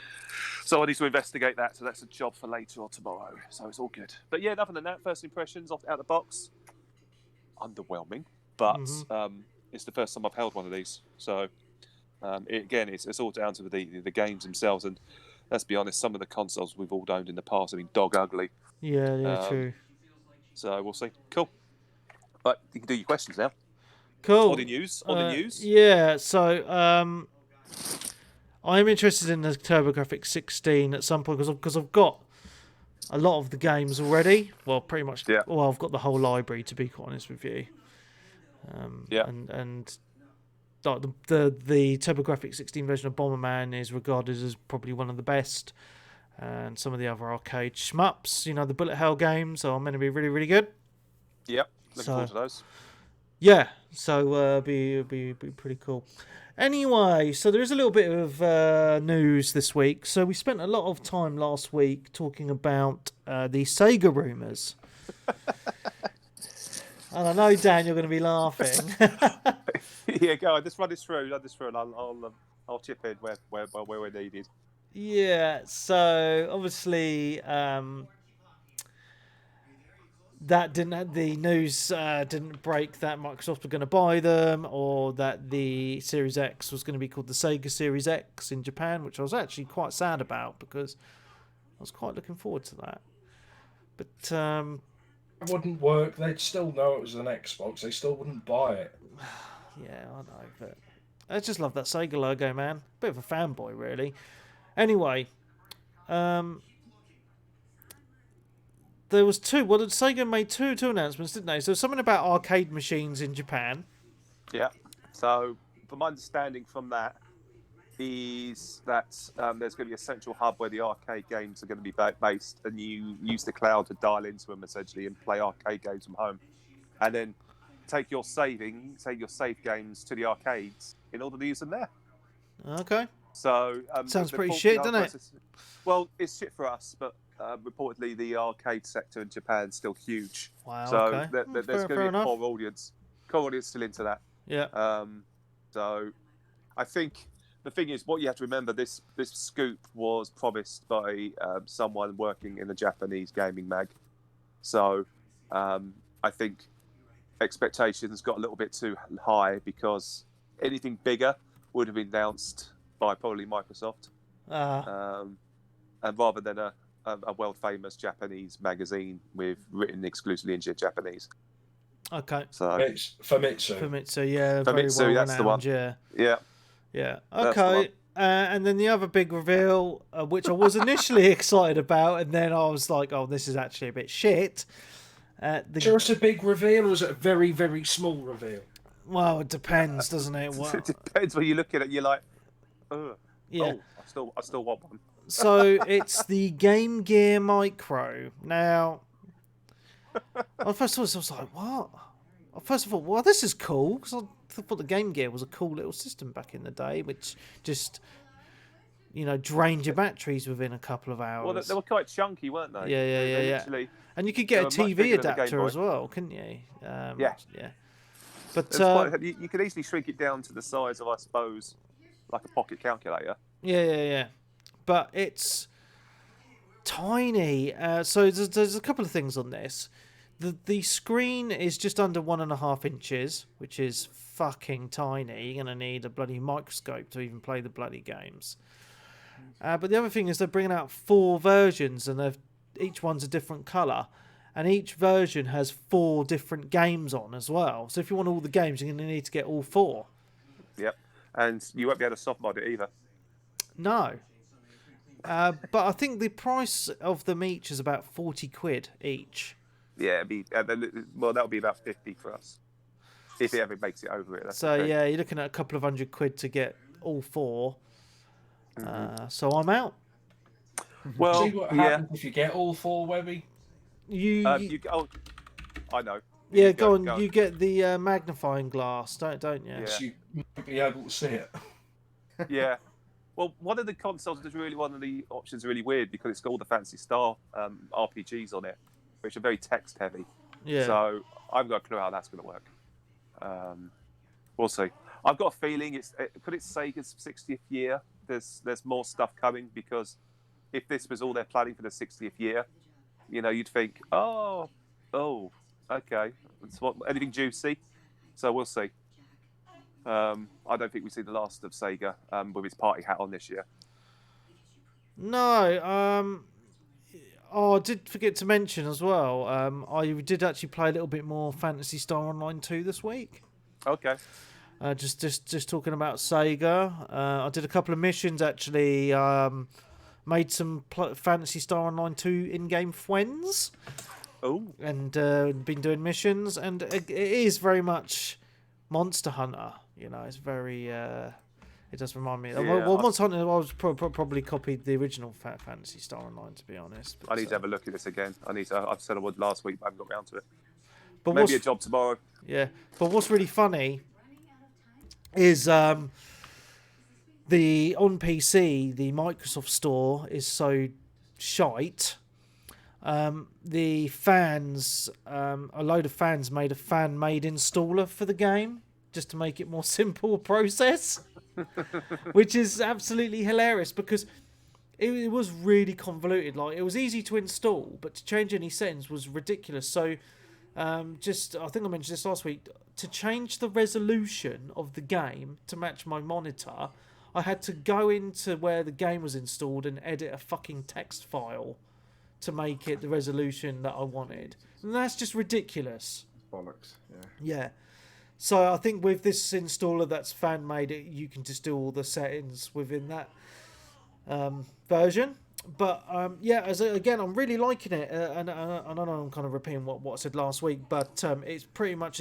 So I need to investigate that, so that's a job for later or tomorrow. So it's all good. But yeah, other than that, first impressions out the box, underwhelming, but it's the first time I've held one of these. So it's all down to the games themselves, and let's be honest, some of the consoles we've all owned in the past have been dog ugly. Yeah, true. So we'll see. Cool. But you can do your questions now. Cool. On the news. Yeah. So I'm interested in the TurboGrafx 16 at some point because I've got a lot of the games already. Well, pretty much. Yeah. Well, I've got the whole library, to be quite honest with you. Yeah. And like the TurboGrafx 16 version of Bomberman is regarded as probably one of the best. And some of the other arcade shmups, the bullet hell games, are meant to be really, really good. Yep. Looking forward to those. Yeah, so be pretty cool. Anyway, so there is a little bit of news this week. So we spent a lot of time last week talking about the Sega rumours. And I know, Dan, you're going to be laughing. Yeah, go on. Just run this through, and I'll chip in where we're needed. Yeah, so obviously the news didn't break that Microsoft were going to buy them, or that the Series X was going to be called the Sega Series X in Japan, which I was actually quite sad about because I was quite looking forward to that. But it wouldn't work. They'd still know it was an Xbox. They still wouldn't buy it. yeah, I know, but I just love that Sega logo, man. Bit of a fanboy, really. Anyway, there was two. Well, Sega made two announcements, didn't they? So something about arcade machines in Japan. Yeah. So, from my understanding from that is that there's going to be a central hub where the arcade games are going to be based, and you use the cloud to dial into them essentially and play arcade games from home, and then take your save games to the arcades in order to use them there. Okay. So sounds pretty shit, doesn't it? Well, it's shit for us, but reportedly the arcade sector in Japan is still huge. Wow. So Okay. there's going to be a core audience still into that. Yeah. So I think the thing is, what you have to remember, this scoop was promised by someone working in a Japanese gaming mag. So I think expectations got a little bit too high, because anything bigger would have been announced by probably Microsoft, and rather than a world famous Japanese magazine written exclusively in Japanese. Okay. So Famitsu, yeah, very Famitsu, well that's the renowned, one. Yeah. Okay. And then the other big reveal, which I was initially excited about, and then I was like, "Oh, this is actually a bit shit." Sure, it's a big reveal, or is it a very, very small reveal? Well, it depends, doesn't it? It depends when you look at it. You're like, ugh. Yeah. Oh, I still want one. So it's the Game Gear Micro. Now, first of all, I was like, what? First of all, well, this is cool, because I thought the Game Gear was a cool little system back in the day, which just, drained your batteries within a couple of hours. Well, they were quite chunky, weren't they? Yeah. And you could get a TV adapter as well, couldn't you? Yeah. But you could easily shrink it down to the size of, I suppose, like a pocket calculator. Yeah. But it's tiny. So there's a couple of things on this. The screen is just under 1.5 inches, which is fucking tiny. You're going to need a bloody microscope to even play the bloody games. But the other thing is they're bringing out 4 versions, and each one's a different colour. And each version has 4 different games on as well. So if you want all the games, you're going to need to get all 4. Yep. And you won't be able to soft mod it either. No. But I think the price of them each is about 40 quid each. Yeah, that'll be about 50 for us. If it ever makes it over it. So, yeah, you're looking at a couple of $100 quid to get all 4. So I'm out. Well, see what happens if you get all 4, Webby? I know. Yeah, go on. You get the magnifying glass, don't you? Yeah. So you might be able to see it. Yeah. Well, one of the options is really weird, because it's got all the Fantasy Star RPGs on it, which are very text heavy. Yeah. So I've got a clue how that's going to work. We'll see. I've got a feeling it's Sega's 60th year. There's more stuff coming, because if this was all they're planning for the 60th year, you'd think, oh, okay, anything juicy. So we'll see. I don't think we see the last of Sega with his party hat on this year. No. I did forget to mention as well. I did actually play a little bit more Phantasy Star Online 2 this week. Okay. Just talking about Sega. I did a couple of missions actually. Made some Phantasy Star Online 2 in-game friends. Oh. And been doing missions, and it is very much Monster Hunter. You know, it's very. It does remind me. Well, Monster Hunter, I was probably copied the original Phantasy Star Online, to be honest. But, I need to have a look at this again. I've said I would last week, but I haven't got round to it. But maybe a job tomorrow. Yeah, but what's really funny is the on PC, the Microsoft Store is so shite. The fans, a load of fans made a fan-made installer for the game just to make it more simple process, which is absolutely hilarious because it was really convoluted. Like, it was easy to install, but to change any settings was ridiculous. So, I think I mentioned this last week. To change the resolution of the game to match my monitor, I had to go into where the game was installed and edit a fucking text file to make it the resolution that I wanted. And that's just ridiculous. Bollocks, yeah. Yeah. So I think with this installer that's fan-made, you can just do all the settings within that version. But again, I'm really liking it. And I know I'm kind of repeating what I said last week, but it's pretty much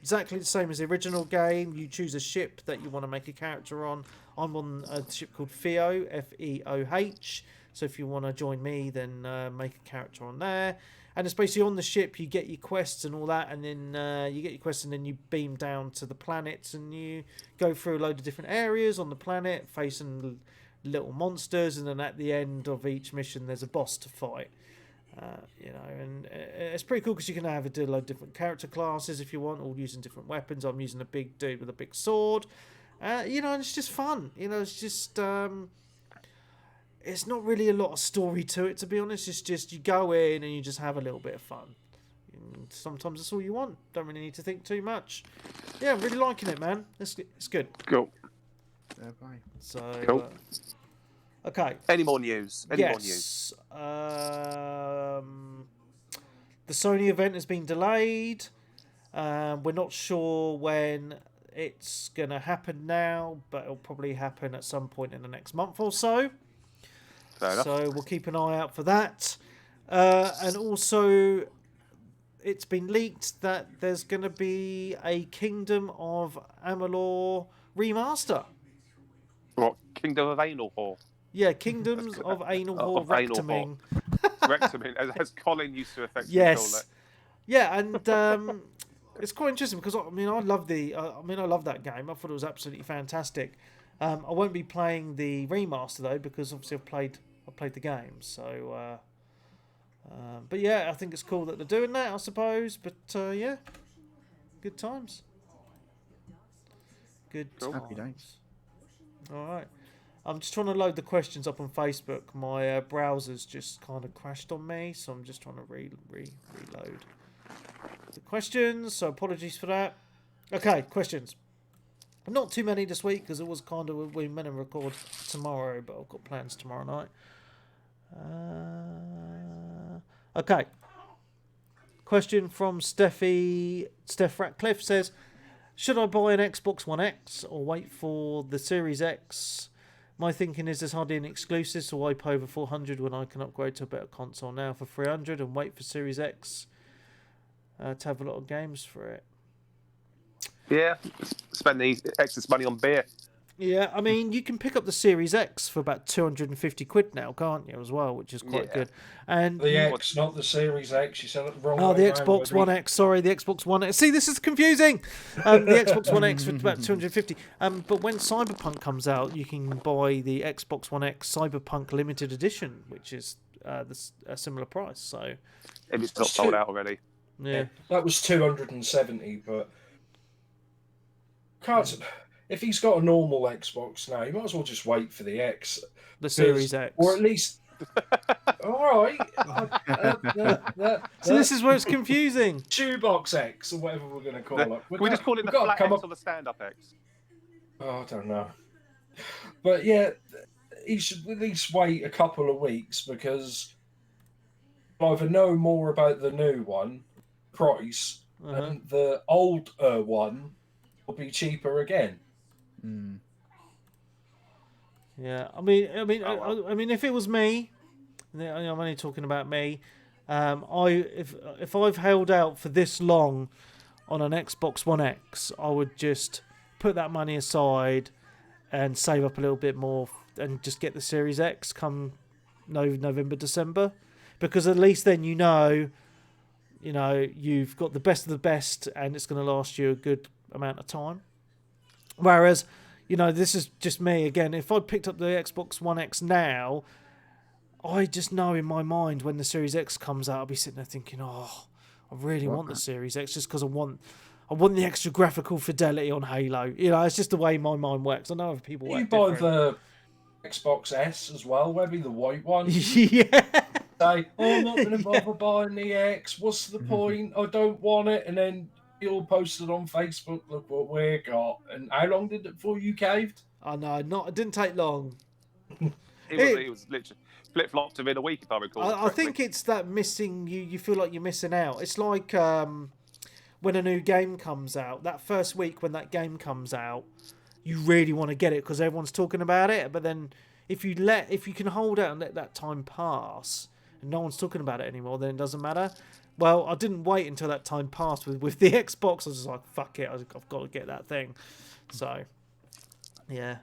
exactly the same as the original game. You choose a ship that you want to make a character on. I'm on a ship called Feoh, Feoh. So if you want to join me, then make a character on there. And it's basically on the ship, you get your quests and all that, and then you get your quests and then you beam down to the planets and you go through a load of different areas on the planet, facing little monsters, and then at the end of each mission there's a boss to fight. And it's pretty cool because you can have a load of different character classes if you want, all using different weapons. I'm using a big dude with a big sword. And it's just fun. It's just... it's not really a lot of story to it, to be honest. It's just you go in and you just have a little bit of fun. And sometimes that's all you want. Don't really need to think too much. Yeah, I'm really liking it, man. It's good. Cool. Yeah, bye. So, cool. Okay. Any more news? The Sony event has been delayed. We're not sure when it's going to happen now, but it'll probably happen at some point in the next month or so. So we'll keep an eye out for that. And also, it's been leaked that there's going to be a Kingdom of Amalur remaster. What? Kingdom of Anal Whore? Yeah, Kingdoms of Anal Whore Rectuming. Rectuming, as Colin used to affectionately call it. Yeah, and it's quite interesting because I love that game. I thought it was absolutely fantastic. I won't be playing the remaster though because obviously I played the game. So, but yeah, I think it's cool that they're doing that. I suppose, but yeah, good times. Good times. Happy days. All right. I'm just trying to load the questions up on Facebook. My browser's just kind of crashed on me, so I'm just trying to reload the questions. So apologies for that. Okay, questions. Not too many this week because it was kind of we meant to record tomorrow, but I've got plans tomorrow night. Okay. Question from Steph Ratcliffe says, should I buy an Xbox One X or wait for the Series X? My thinking is there's hardly any exclusives, so why pay over 400 when I can upgrade to a better console now for 300 and wait for Series X to have a lot of games for it. Yeah, spend the excess money on beer. Yeah, I mean, you can pick up the Series X for about 250 quid now, can't you, as well, which is quite good. And the X, not the Series X. You said it the wrong way. Oh, the Xbox One X. Sorry, the Xbox One X. See, this is confusing. The Xbox One X for about 250. But when Cyberpunk comes out, you can buy the Xbox One X Cyberpunk Limited Edition, which is a similar price. So if it's not sold out already. Yeah, that was 270, but can't. If he's got a normal Xbox now, you might as well just wait for the X. The Series X. Or at least... All right. So this is where it's confusing. Shoebox X, or whatever we're going to call it. We just call it the flat X or the stand-up X? Oh, I don't know. But yeah, he should at least wait a couple of weeks because I either know more about the new one, price, and the old one, will be cheaper again. Mm. Yeah, I mean, Oh, well. I mean, if it was me, I'm only talking about me. If I've held out for this long on an Xbox One X, I would just put that money aside and save up a little bit more and just get the Series X come November, December, because at least then you know you've got the best of the best and it's going to last you a good amount of time. Whereas, this is just me again. If I picked up the Xbox One X now, I just know in my mind when the Series X comes out, I'll be sitting there thinking, oh, I really want the Series X just because I want the extra graphical fidelity on Halo. It's just the way my mind works. I know other people work buy different. the Xbox S as well, maybe the white one. Yeah. Say, I'm not going to bother buying the X. What's the point? I don't want it. And then you all posted on Facebook, look what we got. And how long did it before you caved? I know, it didn't take long. It was literally flip-flopped within a week, if I recall. I think it's that missing. You feel like you're missing out. It's like when a new game comes out. That first week when that game comes out, you really want to get it because everyone's talking about it. But then if you can hold out and let that time pass, and no one's talking about it anymore, then it doesn't matter. Well, I didn't wait until that time passed with the Xbox. I was just like, fuck it, I've got to get that thing. So, yeah.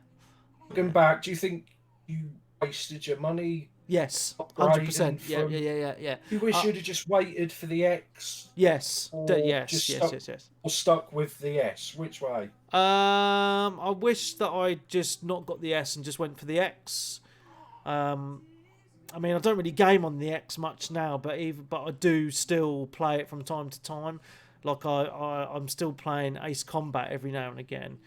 Looking back, do you think you wasted your money? Yes, upgrading 100%. from- Yeah. You wish you'd have just waited for the X Yes, Or yes. just or stuck with the S? Which way? I wish that I just not got the S and just went for the X. I mean, I don't really game on the X much now, but I do still play it from time to time. Like I'm still playing Ace Combat every now and again,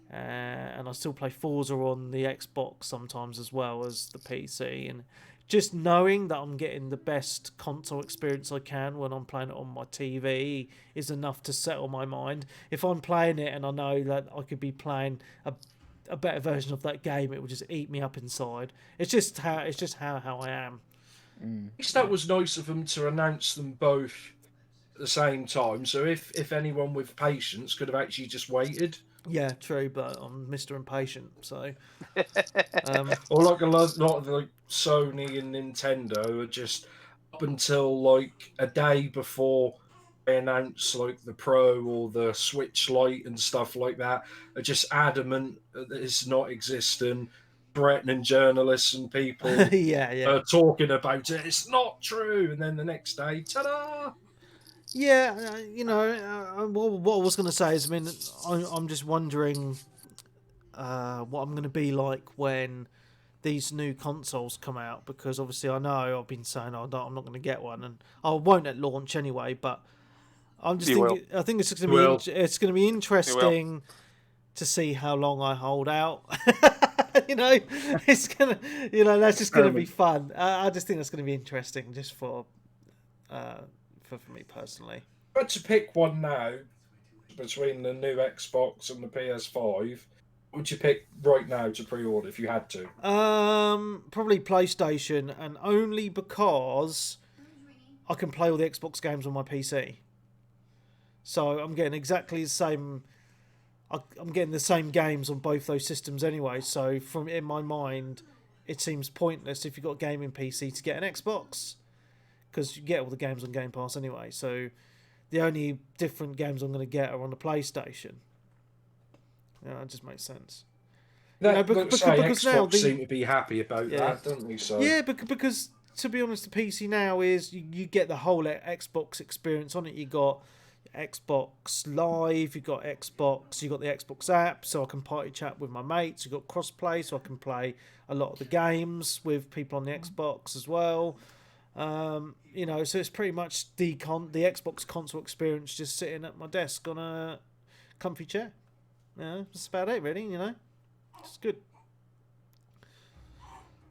and I still play Forza on the Xbox sometimes as well as the PC. And just knowing that I'm getting the best console experience I can when I'm playing it on my TV is enough to settle my mind. If I'm playing it and I know that I could be playing a better version of that game, it would just eat me up inside. It's just how I am. At least that was nice of them to announce them both at the same time. So if anyone with patience could have actually just waited. Yeah, true, but I'm Mr. Impatient, so. Or like a lot of like Sony and Nintendo are just up until like a day before they announce like the Pro or the Switch Lite and stuff like that, are just adamant that it's not existing, threatening journalists and people yeah. talking about it. It's not true, and then the next day, ta-da! Yeah, what I was going to say is, I mean, I'm just wondering what I'm going to be like when these new consoles come out, because obviously I know I've been saying I'm not going to get one, and I won't at launch anyway. But I'm just thinking, I think it's going to be interesting to see how long I hold out. It's gonna, that's just going to be fun. I just think that's going to be interesting, just for me personally. But to pick one now between the new Xbox and the PS5, would you pick right now to pre-order if you had to? Probably PlayStation, and only because I can play all the Xbox games on my PC. So I'm getting exactly the same. I'm getting the same games on both those systems anyway. So from in my mind, it seems pointless if you've got a gaming PC to get an Xbox, because you get all the games on Game Pass anyway. So the only different games I'm going to get are on the PlayStation. Yeah, that just makes sense. Because Xbox seem to be happy about that, don't they? So yeah, because to be honest, the PC now is you get the whole Xbox experience on it. You got Xbox Live, you got the Xbox app, so I can party chat with my mates. You got crossplay, so I can play a lot of the games with people on the Xbox as well. So it's pretty much the Xbox console experience, just sitting at my desk on a comfy chair. That's about it, really. It's good.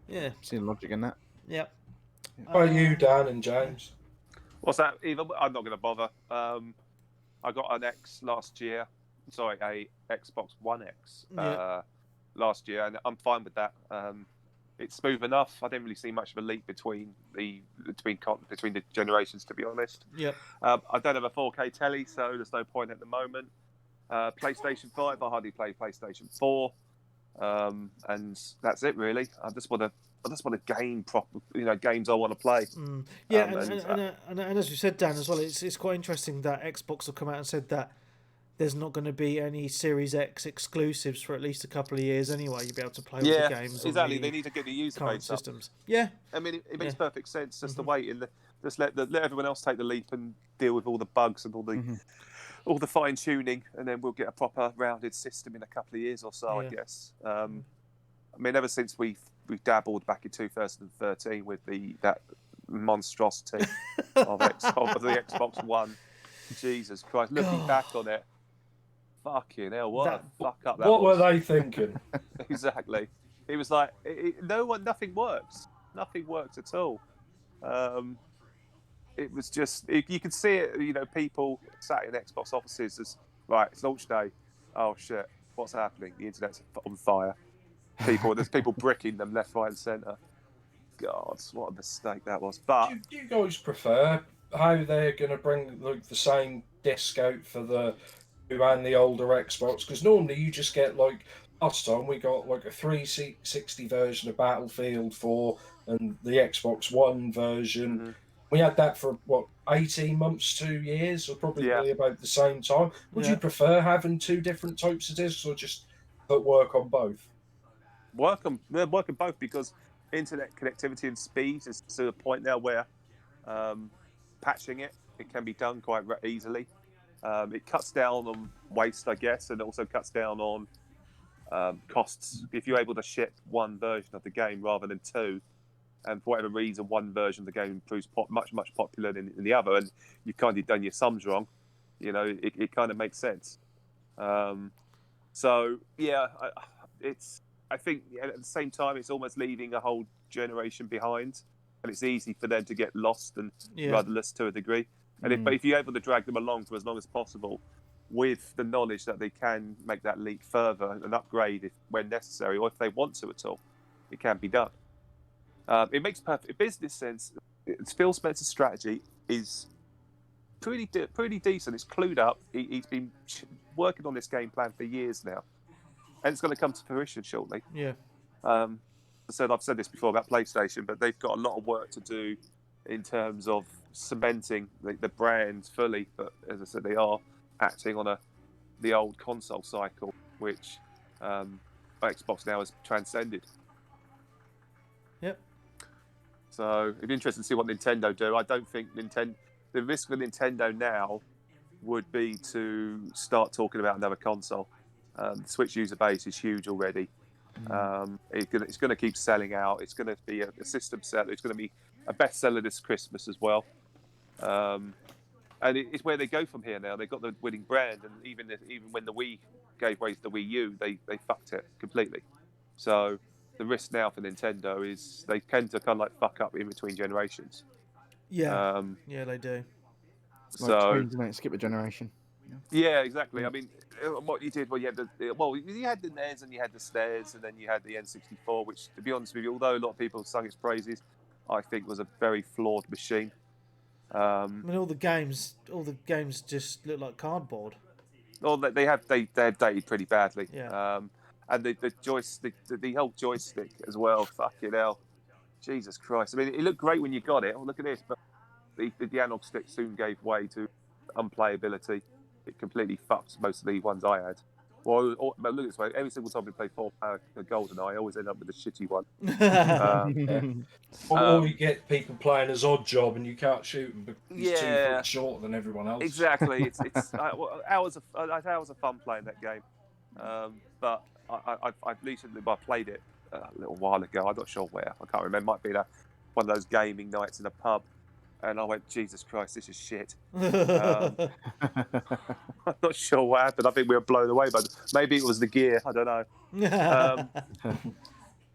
Yeah. See the logic in that. Yep. How are you, Dan and James? What's that? I'm not going to bother. I got an Xbox One X last year, and I'm fine with that. It's smooth enough. I didn't really see much of a leap between the generations, to be honest. Yep. I don't have a 4K telly, so there's no point at the moment. PlayStation 5, I hardly play PlayStation 4, and that's it really. I just want to game proper, games I want to play. Yeah, and as you said, Dan, as well, it's quite interesting that Xbox have come out and said that there's not going to be any Series X exclusives for at least a couple of years anyway. You'll be able to play all the games. Exactly. On they need to get the user current base up. systems. Yeah, I mean, it makes perfect sense just to wait and just let everyone else take the leap and deal with all the bugs and all the fine tuning, and then we'll get a proper rounded system in a couple of years or so, I guess. I mean, ever since we dabbled back in 2013 with that monstrosity of the Xbox One, Jesus Christ, looking back on it, fucking hell, what a fuck up that was. What were they thinking? Exactly. It was like nothing works. Nothing works at all. It was just you could see it. People sat in Xbox offices as right. It's launch day. Oh shit! What's happening? The internet's on fire. There's people bricking them left, right, and centre. God, what a mistake that was. But do you guys prefer how they're going to bring the same disc out for the new and the older Xbox? Because normally you just get last time we got a 360 version of Battlefield 4 and the Xbox One version. Mm-hmm. We had that for 18 months, 2 years, or probably about the same time. Would you prefer having two different types of discs, or just work on both? Work on both, because internet connectivity and speed is to the point now where patching it can be done quite easily. It cuts down on waste, I guess, and also cuts down on costs. If you're able to ship one version of the game rather than two, and for whatever reason one version of the game proves much popular than the other, and you've kind of done your sums wrong, it kind of makes sense. So yeah, I think at the same time it's almost leaving a whole generation behind, and it's easy for them to get lost and rudderless to a degree. And but if you're able to drag them along for as long as possible, with the knowledge that they can make that leap further and upgrade when necessary, or if they want to at all, it can be done. It makes perfect business sense. Phil Spencer's strategy is pretty decent. It's clued up. He's been working on this game plan for years now, and it's going to come to fruition shortly. Yeah. I've said this before about PlayStation, but they've got a lot of work to do in terms of cementing the brand fully. But as I said, they are acting on the old console cycle, which Xbox now has transcended. Yep. So it'd be interesting to see what Nintendo do. I don't think the risk for Nintendo now would be to start talking about another console. The Switch user base is huge already. It's going to keep selling out. It's going to be a system seller. It's going to be a bestseller this Christmas as well. And it's where they go from here now. They've got the winning brand, and even when the Wii gave way to the Wii U, they fucked it completely. So the risk now for Nintendo is they tend to kind of fuck up in between generations. Yeah. They do. So skip a generation. Yeah, exactly. I mean, what you did, you had the NES and you had the SNES, and then you had the N64, which, to be honest with you, although a lot of people sung its praises, I think was a very flawed machine. I mean, all the games just look like cardboard. Well, they have dated pretty badly. Yeah. And the joystick, the whole joystick as well. Fucking hell, Jesus Christ! I mean, it looked great when you got it. Oh, look at this, but the analog stick soon gave way to unplayability. It completely fucked most of the ones I had. Well, but look at this way. Every single time we play GoldenEye, I always end up with a shitty one. Or you get people playing as Odd Job and you can't shoot them because he's 2 foot shorter than everyone else. Exactly. It's hours of fun playing that game. But I've recently played it a little while ago. I'm not sure where. I can't remember. It might be one of those gaming nights in a pub. And I went, Jesus Christ, this is shit. I'm not sure what happened. I think we were blown away, but maybe it was the gear. I don't know.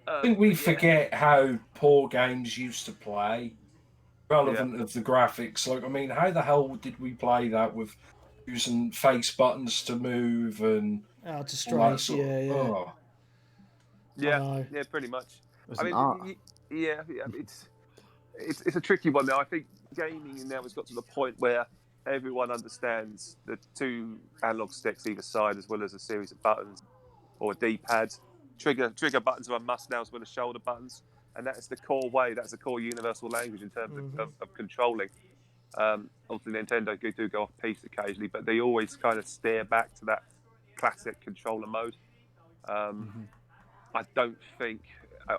I think we forget how poor games used to play, relevant of the graphics. How the hell did we play that with using face buttons to move and to strike? Yeah, pretty much. It's a tricky one now. I think gaming now has got to the point where everyone understands the 2 analog sticks either side, as well as a series of buttons or a D-pad. Trigger buttons are a must now, as well as shoulder buttons, and that's the core way. That's the core universal language in terms of controlling. Obviously, Nintendo do go off piece occasionally, but they always kind of steer back to that classic controller mode. I don't think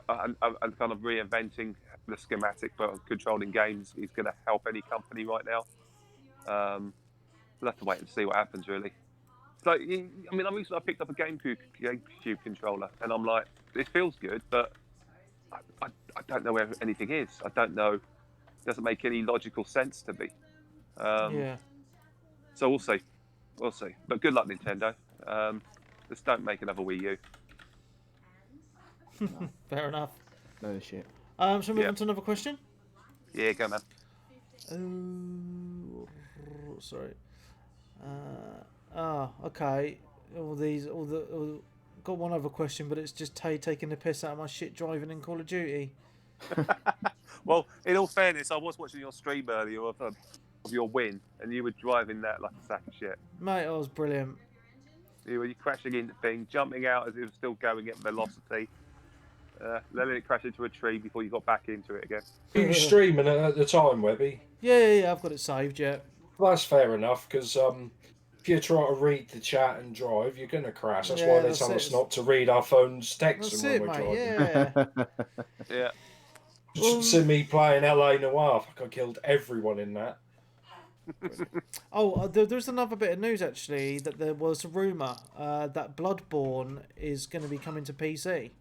I'm kind of reinventing the schematic for controlling games is going to help any company right now. We'll have to wait and see what happens, really. So, I mean, I picked up a GameCube controller, and I'm like, it feels good, but I don't know where anything is. I don't know. It doesn't make any logical sense to me. Yeah. So we'll see. We'll see. But good luck, Nintendo. Just don't make another Wii U. Fair enough. No shit. Shall we move on to another question? Yeah, go, man. Sorry. Okay. Got one other question, but it's just Tay taking the piss out of my shit driving in Call of Duty. Well, in all fairness, I was watching your stream earlier of your win, and you were driving that like a sack of shit. Mate, I was brilliant. You were crashing into things, jumping out as it was still going at velocity, letting it crash into a tree before you got back into it again. You were streaming it at the time, Webby. Yeah, I've got it saved, yeah. Well, that's fair enough, because if you try to read the chat and drive, you're going to crash. That's why they tell us not to read our phone's text when we're driving. Yeah. Yeah. Just see me playing LA Noire. Fuck, I killed everyone in that. There's another bit of news, actually, that there was a rumour that Bloodborne is going to be coming to PC.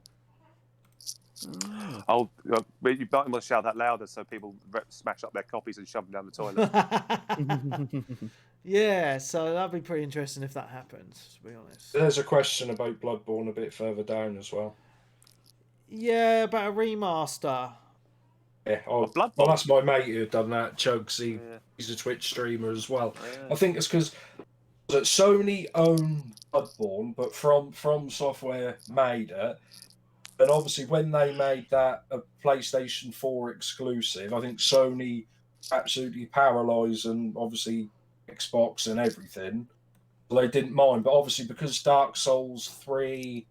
Oh, but you might want to shout that louder so people smash up their copies and shove them down the toilet. Yeah, so that'd be pretty interesting if that happens, to be honest. There's a question about Bloodborne a bit further down as well. Yeah, about a remaster. Yeah, Bloodborne. Well, that's my mate who done that. Chugs, he's a Twitch streamer as well. Yeah. I think it's because Sony own Bloodborne, but From Software made it. And obviously, when they made that a PlayStation 4 exclusive, I think Sony absolutely paralysed, and obviously Xbox and everything. So they didn't mind. But obviously, because Dark Souls 3,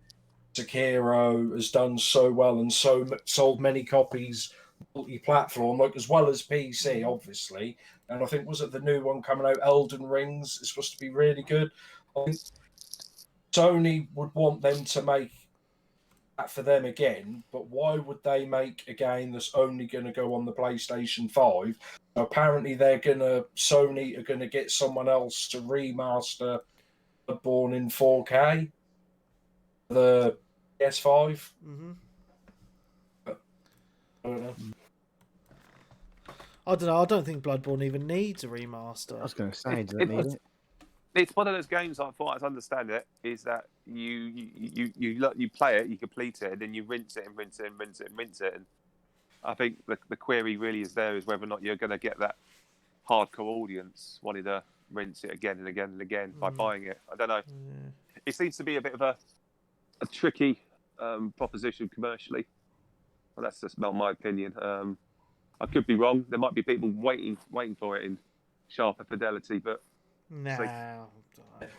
Sekiro has done so well and sold many copies multi-platform, like as well as PC, obviously. And I think, was it the new one coming out, Elden Rings? It's supposed to be really good. I think Sony would want them to make that for them again, but why would they make a game that's only going to go on the PlayStation 5? Apparently, Sony are going to get someone else to remaster Bloodborne in 4K, the PS5. I don't know. I don't know. I don't think Bloodborne even needs a remaster. I was going to say, does it need it? It's one of those games, I thought, I understand it, is that you play it, you complete it, and then you rinse it and rinse it and rinse it and rinse it. And I think the query really is there is whether or not you're going to get that hardcore audience wanting to rinse it again and again and again by buying it. I don't know. Yeah. It seems to be a bit of a tricky proposition commercially. Well, that's just not my opinion. I could be wrong. There might be people waiting for it in sharper fidelity, but No.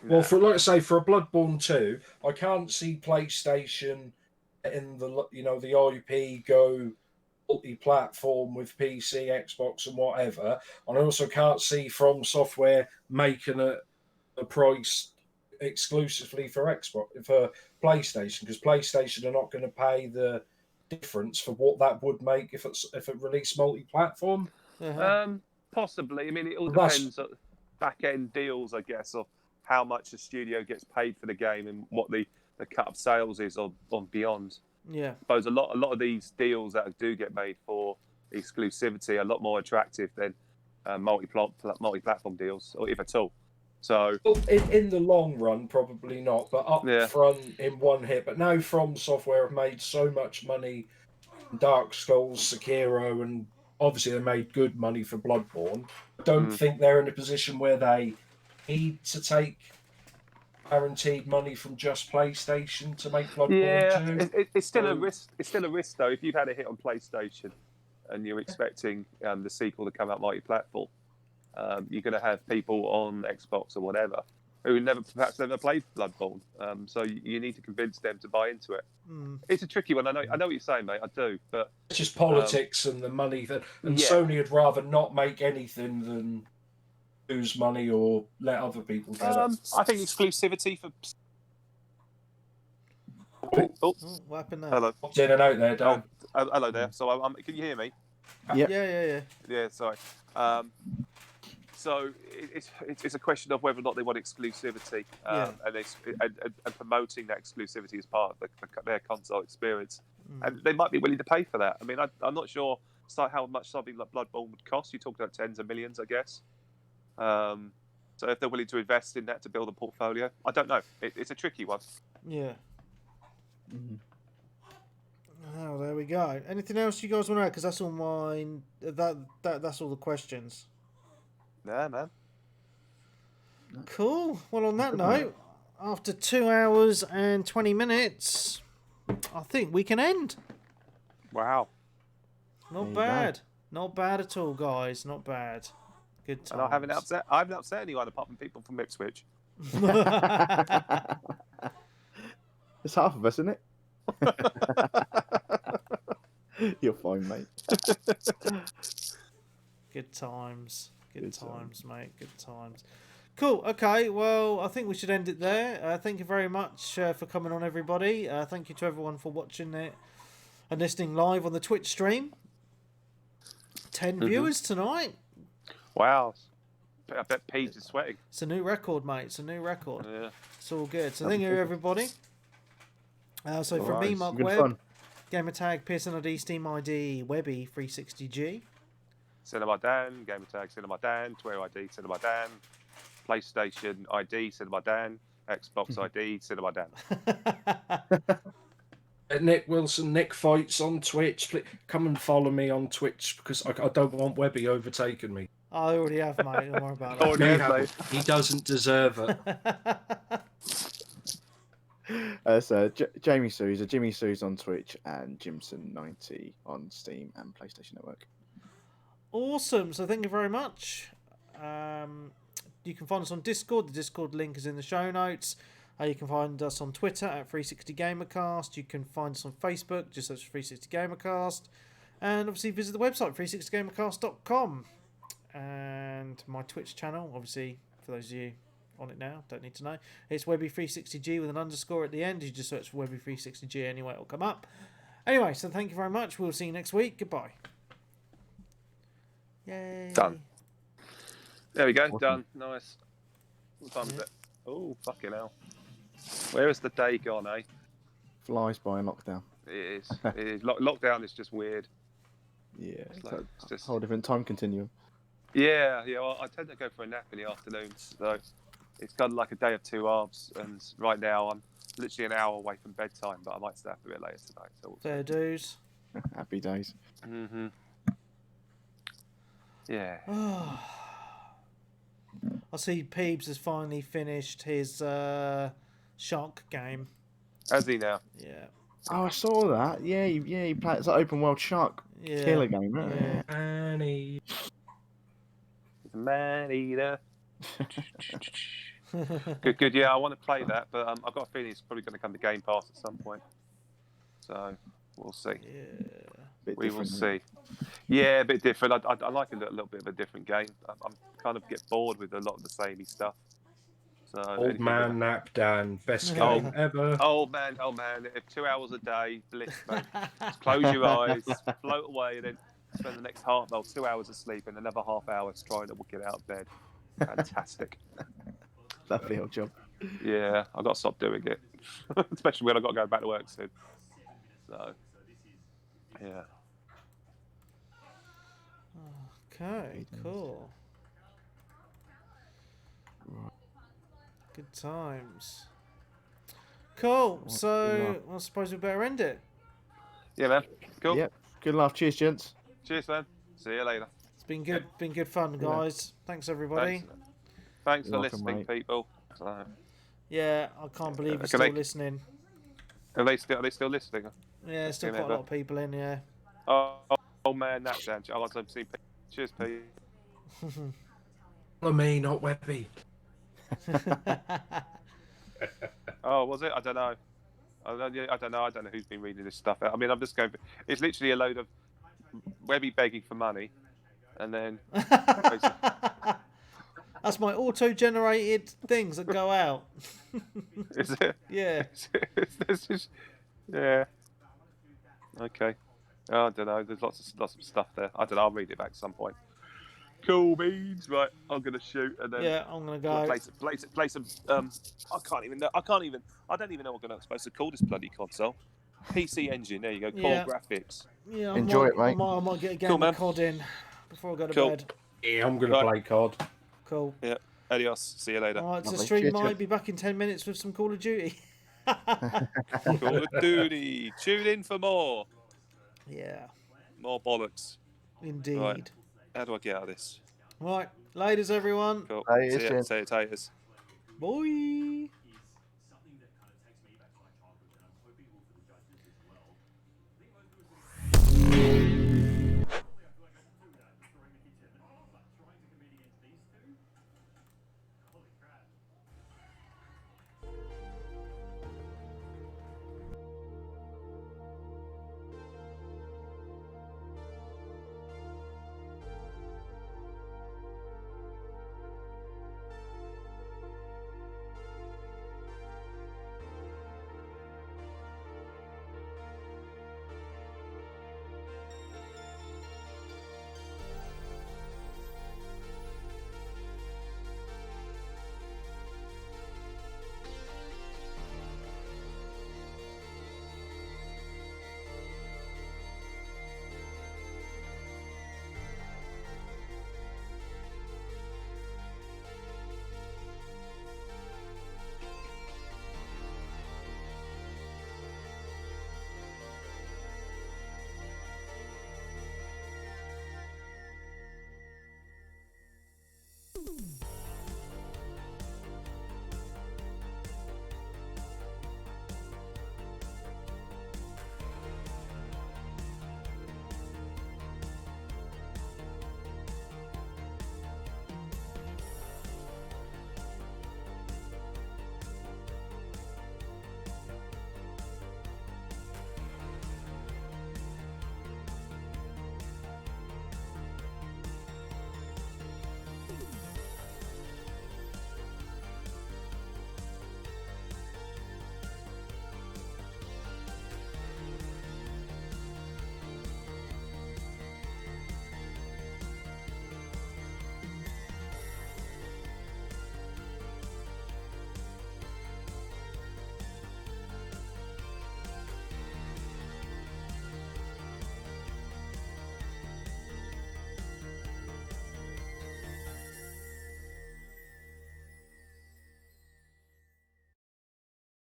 Well, like I say, for a Bloodborne 2, I can't see PlayStation in the IP go multi-platform with PC, Xbox, and whatever. And I also can't see From Software making a price exclusively for PlayStation, because PlayStation are not going to pay the difference for what that would make if it released multi-platform. Possibly. I mean, it all depends on back-end deals, I guess, of how much the studio gets paid for the game and what the cut of sales is on Beyond. Yeah. I suppose a lot of these deals that do get made for exclusivity are a lot more attractive than multi-platform deals, or if at all. So, in the long run, probably not, but up front in one hit. But now From Software have made so much money, Dark Souls, Sekiro, and obviously they made good money for Bloodborne. I don't think they're in a position where they need to take guaranteed money from just PlayStation to make Bloodborne 2. It's still a risk. It's still a risk, though. If you've had a hit on PlayStation and you're expecting the sequel to come out multi-platform, You're going to have people on Xbox or whatever who perhaps never played Bloodborne. So you need to convince them to buy into it. It's a tricky one. I know what you're saying, mate. I do, but It's just politics and the money and yeah. Sony would rather not make anything than lose money or let other people get it. I think exclusivity for. Oh, what happened there? Hello. Popped in and out there, Dan. Hello there. So can you hear me? Yeah. Yeah. Sorry. So it's a question of whether or not they want exclusivity, and promoting that exclusivity as part of their console experience, and they might be willing to pay for that. I mean, I'm not sure how much something like Bloodborne would cost. You talked about tens of millions, I guess. So if they're willing to invest in that to build a portfolio, I don't know. It's a tricky one. Yeah. Oh, there we go. Anything else you guys want to add? Because that's all mine. That's all the questions. Yeah, man. Cool. Well, on that note, after 2 hours and 20 minutes, I think we can end. Wow. Not bad. Not bad at all, guys. Not bad. Good times. And I haven't upset anyone apart from people from Ipswich. It's half of us, isn't it? You're fine, mate. Good times. Good times, mate. Good times. Cool. Okay. Well, I think we should end it there. Thank you very much for coming on, everybody. Thank you to everyone for watching it and listening live on the Twitch stream. 10 viewers tonight. Wow. I bet Pete is sweating. It's a new record, mate. It's a new record. Yeah. It's all good. So thank you, everybody. So from me, Mark Good Webb, fun. Gamertag, Pearson ID, Steam ID, Webby360G. Cinema Dan, Gamertag, Cinema Dan, Twitter ID, Cinema Dan, PlayStation ID, Cinema Dan, Xbox ID, Cinema Dan. Nick Wilson, Nick Fights on Twitch. Please come and follow me on Twitch because I don't want Webby overtaking me. I already have, mate. Don't worry about Oh, that. yeah, mate. He doesn't deserve it. So Jamie Sues, Jimmy Sues on Twitch, and Jimson90 on Steam and PlayStation Network. Awesome. So thank you very much. You can find us on Discord. The Discord link is in the show notes. You can find us on Twitter at 360 Gamercast. You can find us on Facebook, just search 360 Gamercast. And obviously visit the website, 360gamercast.com. And my Twitch channel, obviously, for those of you on it now, don't need to know. It's Webby360G with an underscore at the end. You just search for Webby360G anyway, it'll come up. Anyway, so thank you very much. We'll see you next week. Goodbye. Yay. Done. There we go. Awesome. Done. Nice. What time is it? Oh, fucking hell. Where has the day gone, eh? Flies by in lockdown. It is. It is. Lockdown is just weird. Yeah, It's it's like- a it's just- whole different time continuum. Yeah. Well, I tend to go for a nap in the afternoons, so it's kind of like a day of two halves. And right now, I'm literally an hour away from bedtime, but I might stay up a bit later tonight. So Fair dues. Happy days. Mm-hmm. Yeah. I see Peebs has finally finished his Shark game. Has he now? Yeah. Oh, I saw that. Yeah, he played. It's an open world shark Yeah. killer game, right? Yeah. Annie. He's a man eater. Good. Yeah, I want to play that, but I've got a feeling it's probably going to come to Game Pass at some point. So we'll see. Yeah. Bit We will different, isn't it? see. Yeah, a bit different. I like a little bit of a different game. I'm kind of get bored with a lot of the samey stuff. So Old anything man with- nap Dan. Best Oh. game ever. Oh man. If 2 hours a day, bliss, mate. Just close your eyes, float away, and then spend the next 2 hours asleep and another half hour trying to get out of bed. Fantastic. Lovely old job. Yeah, I've got to stop doing it, especially when I've got to go back to work soon. So, yeah. Okay, cool. Good times. Cool. So I suppose we better end it. Yeah, man. Cool. Yep. Good laugh. Cheers, gents. Cheers, man. See you later. It's been good fun, guys. Thanks everybody. Thanks for You're welcome, listening, mate. people. So, Yeah, I can't believe you're Can still they- listening. are they still listening? Yeah, still Yeah, quite a lot of people in, yeah. Oh man, that's Dan. Oh, I've seen. Cheers, Pete. On me, not Webby. Oh, was it? I don't know. I don't know. I don't know who's been reading this stuff out. I mean, I'm just going. It's literally a load of Webby begging for money, and then That's my auto-generated things that go out. is it? Yeah. It's just, yeah. Okay. Oh, I don't know. There's lots of stuff there. I don't know. I'll read it back at some point. Cool beans. Right. I'm gonna shoot and then. Yeah, I'm gonna go. Play some. I can't even know. I don't even know what I'm supposed to call this bloody console. PC Engine. There you go. Core Yeah. graphics. Yeah, Enjoy it, mate. I might get a game Cool, of man. COD in before I go to Cool. bed. Yeah, I'm going to play COD. Cool. Yeah. Adios. See you later. All right, so the Lovely. stream Cheers, might cheers. be back in 10 minutes with some Call of Duty. Call of Duty. Tune in for more. Yeah, More bollocks. indeed. Right. How do I get out of this? Right, ladies, everyone. Cool. Hey, See ya. cheers. Say it, taters. Bye.